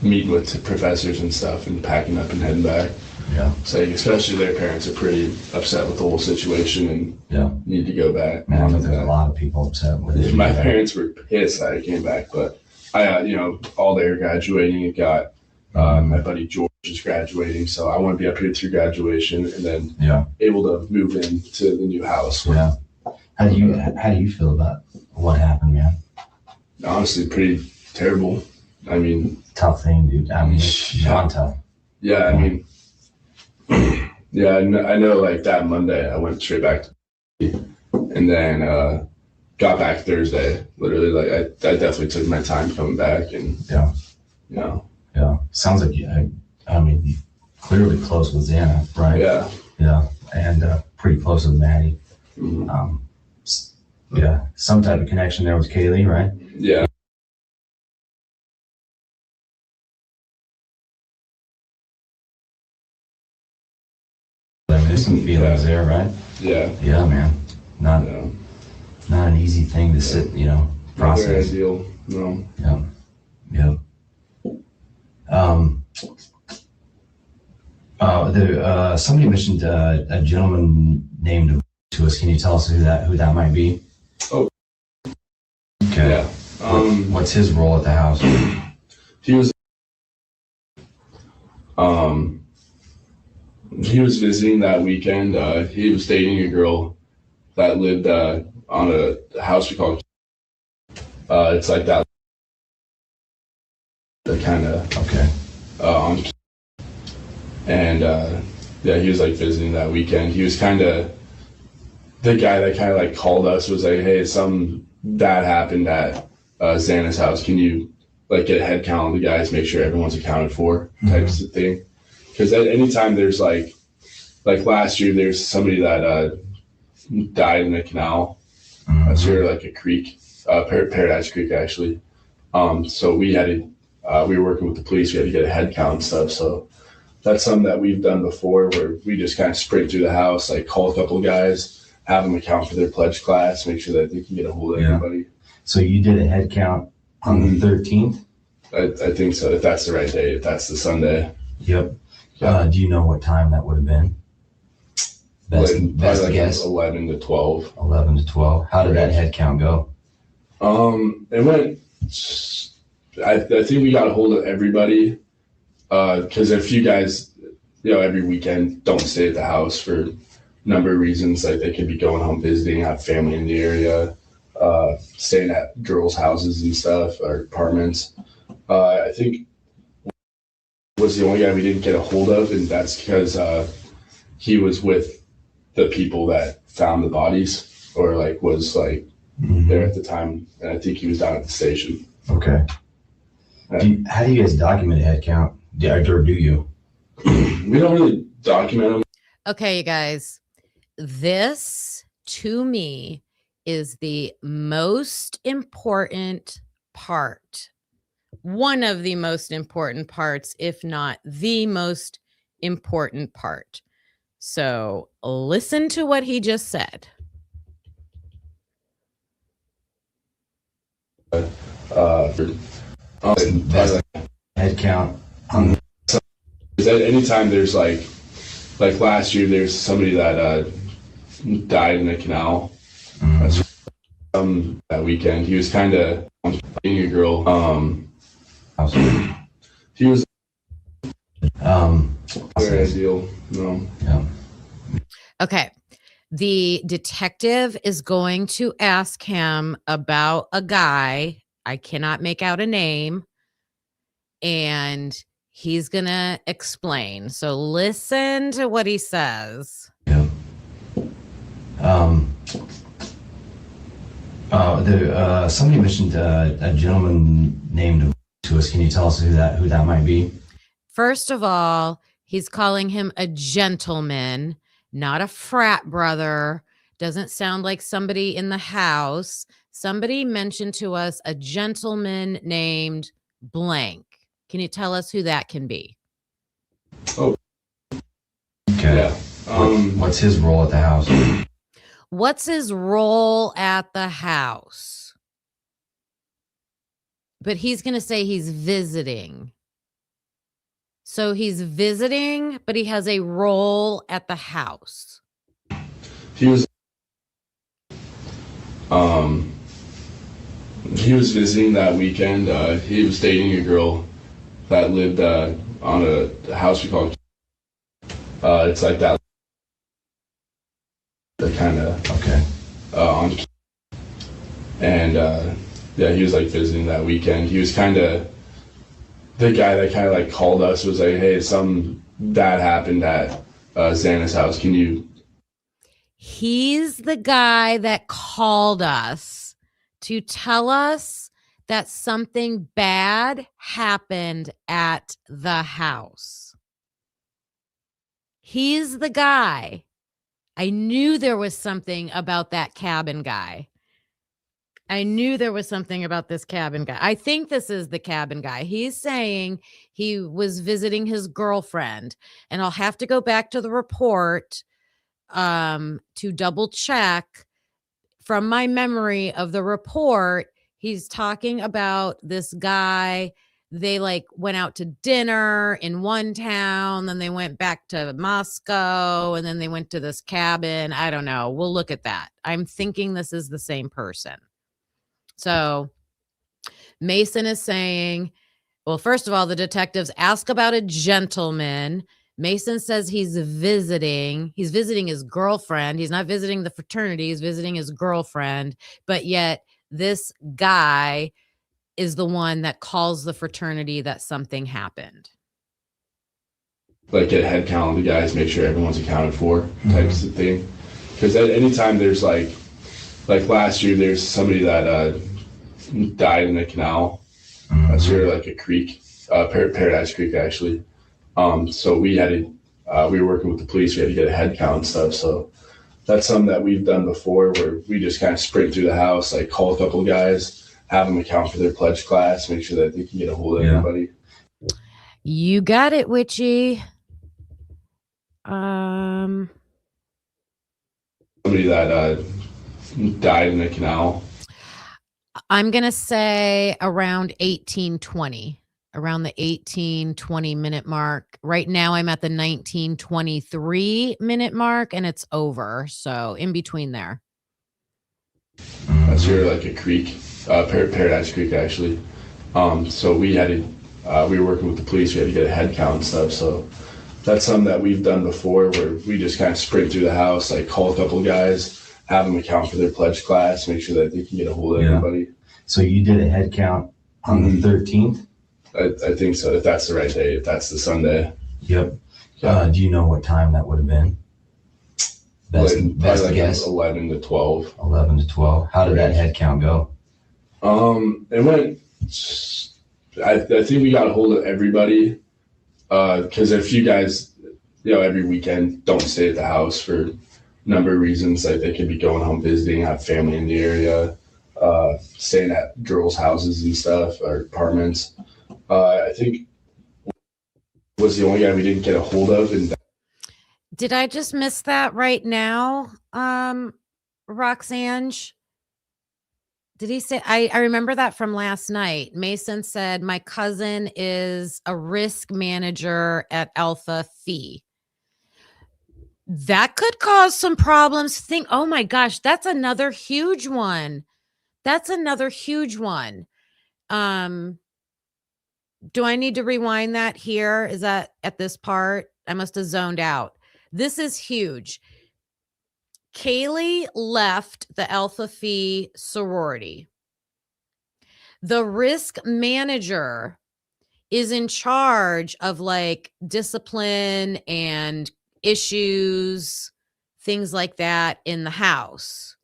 meeting with professors and stuff and packing up and heading back. Yeah. So especially their parents are pretty upset with the whole situation and need to go back. Man, I know there's a lot of people upset with it. My parents were pissed that I came back, but I, all they were graduating. It got my buddy George is graduating, so I want to be up here through graduation and then able to move into the new house. Yeah. How do you feel about what happened, man? Honestly, pretty terrible. I mean, tough thing, dude. I mean, it's beyond tough. Yeah, I mean, I know. Like that Monday, I went straight back to, and then got back Thursday. Literally, like I definitely took my time coming back, and Sounds like I mean, clearly close with Xana, right? Yeah, yeah, and pretty close with Maddie. Mm-hmm. Yeah, some type of connection there with Kaylee, right? Yeah. I mean, there's some feelings there, right? Yeah. Yeah, man. Not an easy thing to sit, Not very process. ideal. No. Yeah. Yeah. Somebody mentioned a gentleman named to us. Can you tell us who that might be? Oh. Okay. Yeah. What's his role at the house? He was visiting that weekend. He was dating a girl that lived on a house we call it's like that kind of Okay. on, and yeah, he was like visiting that weekend. He was kind of the guy that kind of like called us, was like, hey, something bad happened at Xana's house. Can you like get a head count of the guys, make sure everyone's accounted for, types of thing? Because at any time there's like last year, there's somebody that died in a canal. That's here, like a creek, Paradise Creek, actually. So we had to, we were working with the police. We had to get a head count and stuff. So that's something that we've done before, where we just kind of sprint through the house, like call a couple of guys, have them account for their pledge class, make sure that they can get a hold of everybody. So you did a head count on the 13th? I think so, if that's the right day, if that's the Sunday. Yep. Do you know what time that would have been? Best like guess? 11 to 12. 11 to 12. How did that head count go? It went, I think we got a hold of everybody, because a few guys, every weekend don't stay at the house for a number of reasons. Like they could be going home visiting, have family in the area, staying at girls' houses and stuff, or apartments. I think was the only guy we didn't get a hold of, and that's because he was with the people that found the bodies, or like was like there at the time, and I think he was down at the station. Okay. How do you guys document a head count? Or do you? We don't really document them. Okay, you guys, this to me is the most important part. One of the most important parts, if not the most important part. So listen to what he just said. Head count. Anytime there's like last year, there's somebody that died in a canal. That's that weekend. He was kind of dating a girl. He was very ideal. No. Yeah. Okay. The detective is going to ask him about a guy. I cannot make out a name. And he's going to explain. So listen to what he says. Yeah. Somebody mentioned a gentleman named to us. Can you tell us who that might be? First of all, he's calling him a gentleman, not a frat brother. Doesn't sound like somebody in the house. Somebody mentioned to us a gentleman named blank. Can you tell us who that can be? Oh. Okay. Yeah. What's his role at the house? What's his role at the house? But he's going to say he's visiting. So he's visiting, but he has a role at the house. He was visiting that weekend. He was dating a girl that lived on a house we call it's like that kind of on, and yeah, he was like visiting that weekend. He was kind of the guy that kind of like called us, was like, hey, something bad happened at Xana's house. Can you? He's the guy that called us to tell us that something bad happened at the house. He's the guy. I knew there was something about that cabin guy. I knew there was something about this cabin guy. I think this is the cabin guy. He's saying he was visiting his girlfriend, and I'll have to go back to the report to double check. From my memory of the report, he's talking about this guy. They like went out to dinner in one town, then they went back to Moscow, and then they went to this cabin. I don't know. We'll look at that. I'm thinking this is the same person. So Mason is saying, well, first of all, the detectives ask about a gentleman. Mason says he's visiting his girlfriend. He's not visiting the fraternity. He's visiting his girlfriend. But yet this guy is the one that calls the fraternity that something happened. Like get a head count of the guys, make sure everyone's accounted for types of thing. Because at any time there's like last year, there's somebody that died in a canal. Last year, like a creek, Paradise Creek, actually. So we had to, we were working with the police. We had to get a head count and stuff. So that's something that we've done before, where we just kind of sprint through the house, like call a couple of guys, have them account for their pledge class, make sure that they can get a hold of everybody. You got it, Witchy. Somebody that died in a canal. I'm going to say around 1820, around the 18-20 minute mark. Right now I'm at the 19-23 minute mark and it's over. So in between there. Last year, like a creek, Paradise Creek, actually. So we had to, we were working with the police. We had to get a head count and stuff. So that's something that we've done before, where we just kind of sprint through the house, like call a couple of guys, have them account for their pledge class, make sure that they can get a hold of everybody. So you did a head count on the 13th? I think so, if that's the right day, if that's the Sunday. Yep. Do you know what time that would have been? Best like guess? 11 to 12. 11 to 12. How did that head count go? It went, I think we got a hold of everybody, because if you guys, every weekend don't stay at the house for a number of reasons. Like they could be going home visiting, have family in the area, staying at girls' houses and stuff, or apartments. I think was the only guy we didn't get a hold of. And did I just miss that right now, Roxanne? Did he say, I remember that from last night. Mason said, my cousin is a risk manager at Alpha Phi. That could cause some problems. Oh my gosh, that's another huge one. That's another huge one. Do I need to rewind that here? Is that at this part? I must have zoned out. This is huge. Kaylee left the Alpha Phi sorority. The risk manager is in charge of like discipline and issues, things like that in the house.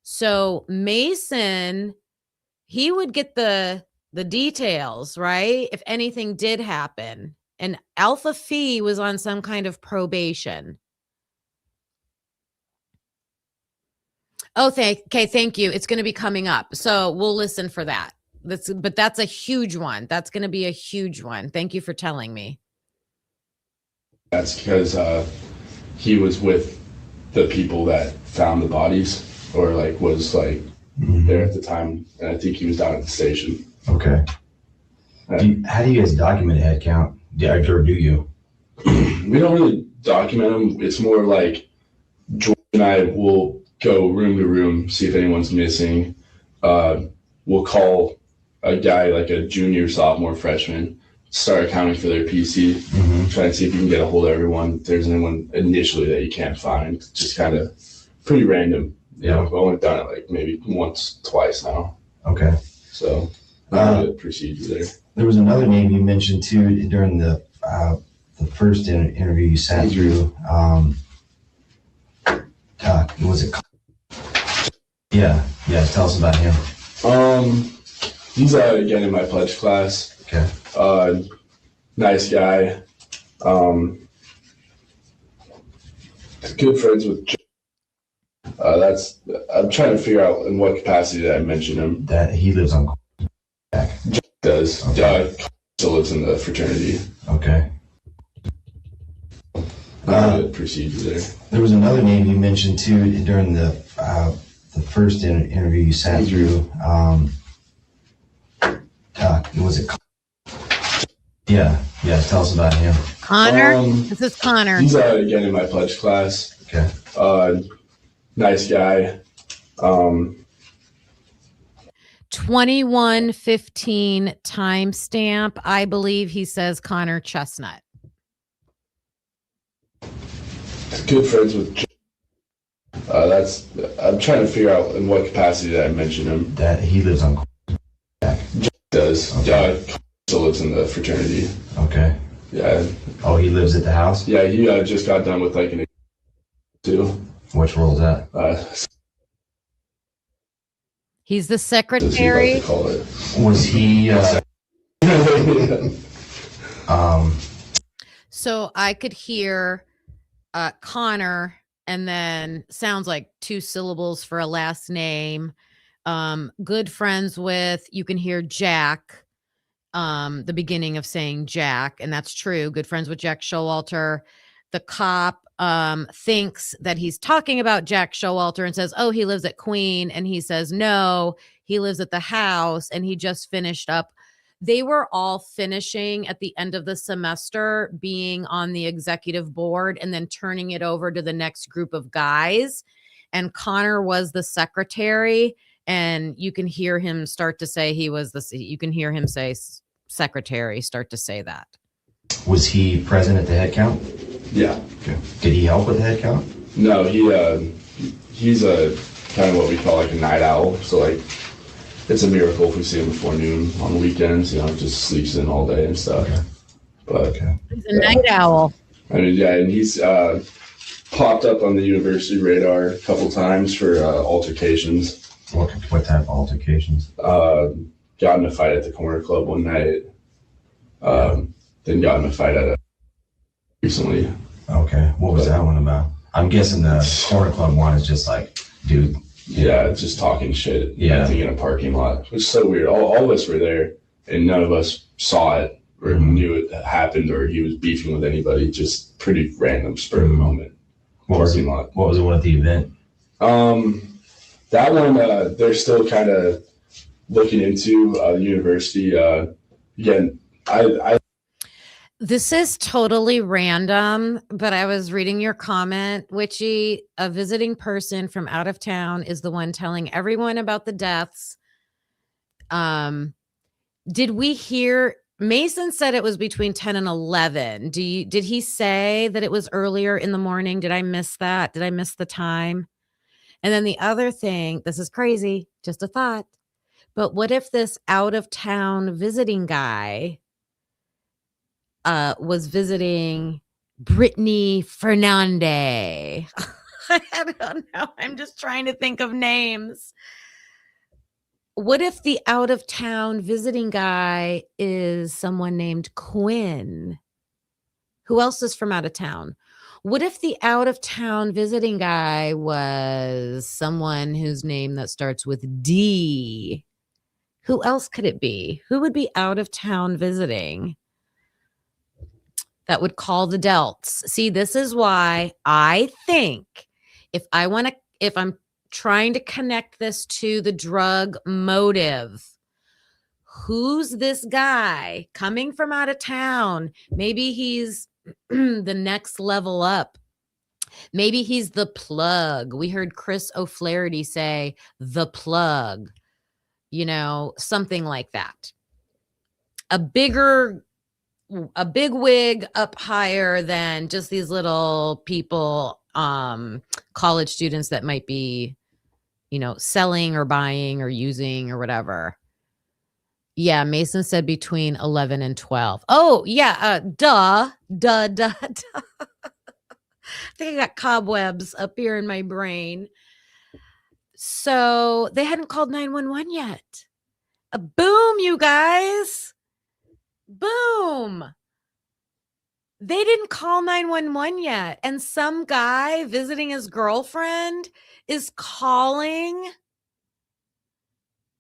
So Mason, he would get the details, right? If anything did happen. And Alpha Phi was on some kind of probation. Oh, thank you. It's going to be coming up. So we'll listen for that. But that's a huge one. That's going to be a huge one. Thank you for telling me. that's because he was with the people that found the bodies, or like was like there at the time. And I think he was down at the station. Okay. How do you guys document a head count? Or do you? We don't really document them. It's more like George and I will go room to room, see if anyone's missing. We'll call a guy like a junior, sophomore, freshman, start accounting for their PC, try and see if you can get a hold of everyone. If there's anyone initially that you can't find, just kind of pretty random. Yeah, I've only done it like maybe once, twice now. Okay. So not a procedure there. There was another name you mentioned too during the first interview you sat through. Was it? Yeah. Tell us about him. He's again in my pledge class. Okay. Nice guy. Good friends with. I'm trying to figure out in what capacity that I mentioned him. That he lives on back. Does. Okay. Still lives in the fraternity. Okay. Procedure there. There was another name you mentioned too during the first interview you sat through. Was it? Yeah. Tell us about him. Connor. This is Connor. He's again in my pledge class. Okay. Nice guy. 21:15 timestamp. I believe he says Connor Chestnut. Good friends with. I'm trying to figure out in what capacity that I mentioned him. That he lives on back. Does. Okay. Still lives in the fraternity. Okay. Yeah. Oh, he lives at the house? Yeah, he just got done with like an too. Which role is that? He's the secretary. Was he? So I could hear Connor, and then sounds like 2 syllables for a last name. Good friends with, you can hear Jack, the beginning of saying Jack, and that's true. Good friends with Jack Showalter. The cop thinks that he's talking about Jack Showalter and says, oh, he lives at Queen. And he says, no, he lives at the house. And he just finished up. They were all finishing at the end of the semester being on the executive board and then turning it over to the next group of guys. And Connor was the secretary. And you can hear him start to say you can hear him say secretary, start to say that. Was he present at the head count? Yeah. Okay. Did he help with the head count? No, he's a kind of what we call like a night owl. So like, it's a miracle if we see him before noon on the weekends. Just sleeps in all day and stuff. Okay. But he's a night owl. I mean, yeah, and he's popped up on the university radar a couple times for altercations. What type of altercations? Got in a fight at the corner club one night. Then got in a fight at recently. Okay. What was that one about? I'm guessing the corner club one is just like, dude. Yeah, just talking shit. Yeah. I think in a parking lot. It was so weird. All of us were there, and none of us saw it or knew it happened or he was beefing with anybody. Just pretty random spur of the moment. What was the one at the event? That one, they're still kind of looking into the university. Again, This is totally random, but I was reading your comment, Witchy. A visiting person from out of town is the one telling everyone about the deaths. Did we hear? Mason said it was between 10 and 11. Did he say that it was earlier in the morning? Did I miss that? Did I miss the time? And then the other thing, this is crazy, just a thought, but what if this out of town visiting guy was visiting Brittany Fernandez? I don't know. I'm just trying to think of names. What if the out of town visiting guy is someone named Quinn? Who else is from out of town? What if the out of town visiting guy was someone whose name that starts with D? Who else could it be? Who would be out of town visiting that would call the Delts? See, this is why I think if I'm trying to connect this to the drug motive, who's this guy coming from out of town? Maybe he's the next level up. Maybe he's the plug. We heard Chris O'Flaherty say the plug, something like that. A big wig up higher than just these little people, college students that might be, selling or buying or using or whatever. Yeah, Mason said between 11 and 12. Oh, yeah, duh. I think I got cobwebs up here in my brain. So they hadn't called 911 yet. Boom, you guys. Boom. They didn't call 911 yet. And some guy visiting his girlfriend is calling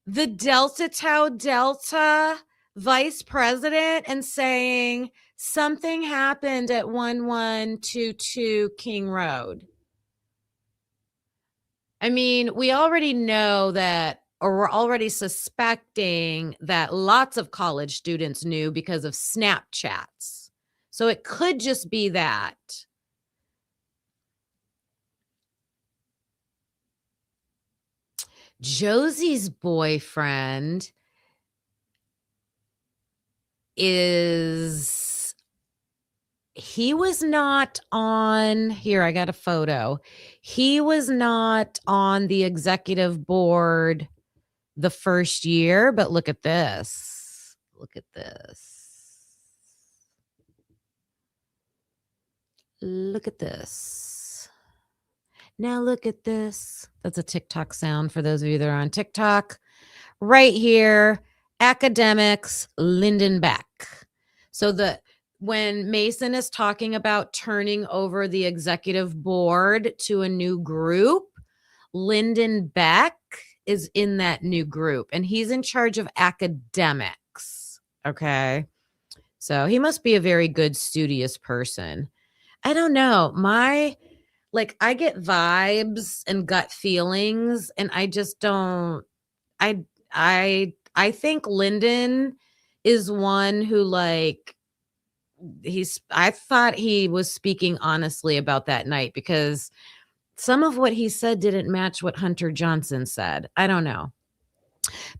the Delta Tau Delta vice president and saying something happened at 1122 King Road. I mean, we already know that, or we're already suspecting that lots of college students knew because of Snapchats. So it could just be that. Josie's boyfriend he was not on, here, I got a photo. He was not on the executive board the first year, but look at this. Look at this. Look at this. Now look at this. That's a TikTok sound for those of you that are on TikTok. Right here, academics, Lyndon Beck. So when Mason is talking about turning over the executive board to a new group, Lyndon Beck is in that new group, and he's in charge of academics. Okay. So he must be a very good, studious person. I don't know. I get vibes and gut feelings, and I just don't, I think Lyndon is one who I thought he was speaking honestly about that night, because some of what he said didn't match what Hunter Johnson said. I don't know.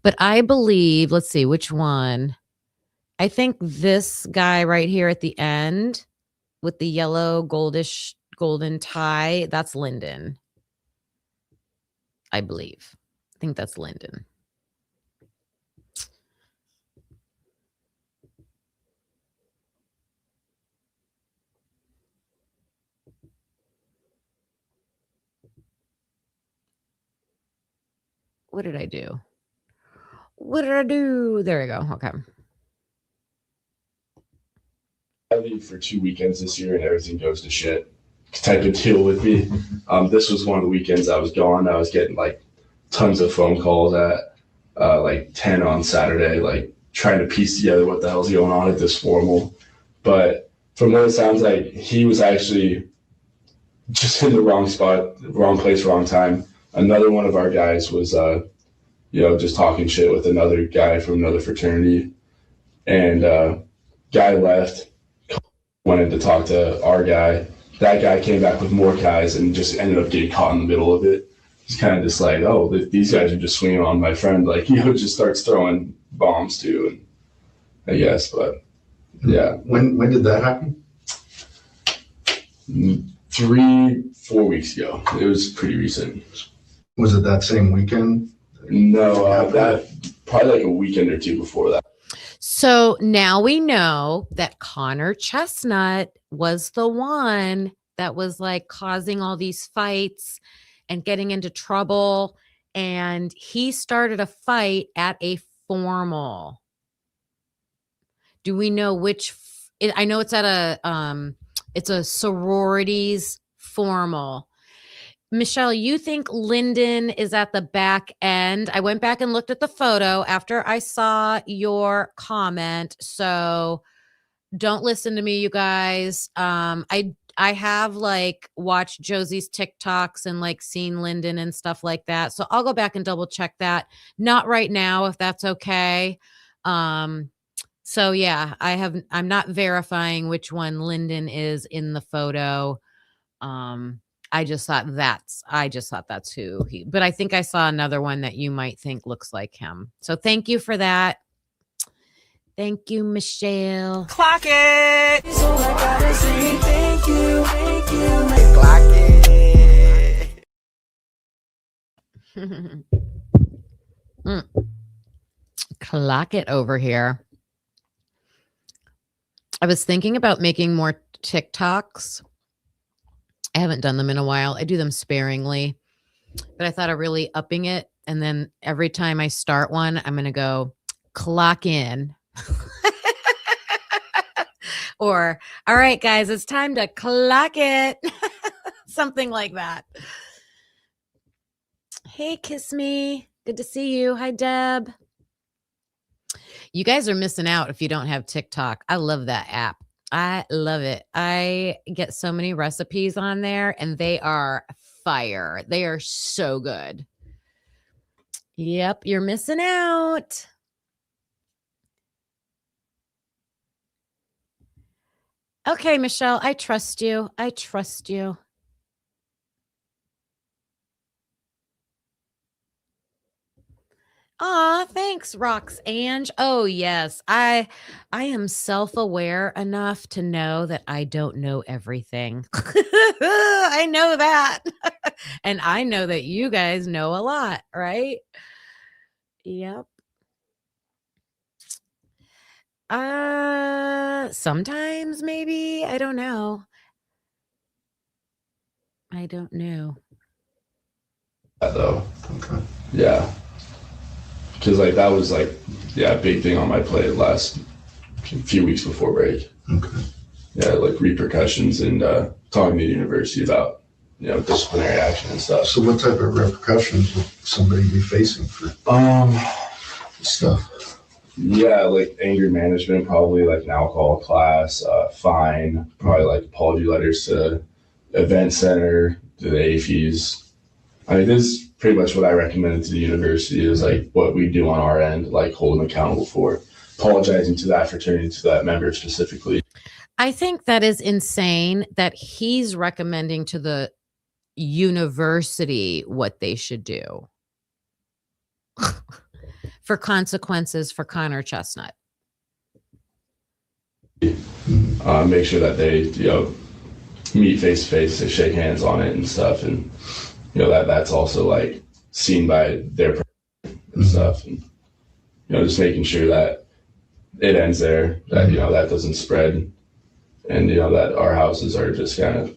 But I believe, let's see, which one? I think this guy right here at the end with the yellow golden tie, that's Lyndon. I believe. I think that's Lyndon. What did I do? What did I do? There we go. Okay. I leave for 2 weekends this year and everything goes to shit type of deal with me. This was one of the weekends I was gone. I was getting tons of phone calls at 10 on Saturday, trying to piece together what the hell's going on at this formal. But from what it sounds like, he was actually just in the wrong spot, wrong place, wrong time. Another one of our guys was, just talking shit with another guy from another fraternity. And guy left, wanted to talk to our guy. That guy came back with more guys and just ended up getting caught in the middle of it. He's kind of just these guys are just swinging on my friend. Just starts throwing bombs too. And I guess, but yeah. When did that happen? 3-4 weeks ago. It was pretty recent. Was it that same weekend? No, that probably a weekend or two before that. So now we know that Connor Chestnut was the one that was causing all these fights and getting into trouble. And he started a fight at a formal. Do we know which? I know it's at it's a sororities formal. Michelle, you think Lyndon is at the back end? I went back and looked at the photo after I saw your comment. So don't listen to me, you guys. I have watched Josie's TikToks and seen Lyndon and stuff like that. So I'll go back and double check that. Not right now, if that's okay. So yeah, I'm not verifying which one Lyndon is in the photo. I just thought that's who he, but I think I saw another one that you might think looks like him. So thank you for that. Thank you, Michelle. Clock it. So I gotta say thank you. Clock it. Clock it over here. I was thinking about making more TikToks. I haven't done them in a while. I do them sparingly, but I thought of really upping it. And then every time I start one, I'm going to go clock in. Or, all right, guys, it's time to clock it. Something like that. Hey, Kiss Me. Good to see you. Hi, Deb. You guys are missing out if you don't have TikTok. I love that app. I love it. I get so many recipes on there and they are fire. They are so good. Yep, you're missing out. Okay, Michelle, I trust you. I trust you. Aw, thanks, Rox Ange. Oh, yes. I am self-aware enough to know that I don't know everything. I know that. And I know that you guys know a lot, right? Yep. Sometimes maybe. I don't know. I don't know. Though. Okay. Yeah. Because like that was like, yeah, a big thing on my plate last few weeks before break. Okay. Yeah, like repercussions and talking to the university about, disciplinary action and stuff. So what type of repercussions would somebody be facing for stuff? Yeah, like anger management, probably like an alcohol class, fine, probably like apology letters to event center, to the AFEs. I mean, this is pretty much what I recommended to the university is like what we do on our end, like hold them accountable for apologizing to that fraternity, to that member specifically. I think that is insane that he's recommending to the university what they should do for consequences for Connor Chestnut. Make sure that they, meet face to face, they shake hands on it and stuff. And, that's also like seen by their and stuff. And, just making sure that it ends there, that, that doesn't spread. And, that our houses are just kind of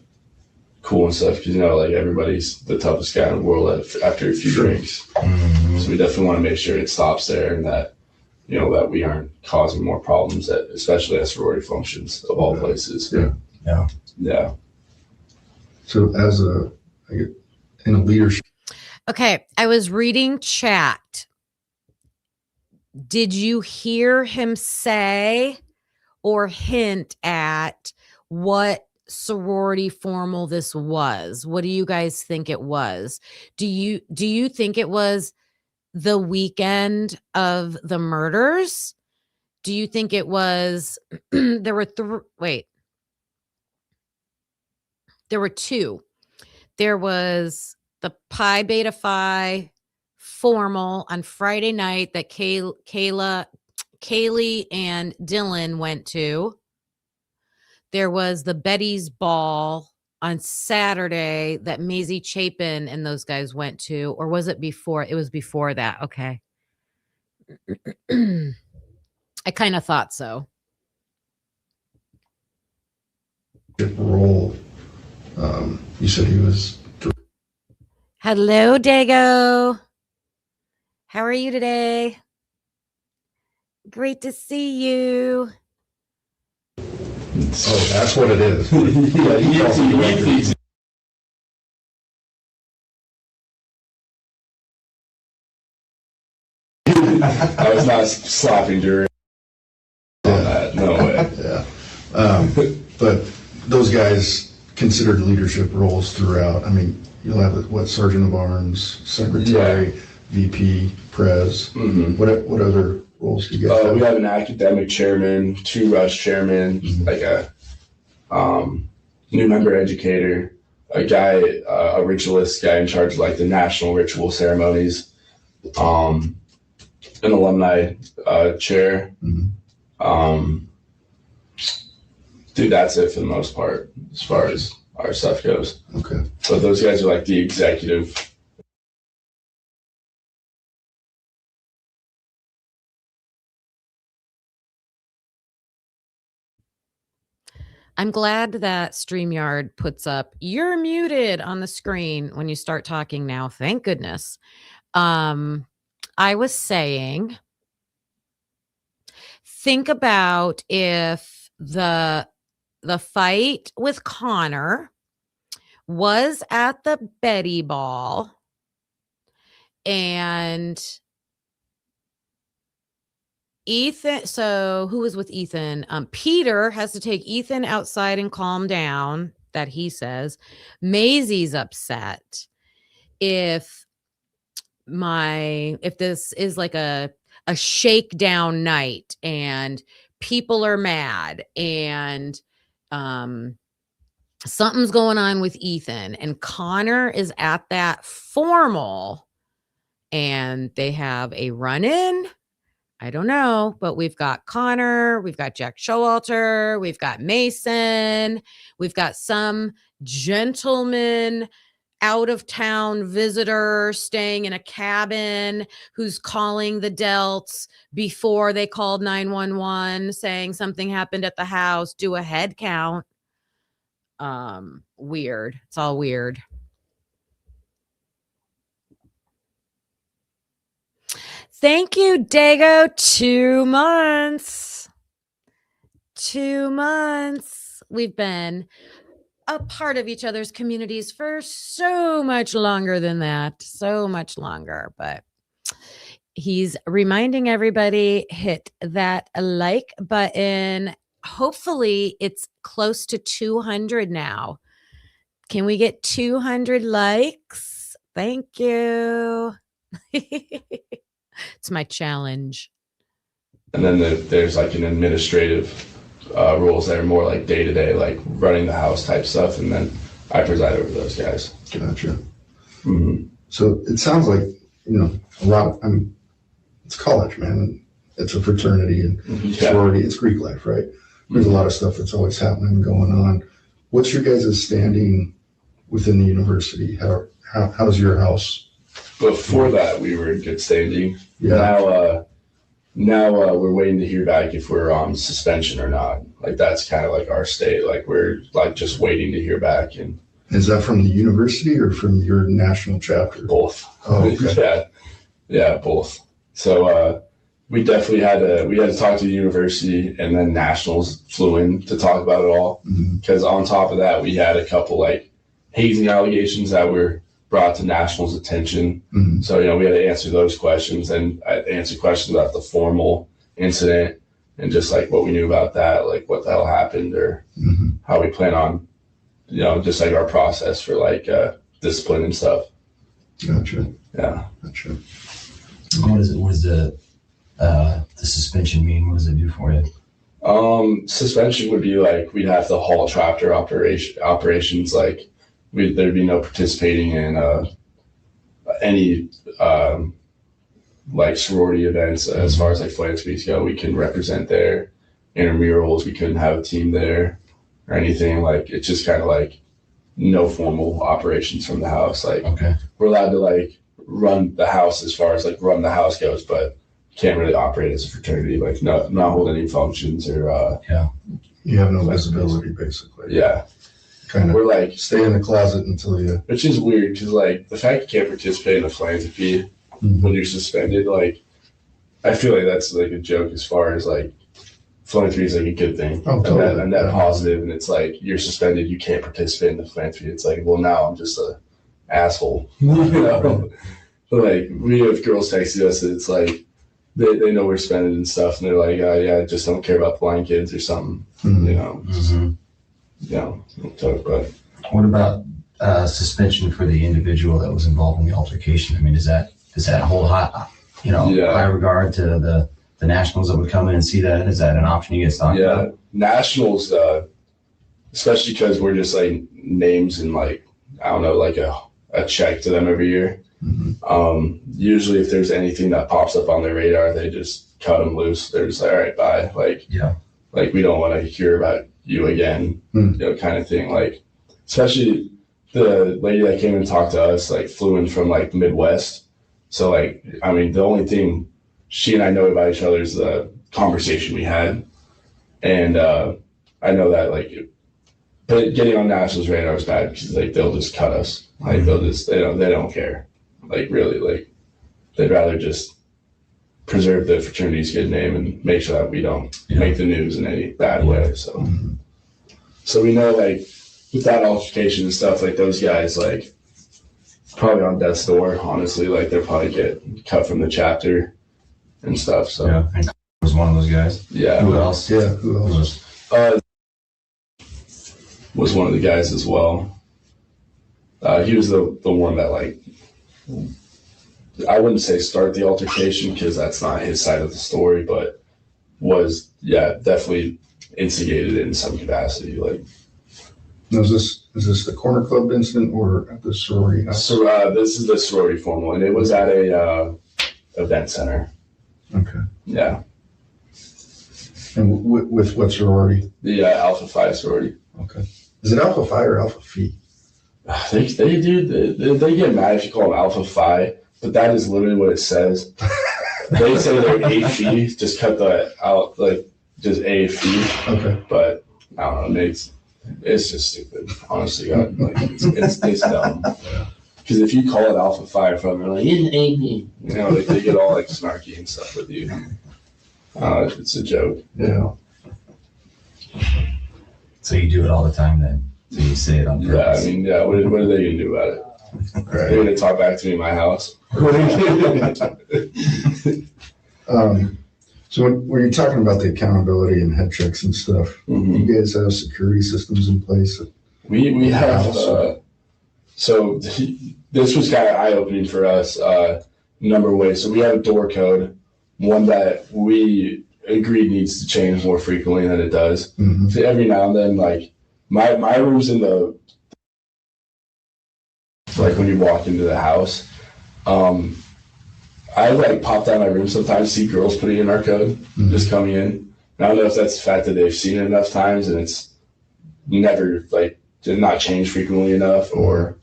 cool and stuff. Because, like everybody's the toughest guy in the world after a few drinks. So we definitely want to make sure it stops there and that, that we aren't causing more problems, especially at sorority functions of all places. Yeah. So as in a leadership. Okay, I was reading chat. Did you hear him say or hint at what sorority formal this was? What do you guys think it was? Do you think it was the weekend of the murders? Do you think it was there were two. There was the Pi Beta Phi formal on Friday night that Kaylee and Dylan went to. There was the Betty's ball on Saturday that Maisie Chapin and those guys went to, or was it before? It was before that. Okay. I kind of thought so. Role. You said he was. Hello, Dago. How are you today? Great to see you. Oh, that's what it is. I was not slapping during on that. No way. Yeah. But those guys considered leadership roles throughout. I mean, you'll have Sergeant of Arms, Secretary, VP, Pres. Mm-hmm. What other roles do you guys have? We have an academic chairman, 2 rush chairmen, like a new member educator, a guy, a ritualist guy in charge of like the national ritual ceremonies, an alumni chair. Dude, that's it for the most part as far as our stuff goes. Okay. So those guys are like the executive. I'm glad that StreamYard puts up, you're muted on the screen when you start talking now. Thank goodness. I was saying, think about if the fight with Connor was at the Betty Ball, and Ethan, so who was with Ethan? Peter has to take Ethan outside and calm down, that he says. Maisie's upset. If this is like a shakedown night and people are mad and something's going on with Ethan, and Connor is at that formal and they have a run-in. I don't know, but we've got Connor, we've got Jack Showalter, we've got Mason, we've got some gentleman out of town visitor staying in a cabin who's calling the Delts before they called 911 saying something happened at the house. Do a head count. Weird. It's all weird. Thank you, Dago. 2 months. 2 months. We've been a part of each other's communities for so much longer than that. So much longer. But he's reminding everybody, hit that like button. Hopefully it's close to 200 now. Can we get 200 likes? Thank you. It's my challenge. And then there's like an administrative rules that are more like day-to-day, like running the house type stuff. And then I preside over those guys. Gotcha. Mm-hmm. So it sounds like, a lot of, it's college, man. It's a fraternity and sorority. It's Greek life, right? There's a lot of stuff that's always happening and going on. What's your guys' standing within the university? How's your house? Before that, we were in good standing. Yeah. Now we're waiting to hear back if we're on suspension or not. Like that's kind of like our state. Like we're like just waiting to hear back. And is that from the university or from your national chapter? Both. Oh, okay. Yeah, both. So we definitely had to talk to the university, and then nationals flew in to talk about it all. Because on top of that, we had a couple like hazing allegations that were brought to nationals' attention. So, we had to answer those questions and answer questions about the formal incident and just like what we knew about that, like what the hell happened or how we plan on, just like our process for like discipline and stuff. Gotcha. Yeah. Gotcha. What does the suspension mean? What does it do for you? Suspension would be like we'd have to halt chapter operations, like there'd be no participating in any like sorority events as far as like FOYA speaks go. We can represent their intramurals. We couldn't have a team there or anything. Like it's just kind of like no formal operations from the house. Like we're allowed to like run the house as far as like run the house goes, but can't really operate as a fraternity. Like not hold any functions or you have no visibility basically. Yeah. Kind of we're like stay in the closet until you, which is weird because like the fact you can't participate in a philanthropy when you're suspended, like I feel like that's like a joke as far as like philanthropy is like a good thing. Oh, totally. and that positive, and it's like you're suspended, you can't participate in the philanthropy. It's like, well, now I'm just a asshole. But like we have girls texting us that it's like they know we're suspended and stuff, and they're like, yeah, just don't care about blind kids or something. But what about suspension for the individual that was involved in the altercation? I mean, does that hold high regard to the nationals that would come in and see that? Is that an option you guys talk about? Nationals, especially because we're just like names and like I don't know, like a check to them every year. Usually, if there's anything that pops up on their radar, they just cut them loose. They're just like, all right, bye. Like we don't want to hear about you again, kind of thing. Like, especially the lady that came and talked to us, like flew in from like Midwest. So like, I mean, the only thing she and I know about each other is the conversation we had. And I know that like, but getting on nationals radar is bad because like they'll just cut us. Like they don't care. Like really, like they'd rather just preserve the fraternity's good name and make sure that we don't make the news in any bad way. So, so we know like with that altercation and stuff, like those guys, like probably on death's door, honestly, like they'll probably get cut from the chapter and stuff. So Yeah, and was one of those guys. yeah. Who else? Yeah, who else? Was one of the guys as well. He was the one that like, I wouldn't say start the altercation because that's not his side of the story, but was definitely instigated it in some capacity. Like, Now, is this the corner club incident or at the sorority house? so this is the sorority formal, and it was at a event center. Okay. Yeah, And with what sorority? the Alpha Phi sorority. Okay. Is it Alpha Phi or Alpha Phi? They get mad if you call them Alpha Phi, but that is literally what it says. They say they're A Phi, just cut that out, like just A Phi. Okay. But I don't know, it's just stupid. Honestly, God, like it's dumb. Because if you call it Alpha Phi from, they're like, you know, like they get all like snarky and stuff with you. It's a joke. Yeah. So you do it all the time then? So you say it on Yeah, I purpose? mean, yeah. What are they gonna do about it? They're gonna talk back to me in my house. So when you're talking about the accountability and head checks and stuff, Mhm. you guys have security systems in place? We have so this was kind of eye opening for us. Number of ways. So we have a door code, one that we agreed needs to change more frequently than it does. Mm-hmm. So every now and then, like my room's in the like when you walk into the house. I like pop down my room sometimes, see girls putting in our code, just coming in. And I don't know if that's the fact that they've seen it enough times and it's never like did not change frequently enough, or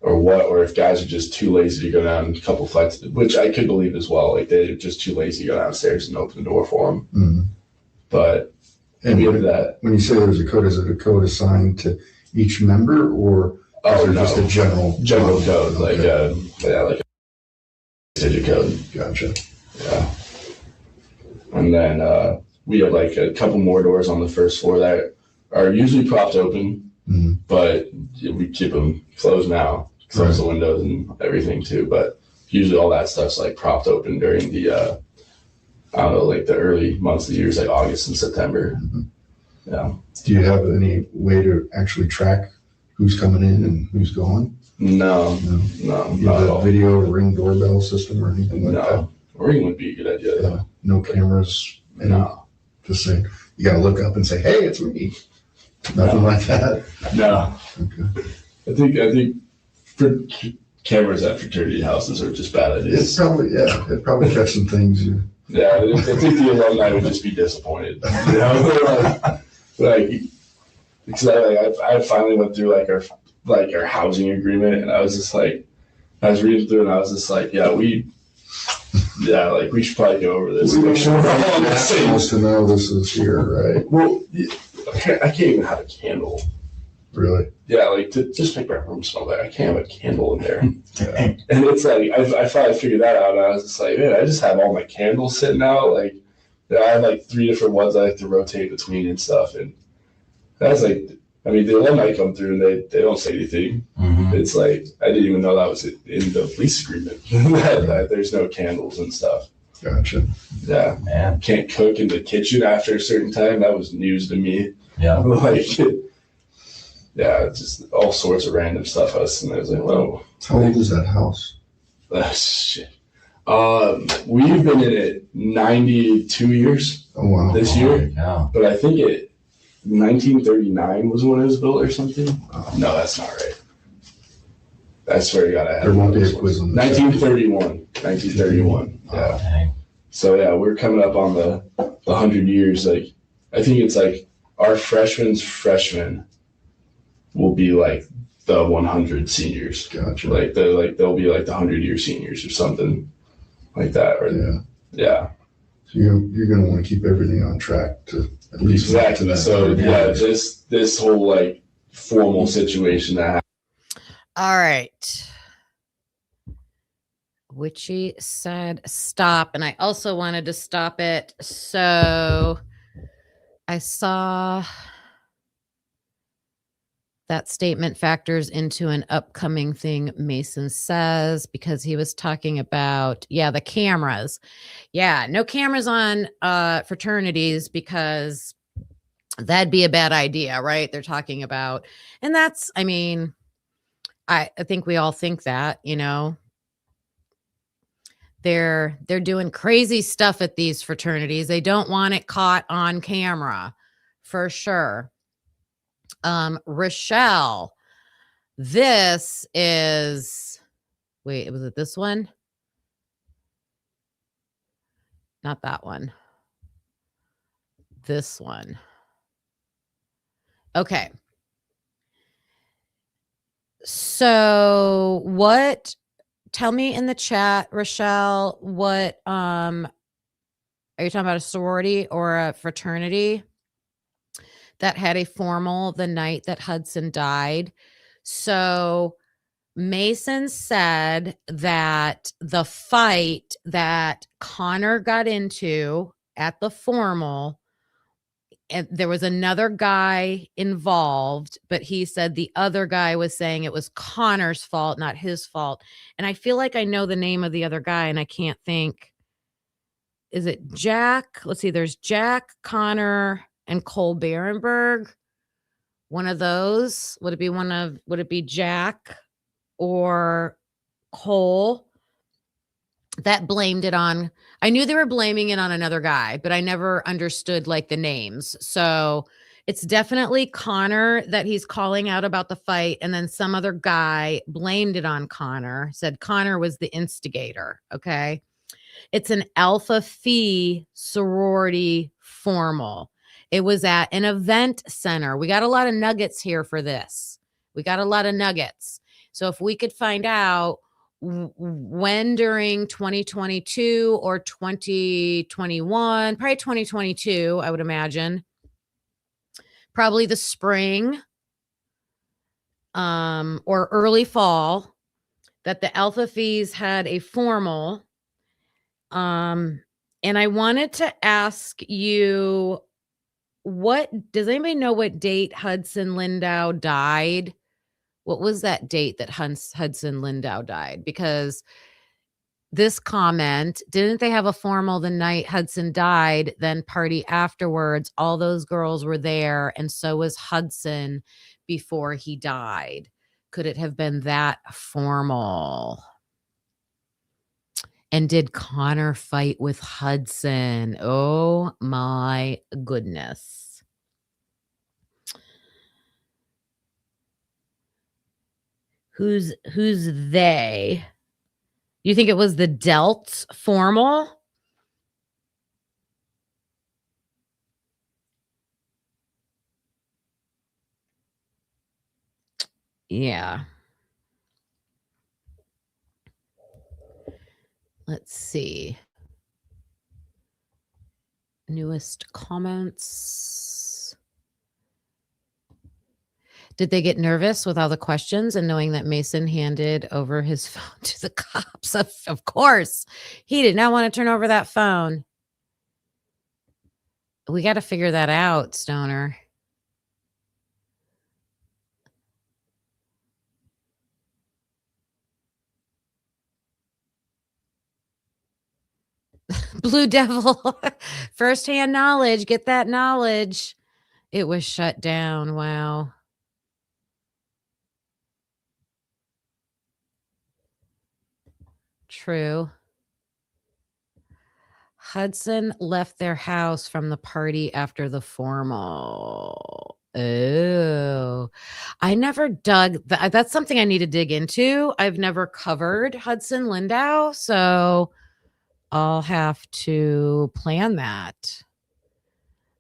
what, or if guys are just too lazy to go down a couple flights, which I could believe as well. Like they're just too lazy to go downstairs and open the door for them. Mm-hmm. But And we have that. when you say there's a code, is it a code assigned to each member, or is it just a general code, like like a digit code. Gotcha. Yeah. And then we have like a couple more doors on the first floor that are usually propped open, but we keep them closed now, close the windows and everything too. But usually all that stuff's like propped open during the I don't know, like the early months of the years, like August and September. Yeah. Do you have any way to actually track who's coming in and who's going? No, You not have at a all. video or ring doorbell system or anything like that? No, ring would be a good idea. Yeah. No cameras? No, Just say, you gotta look up and say, hey, it's me. Nothing like that? no. Okay. I think for cameras at fraternity houses are just bad It's ideas. it'd probably catch some things. Yeah, I think the alumni would just be disappointed. You know, like because I finally went through like our housing agreement, and I was just like, I was reading through, and I was just like, we should probably go over this. Make sure we're all on the same. Supposed to know this is here, right? Well, I can't even have a candle. Really? Yeah, like to just make my room smell better. I can't have a candle in there. And it's like I finally figured that out, and I was just like, man, I just have all my candles sitting out. Like I have like 3 different ones I like to rotate between and stuff. And that's like, I mean, the alumni come through and they don't say anything. It's like I didn't even know that was in the lease agreement that there's no candles and stuff. Gotcha. Yeah, Man. can't cook in the kitchen after a certain time. That was news to me. Yeah. Like, yeah, just all sorts of random stuff. I was like, whoa. How old is that house? Shit. We've been in it 92 years Oh, wow. this year, Yeah. but I think 1939 was when it was built or something. No, that's not right. I swear to God, I have There won't be a those quiz ones. on this. 1931. Yeah. Dang. So yeah, we're coming up on the 100 years. Like, I think it's like our freshmen will be like the 100 seniors. Gotcha. Like they'll be like the 100-year seniors or something like that. Or yeah. So you're going to want to keep everything on track to at least get to Exactly. that. So yeah, this whole like formal situation that happened. All right. Witchy said stop, and I also wanted to stop it. So I saw that statement factors into an upcoming thing Mason says, because he was talking about, the cameras. Yeah, no cameras on fraternities, because that'd be a bad idea, right? They're talking about, and that's, I mean, I think we all think that, they're doing crazy stuff at these fraternities. They don't want it caught on camera, for sure. Rochelle, this is, wait, was it this one? Not that one. This one. Okay. So tell me in the chat, Rochelle, what, are you talking about a sorority or a fraternity that had a formal the night that Hudson died? So Mason said that the fight that Connor got into at the formal, and there was another guy involved, but he said the other guy was saying it was Connor's fault, not his fault. And I feel like I know the name of the other guy, and I can't think. Is it Jack? Let's see. There's Jack, Connor, and Cole Berenberg. One of those. Would it be Jack or Cole that blamed it on? I knew they were blaming it on another guy, but I never understood like the names. So it's definitely Connor that he's calling out about the fight. And then some other guy blamed it on Connor, said Connor was the instigator. Okay. It's an Alpha Phi sorority formal. It was at an event center. We got a lot of nuggets here for this. We got a lot of nuggets. So if we could find out when during 2022 or 2021, probably 2022, I would imagine, probably the spring or early fall, that the Alpha Phis had a formal. And I wanted to ask you, does anybody know what date Hudson Lindau died? What was that date that Hudson Lindau died? Because this comment, didn't they have a formal the night Hudson died, then party afterwards? All those girls were there, and so was Hudson before he died. Could it have been that formal? And did Connor fight with Hudson? Oh my goodness. Who's they? You think it was the Delts formal? Yeah. Let's see. Newest comments. Did they get nervous with all the questions and knowing that Mason handed over his phone to the cops? Of course. He did not want to turn over that phone. We got to figure that out, Stoner. Blue Devil. Firsthand knowledge. Get that knowledge. It was shut down. Wow. True. Hudson left their house from the party after the formal. Oh, I never dug that. That's something I need to dig into. I've never covered Hudson Lindau, so I'll have to plan that.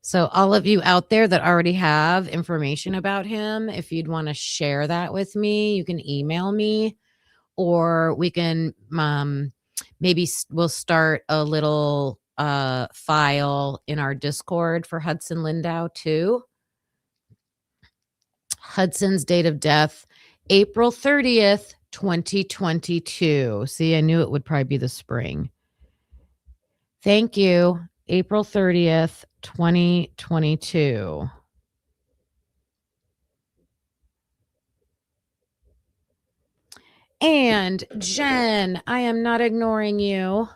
So all of you out there that already have information about him, if you'd want to share that with me, you can email me, or we can maybe we'll start a little file in our Discord for Hudson Lindau too. Hudson's date of death, April 30th, 2022. See, I knew it would probably be the spring. Thank you. April 30th, 2022. And Jen, I am not ignoring you.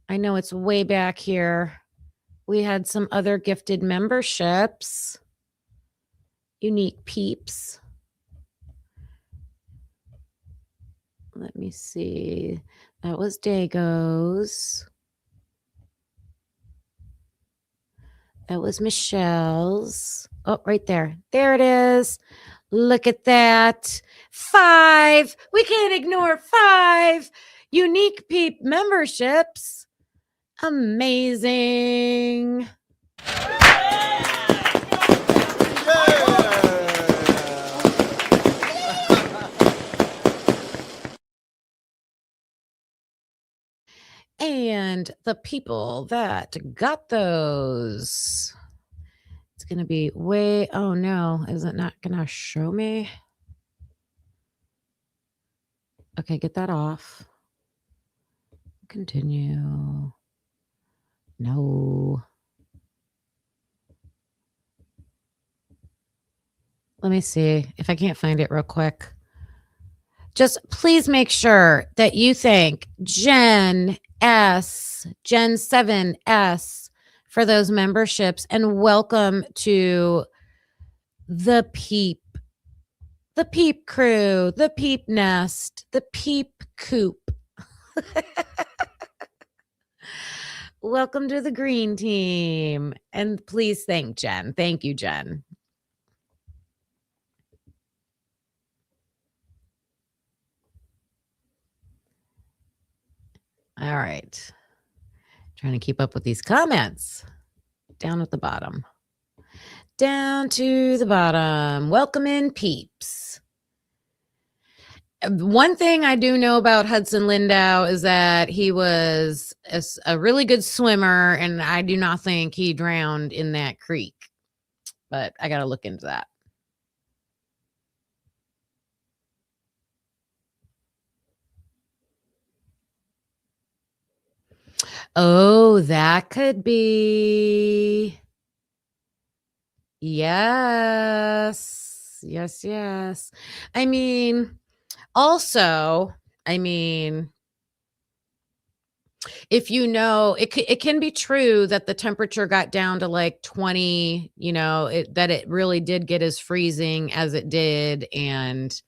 I know it's way back here. We had some other gifted memberships. Unique peeps. Let me see. That was Dago's. That was Michelle's. Oh, right there. There it is. Look at that. 5. We can't ignore 5 unique peep memberships. Amazing. And the people that got those, it's going to be way, oh no, is it not going to show me? Okay, get that off. Continue. No. Let me see if I can't find it real quick. Just please make sure that you thank Gen 7S for those memberships, and welcome to the Peep crew, the Peep nest, the Peep coop. Welcome to the green team. And please thank Jen. Thank you, Jen. All right. Trying to keep up with these comments. Down at the bottom. Down to the bottom. Welcome in, peeps. One thing I do know about Hudson Lindau is that he was a really good swimmer, and I do not think he drowned in that creek. But I got to look into that. Oh, that could be. Yes. Yes. I mean, also, if you know, it can be true that the temperature got down to like 20, that it really did get as freezing as it did, and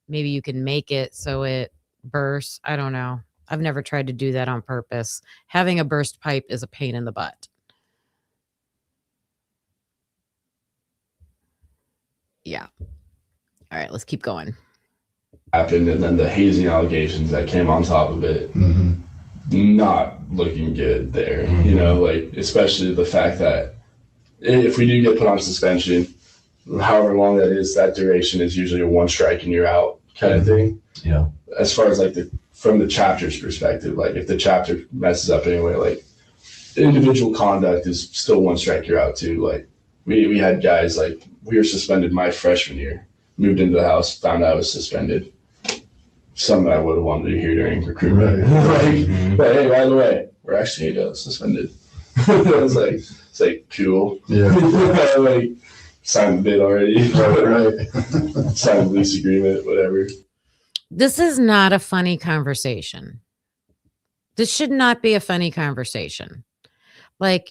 maybe you can make it so it bursts. I don't know. I've never tried to do that on purpose. Having a burst pipe is a pain in the butt. Yeah. All right, let's keep going. Happened, and then the hazing allegations that came on top of it, not looking good there. Especially the fact that if we do get put on suspension, however long that is, that duration is usually a 1 strike and you're out kind of thing. Yeah. As far as from the chapter's perspective, if the chapter messes up anyway, individual conduct is still 1 strike, you're out too. We had guys, we were suspended my freshman year, moved into the house, found out I was suspended. Something I would have wanted to hear during recruitment. Right. But hey, by the way, we're actually suspended. It's cool. Yeah. Signed the bid already. Right. Signed the lease agreement, whatever. This is not a funny conversation. This should not be a funny conversation.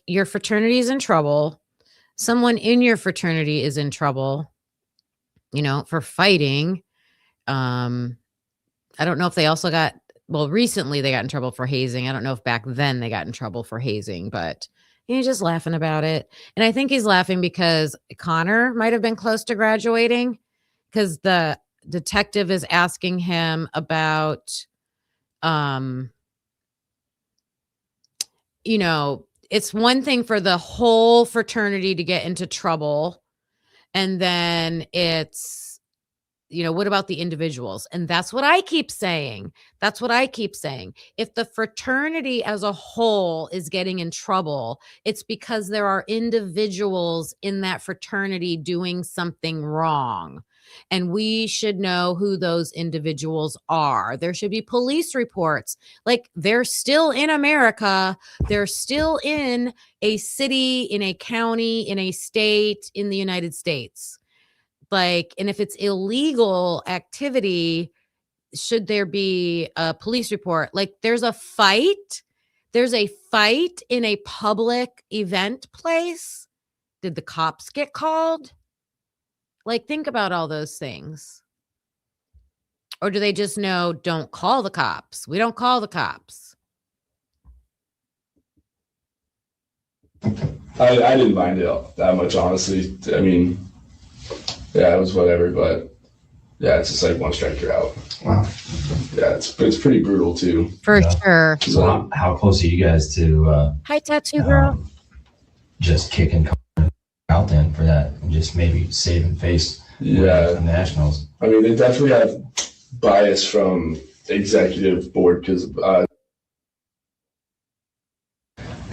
Your fraternity is in trouble. Someone in your fraternity is in trouble, for fighting. I don't know if they also recently they got in trouble for hazing. I don't know if back then they got in trouble for hazing, but he's just laughing about it. And I think he's laughing because Connor might have been close to graduating, because the detective is asking him about, it's one thing for the whole fraternity to get into trouble, and then it's, what about the individuals? And that's what I keep saying. If the fraternity as a whole is getting in trouble, it's because there are individuals in that fraternity doing something wrong. and we should know who those individuals are. There should be police reports. Like, they're still in America. They're still in a city, in a county, in a state, in the United States. Like, and if it's illegal activity, should there be a police report? Like, there's a fight in a public event place. Did the cops get called? Like, think about all those things. Or do they just know, don't call the cops? We don't call the cops. I didn't mind it that much, honestly. I mean, yeah, it was whatever, but yeah, it's just like one strike, you're out. Wow. Yeah, it's pretty brutal too. For Yeah. sure. So how close are you guys to Hi, tattoo girl. just kicking out then for that and just maybe saving face Yeah. with the Nationals? I mean, they definitely have bias from executive board because,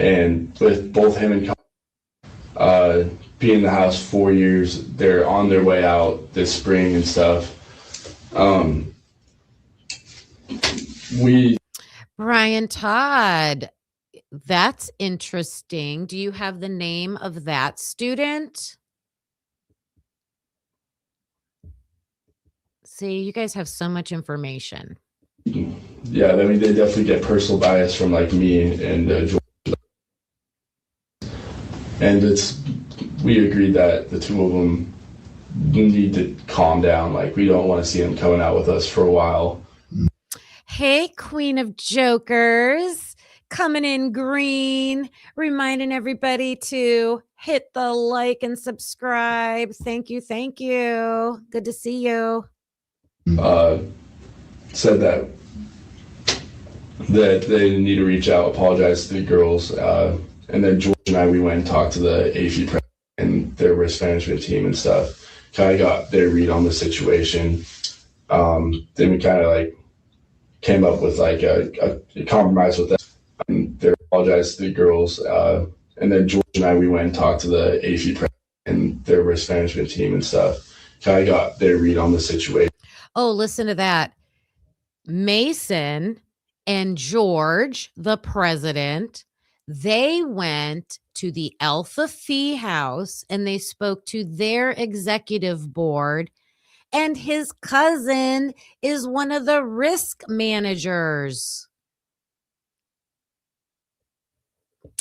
and with both him and being in the house 4 years, they're on their way out this spring and stuff. Brian Todd, that's interesting. Do you have the name of that student? See, you guys have so much information. Yeah, I mean, they definitely get personal bias from like me and George. And we agreed that the two of them need to calm down. Like, we don't want to see them coming out with us for a while. Hey, Queen of Jokers, coming in green, reminding everybody to hit the like and subscribe. Thank you. Thank you. Good to see you. Said that they need to reach out, apologize to the girls. And then George and I, we went and talked to the AFI president and their risk management team and stuff. Kind of got their read on the situation. Then we kind of like came up with like a compromise with them. And they apologized to the girls. And then George and I, we went and talked to the AFI president and their risk management team and stuff. Kind of got their read on the situation. Oh, listen to that. Mason and George, the president, they went to the Alpha Phi house and they spoke to their executive board, and his cousin is one of the risk managers.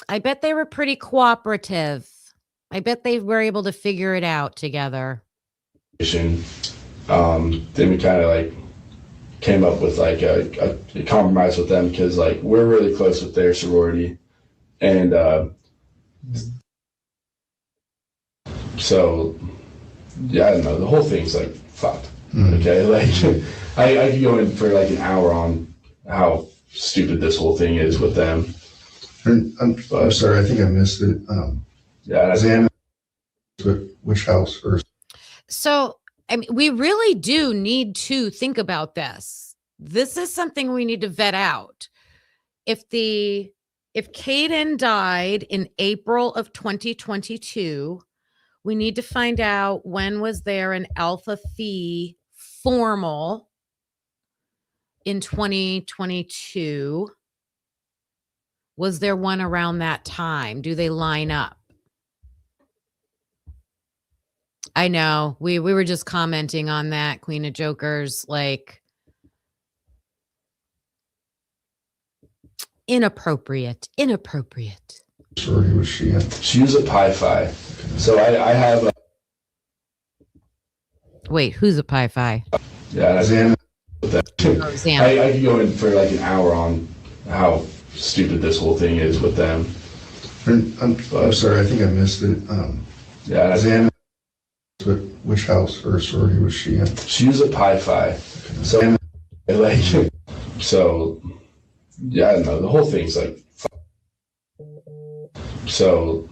I bet they were pretty cooperative. I bet they were able to figure it out together. Then we kind of like came up with like a compromise with them because like we're really close with their sorority, and so yeah, I don't know, the whole thing's like fucked. Okay, like I could go in for like an hour on how stupid this whole thing is with them. And I'm sorry, I think I missed it. Yeah, Xana, which house or? So, I mean, we really do need to think about this. This is something we need to vet out. If Caden died in April of 2022, we need to find out when was there an Alpha Phi formal in 2022. Was there one around that time? Do they line up? I know we were just commenting on that, Queen of Jokers, like inappropriate. Sorry, was she in? she was a Pi Phi, so I have Wait, who's a Pi Phi? yeah. Xana, Oh, Sam. I could go in for like an hour on how stupid this whole thing is with them. and I'm sorry, I think I missed it. Yeah, Xana, which house or sorority was she in? she was a Pi Phi, so like so yeah, I don't know, the whole thing's like so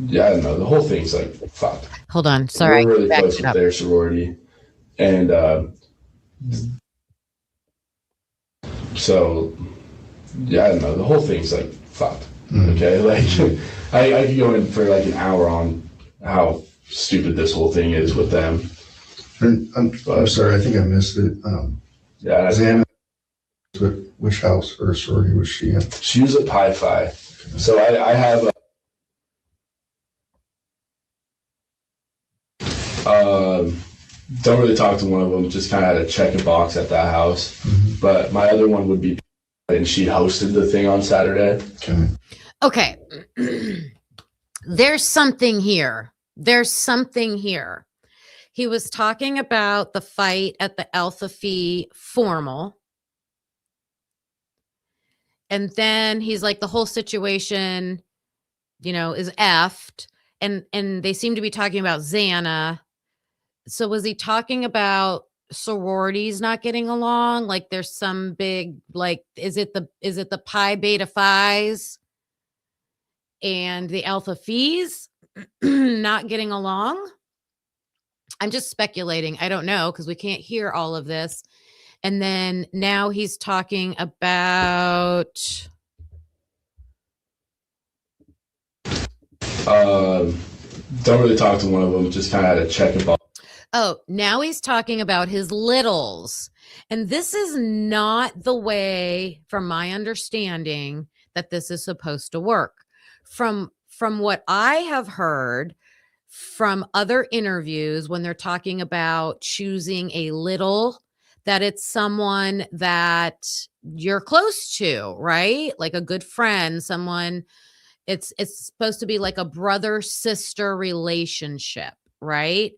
yeah, I don't know, the whole thing's like fucked. Hold on. Sorry. We're really back close it with up. their sorority, and so yeah, I don't know, the whole thing's like fucked. Okay, like I could go in for like an hour on how stupid this whole thing is with them. And I'm sorry, I think I missed it. Yeah, Xana, which house or sorority was she in? she was at Pi Phi. So I have don't really talk to one of them, just kind of had to check a box at that house. But my other one would be, and she hosted the thing on Saturday. Okay. There's something here. There's something here. He was talking about the fight at the Alpha Phi formal. And then he's like, the whole situation, you know, is effed. And they seem to be talking about Xana. So was he talking about sororities not getting along? Like there's some big, like, is it the Pi Beta Phis and the Alpha Phis not getting along? I'm just speculating. I don't know because we can't hear all of this. And then now he's talking about don't really talk to one of them, just kind of had to check a box. Oh, now he's talking about his littles. And this is not the way, from my understanding, that this is supposed to work. From what I have heard from other interviews, when they're talking about choosing a little, that it's someone that you're close to, right? Like a good friend, someone, it's supposed to be like a brother-sister relationship, right?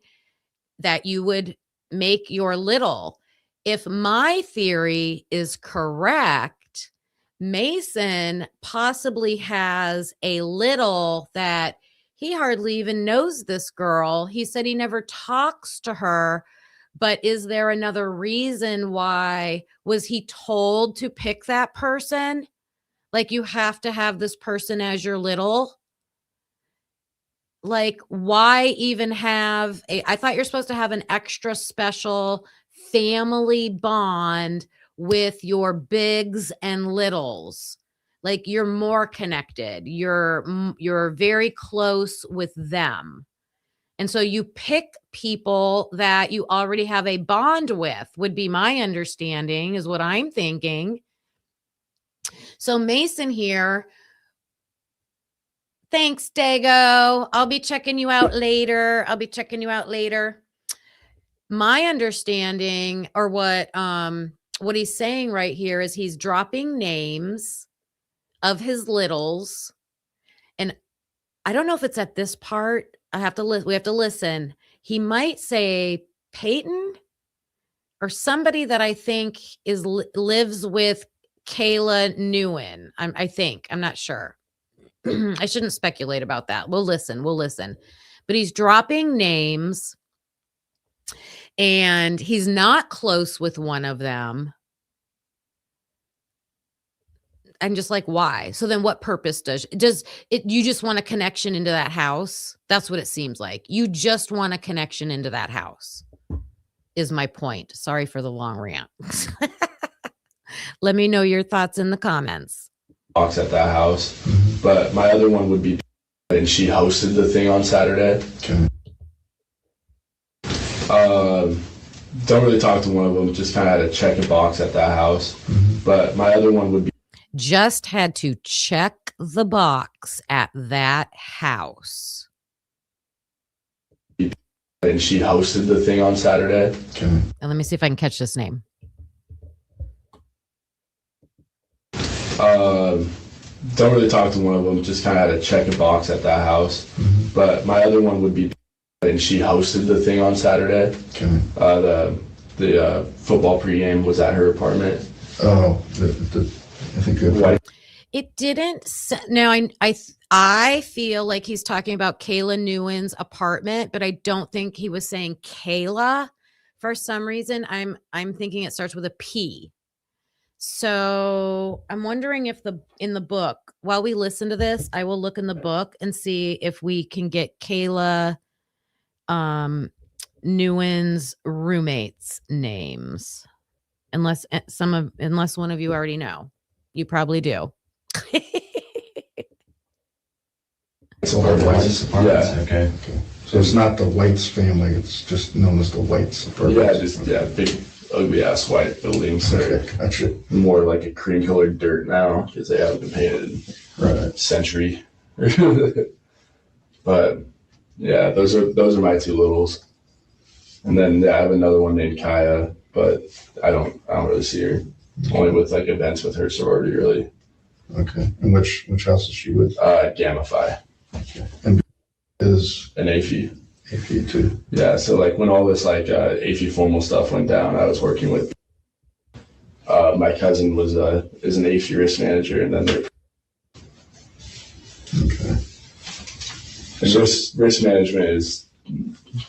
That you would make your little. If my theory is correct, Mason possibly has a little that he hardly even knows this girl. He said he never talks to her, but is there another reason why? Was he told to pick that person? Like you have to have this person as your little? Like, why even have I thought you're supposed to have an extra special family bond with your bigs and littles. Like you're more connected. You're very close with them. And so you pick people that you already have a bond with, would be my understanding, is what I'm thinking. So Mason here, thanks, Dago. I'll be checking you out later. My understanding, or what he's saying right here, is he's dropping names of his littles. And I don't know if it's at this part. We have to listen. He might say Peyton or somebody that I think lives with Kayla Newen. I'm not sure. I shouldn't speculate about that. We'll listen. But he's dropping names and he's not close with one of them. I'm just like, why? So then what purpose does it? You just want a connection into that house? That's what it seems like. You just want a connection into that house is my point. Sorry for the long rant. Let me know your thoughts in the comments. Box at that house. But my other one would be, and she hosted the thing on Saturday. Don't really talk to one of them, just kind of had to check a box at that house. But my other one would be, just had to check the box at that house. And she hosted the thing on Saturday. And let me see if I can catch this name. Don't really talk to one of them, just kind of had to check a box at that house. But my other one would be, and she hosted the thing on Saturday. The football pregame was at her apartment. Oh, I think it didn't. Now I feel like he's talking about Kayla Newen's apartment, but I don't think he was saying Kayla. For some reason, I'm thinking it starts with a P. So I'm wondering if in the book, while we listen to this, I will look in the book and see if we can get Kayla Newen's roommates' names. Unless one of you already know. You probably do. So her wife's apartment. Yeah. Okay. So it's not the Whites family, it's just known as the Whites apartments. Big ugly ass white buildings are Okay, gotcha. more like a cream colored dirt now because they haven't been painted in Right. a century. But yeah, those are my two littles. And then I have another one named Kaya, but I don't really see her. Only with like events with her sorority, really. Okay. And which house is she with? Gamma Phi. Okay. And is an AFI. AFI too. Yeah, so like when all this like AFI formal stuff went down, I was working with my cousin is an AFI risk manager, and then they're Okay. and risk management is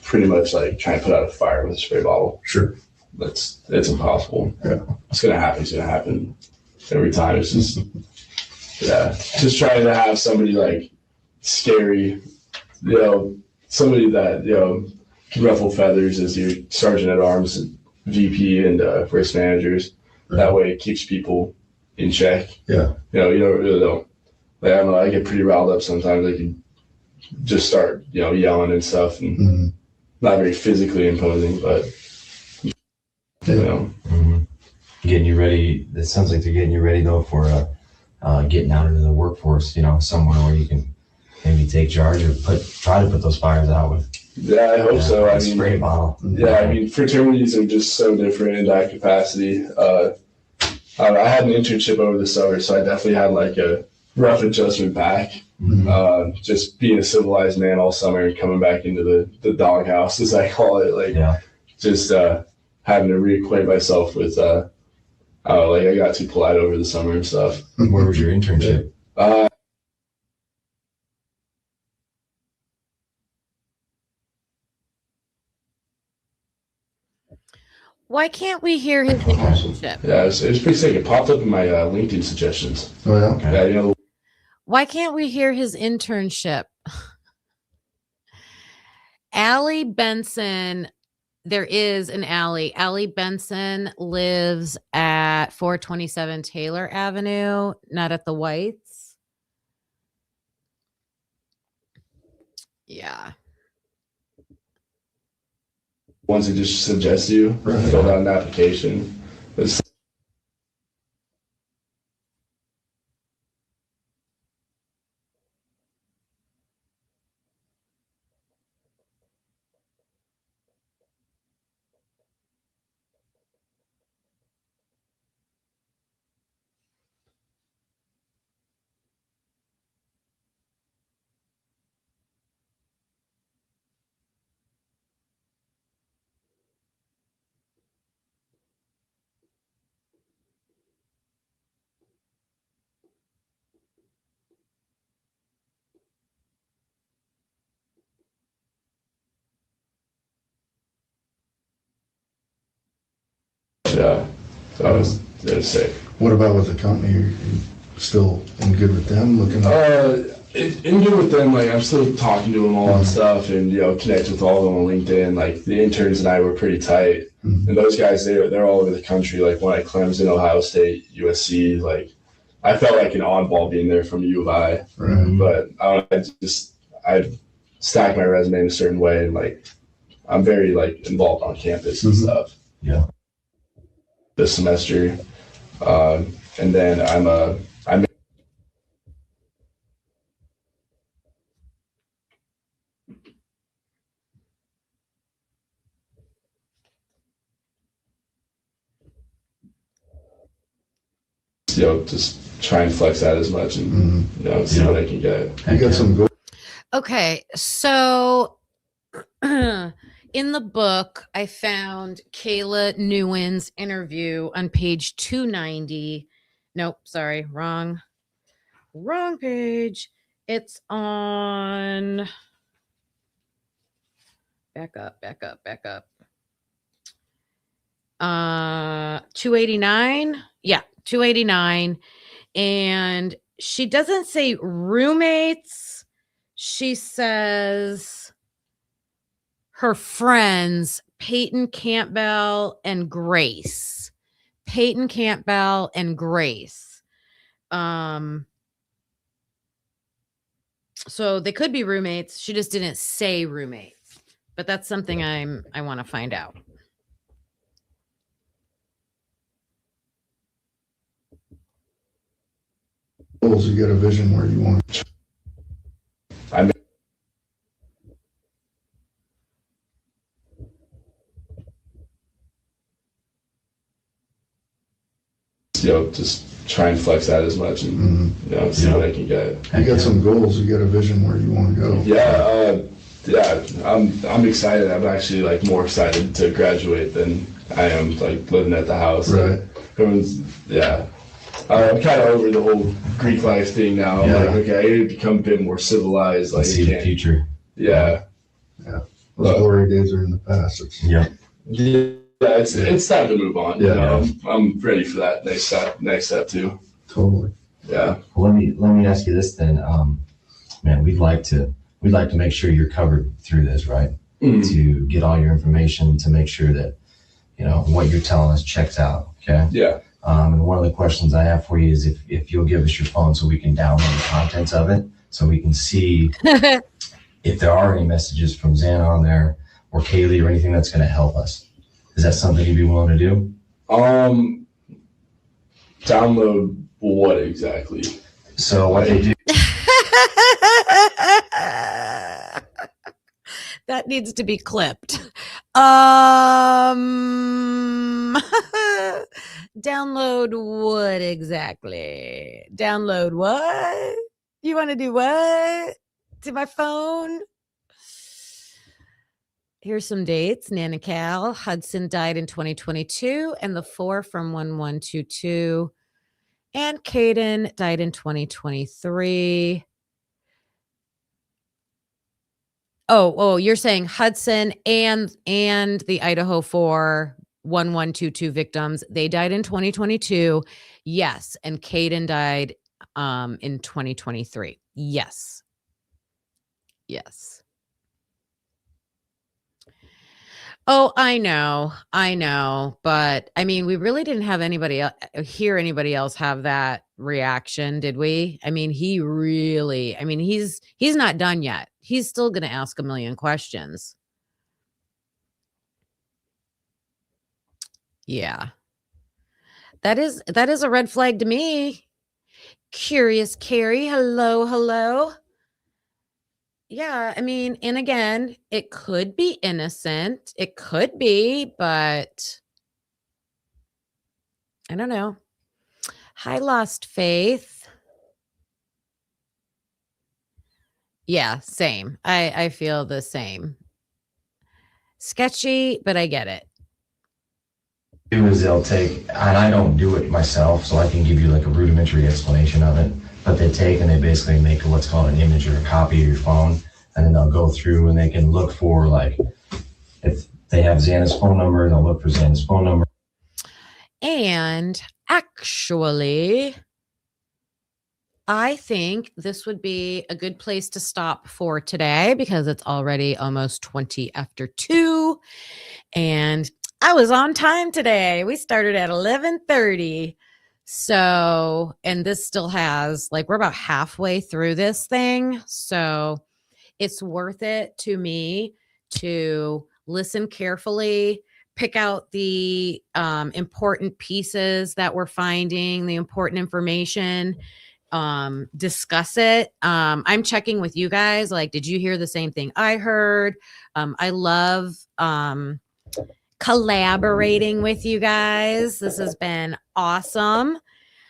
pretty much like trying to put out a fire with a spray bottle. Sure. It's impossible. Yeah. It's gonna happen every time. It's just just trying to have somebody like scary, somebody that can ruffle feathers as your sergeant at arms, VP, and risk managers. Right. That way, it keeps people in check. Yeah. You don't. Like, I don't know. I get pretty riled up sometimes. I can just start, yelling and stuff, and not very physically imposing, but Getting you ready. It sounds like they're getting you ready though for getting out into the workforce. Somewhere where you can maybe take charge or try to put those fires out with. Yeah, I hope so. I mean, spray bottle. Yeah, I mean, fraternities are just so different in that capacity. I had an internship over the summer, so I definitely had like a rough adjustment back. Just being a civilized man all summer and coming back into the doghouse, as I call it, just having to reacquaint myself with, I got too polite over the summer and stuff. Where was your internship? Why can't we hear his internship? Yeah, it was pretty sick. It popped up in my LinkedIn suggestions. Oh yeah. Okay. Yeah, Why can't we hear his internship? Allie Benson, there is an Allie. Allie Benson lives at 427 Taylor Avenue, not at the Whites. Yeah. ones that just suggest you fill out an application. It's yeah, so it was sick. What about with the company? Are you still in good with them? Looking up? In good with them, like I'm still talking to them all and stuff, and connect with all of them on LinkedIn. Like the interns and I were pretty tight, and those guys they're all over the country. Like one at Clemson, Ohio State, USC. Like I felt like an oddball being there from U of I, Right. but I stacked my resume in a certain way, and like I'm very like involved on campus and stuff. Yeah. This semester, and then I'm just try and flex that as much and see what I can get. You got some good. Okay, so in the book, I found Kayla Nguyen's interview on page 290. Nope, sorry, wrong page. It's on. Back up. 289. Yeah, 289. And she doesn't say roommates. She says her friends, Peyton Campbell and Grace. So they could be roommates. She just didn't say roommates. But that's something I want to find out. Goals, you get a vision where you want. Just try and flex that as much and see what I can get. You got some goals, you get a vision where you want to go. Yeah, I'm excited. I'm actually like more excited to graduate than I am like living at the house. Right. I'm kind of over the whole Greek life thing now. I'm like, okay, I need to become a bit more civilized. Like, see the future. Yeah. Those glory days are in the past. Yeah, it's time to move on. Yeah. I'm ready for that next step too. Totally. Yeah. Well, let me ask you this then. Man, we'd like to make sure you're covered through this, right? Mm-hmm. To get all your information to make sure that what you're telling us checks out. Okay. Yeah. And one of the questions I have for you is if you'll give us your phone so we can download the contents of it, so we can see if there are any messages from Xana on there or Kaylee or anything that's going to help us. Is that something you'd be willing to do? Download what exactly? So what they do. That needs to be clipped. Download what exactly? Download what? You want to do what? To my phone? Here's some dates. Nana Cal Hudson died in 2022, and the 4 from 1122. And Caden died in 2023. Oh, you're saying Hudson and the Idaho 4 1122 victims, they died in 2022. Yes, and Caden died in 2023. Yes. Oh, I know, but I mean, we really didn't have anybody hear anybody else have that reaction, did we? I mean, he's not done yet. He's still going to ask a million questions. Yeah. That is a red flag to me. Curious Carrie, hello. Yeah, I mean, and again, it could be innocent. It could be, but I don't know. I lost faith. Yeah, same. I feel the same. Sketchy, but I get it. Is they'll take, and I don't do it myself, so I can give you like a rudimentary explanation of it, but they take and they basically make what's called an image or a copy of your phone, and then they'll go through and they can look for, like, if they have Xana's phone number, they'll look for Xana's phone number. And actually, I think this would be a good place to stop for today because it's already almost 20 after 2, and I was on time today. We started at 11:30. So, and this still has, like, we're about halfway through this thing. So it's worth it to me to listen carefully, pick out the important pieces that we're finding, the important information, discuss it. I'm checking with you guys. Like, did you hear the same thing I heard? I love collaborating with you guys. This has been awesome.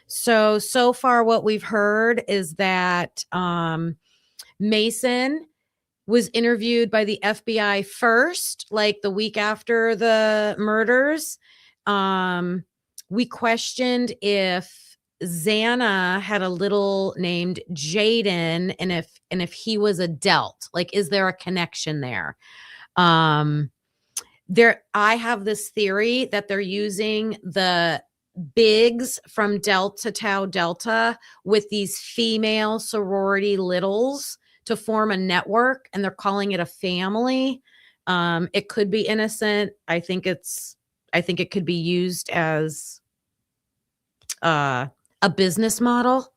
So far what we've heard is that Mason was interviewed by the FBI first, like the week after the murders. We questioned if Xana had a little named Jaden and if he was a Delt. Like, is there a connection there? I have this theory that they're using the bigs from Delta Tau Delta with these female sorority littles to form a network, and they're calling it a family. It could be innocent. I think it could be used as a business model.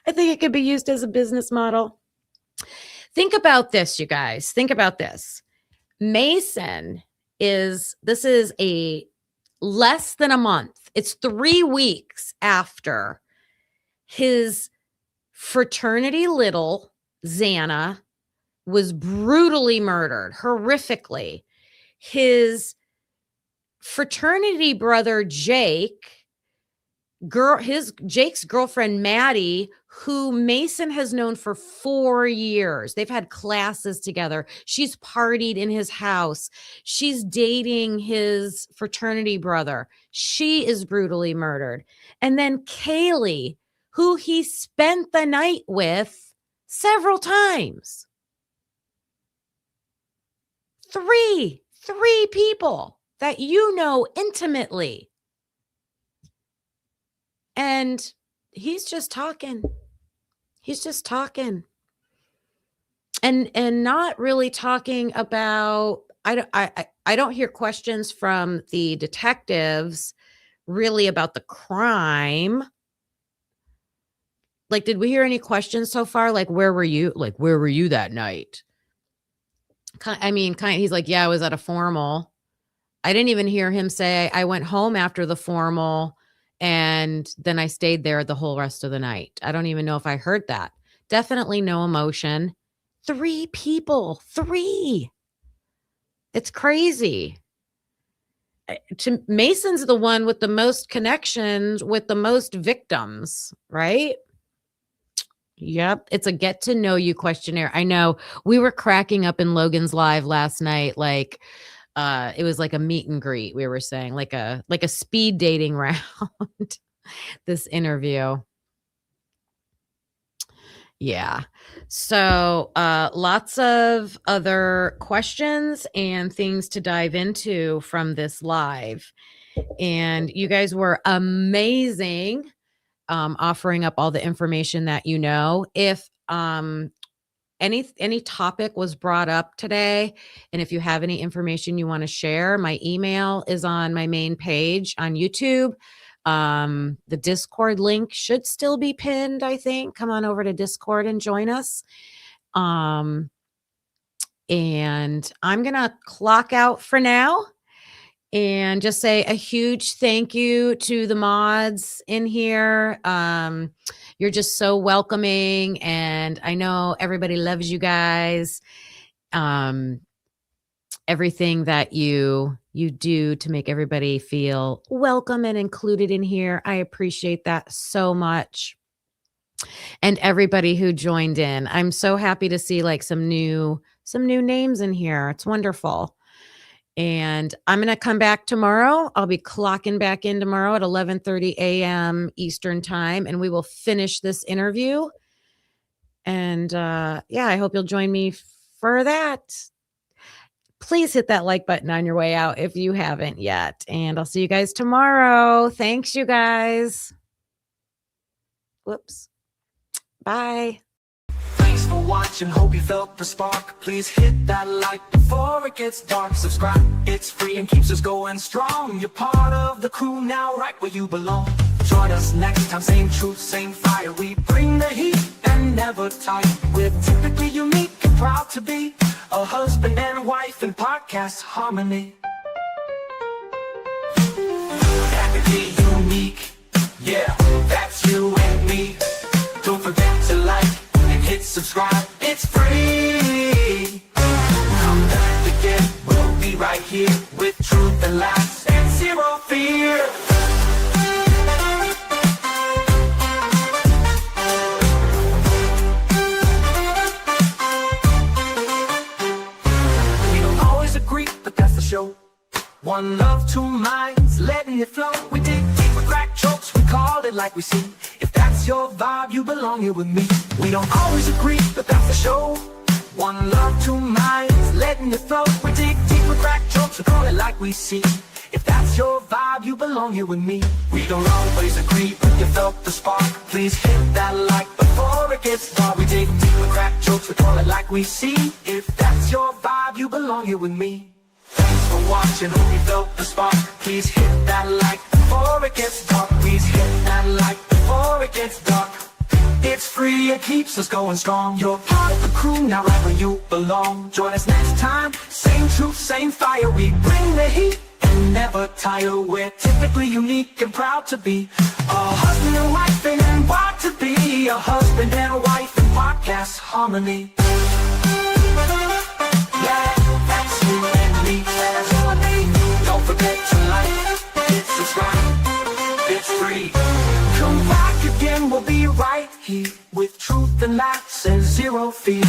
I think it could be used as a business model. Think about this, you guys. Think about this. Mason this is a less than a month. It's 3 weeks after his fraternity little, Xana, was brutally murdered, horrifically. His fraternity brother, Jake's girlfriend, Maddie, who Mason has known for 4 years. They've had classes together. She's partied in his house. She's dating his fraternity brother. She is brutally murdered. And then Kaylee, who he spent the night with several times. Three people that you know intimately. And he's just talking. He's just talking. And not really talking about, I don't hear questions from the detectives really about the crime. Like, did we hear any questions so far? Like, where were you? Like, where were you that night? He's like, yeah, I was at a formal. I didn't even hear him say, I went home after the formal and then I stayed there the whole rest of the night. I don't even know if I heard that. Definitely no emotion. 3 people. 3. It's crazy. Mason's the one with the most connections with the most victims, right? Yep. It's a get to know you questionnaire. I know we were cracking up in Logan's live last night. Like, it was like a meet and greet. We were saying like a speed dating round, this interview. Yeah. So, lots of other questions and things to dive into from this live. And you guys were amazing. Offering up all the information that you know. If any topic was brought up today, and if you have any information you want to share, my email is on my main page on YouTube. The Discord link should still be pinned, I think. Come on over to Discord and join us. And I'm gonna clock out for now. And just say a huge thank you to the mods in here. You're just so welcoming, and I know everybody loves you guys. Everything that you do to make everybody feel welcome and included in here, I appreciate that so much. And everybody who joined in, I'm so happy to see like some new names in here. It's wonderful. And I'm going to come back tomorrow. I'll be clocking back in tomorrow at 11:30 a.m. Eastern time, and we will finish this interview. And yeah, I hope you'll join me for that. Please hit that like button on your way out if you haven't yet. And I'll see you guys tomorrow. Thanks, you guys. Whoops. Bye. Thanks for watching, hope you felt the spark. Please hit that like before it gets dark. Subscribe, it's free and keeps us going strong. You're part of the crew now, right where you belong. Join us next time, same truth, same fire. We bring the heat and never tire. We're typically unique and proud to be a husband and wife in podcast harmony. Epically unique, yeah, that's you and me. Don't forget to like and hit subscribe, it's free. Come back again, we'll be right here with truth and laughs and zero fear. We don't always agree, but that's the show. One love, two minds, letting it flow. We dig deep with crack jokes, we call it like we see. If that's your vibe, you belong here with me. We don't always agree, but that's the show. One love, two minds, letting it flow. We dig deep with crack jokes, we call it like we see. If that's your vibe, you belong here with me. We don't always agree, but you felt the spark. Please hit that like before it gets dark. We dig deep with crack jokes, we call it like we see. If that's your vibe, you belong here with me. Thanks for watching, hope you felt the spark. Please hit that like before it gets dark. Please hit that like before it gets dark. It's free, it keeps us going strong. You're part of the crew, now right where you belong. Join us next time, same truth, same fire. We bring the heat and never tire. We're typically unique and proud to be a husband and wife and proud to be a husband and a wife in podcast harmony. Yeah, that's you and me, that's you and me. Don't forget to like, hit subscribe, it's free. Come back again, we'll be right here with truth and laughs and zero fear.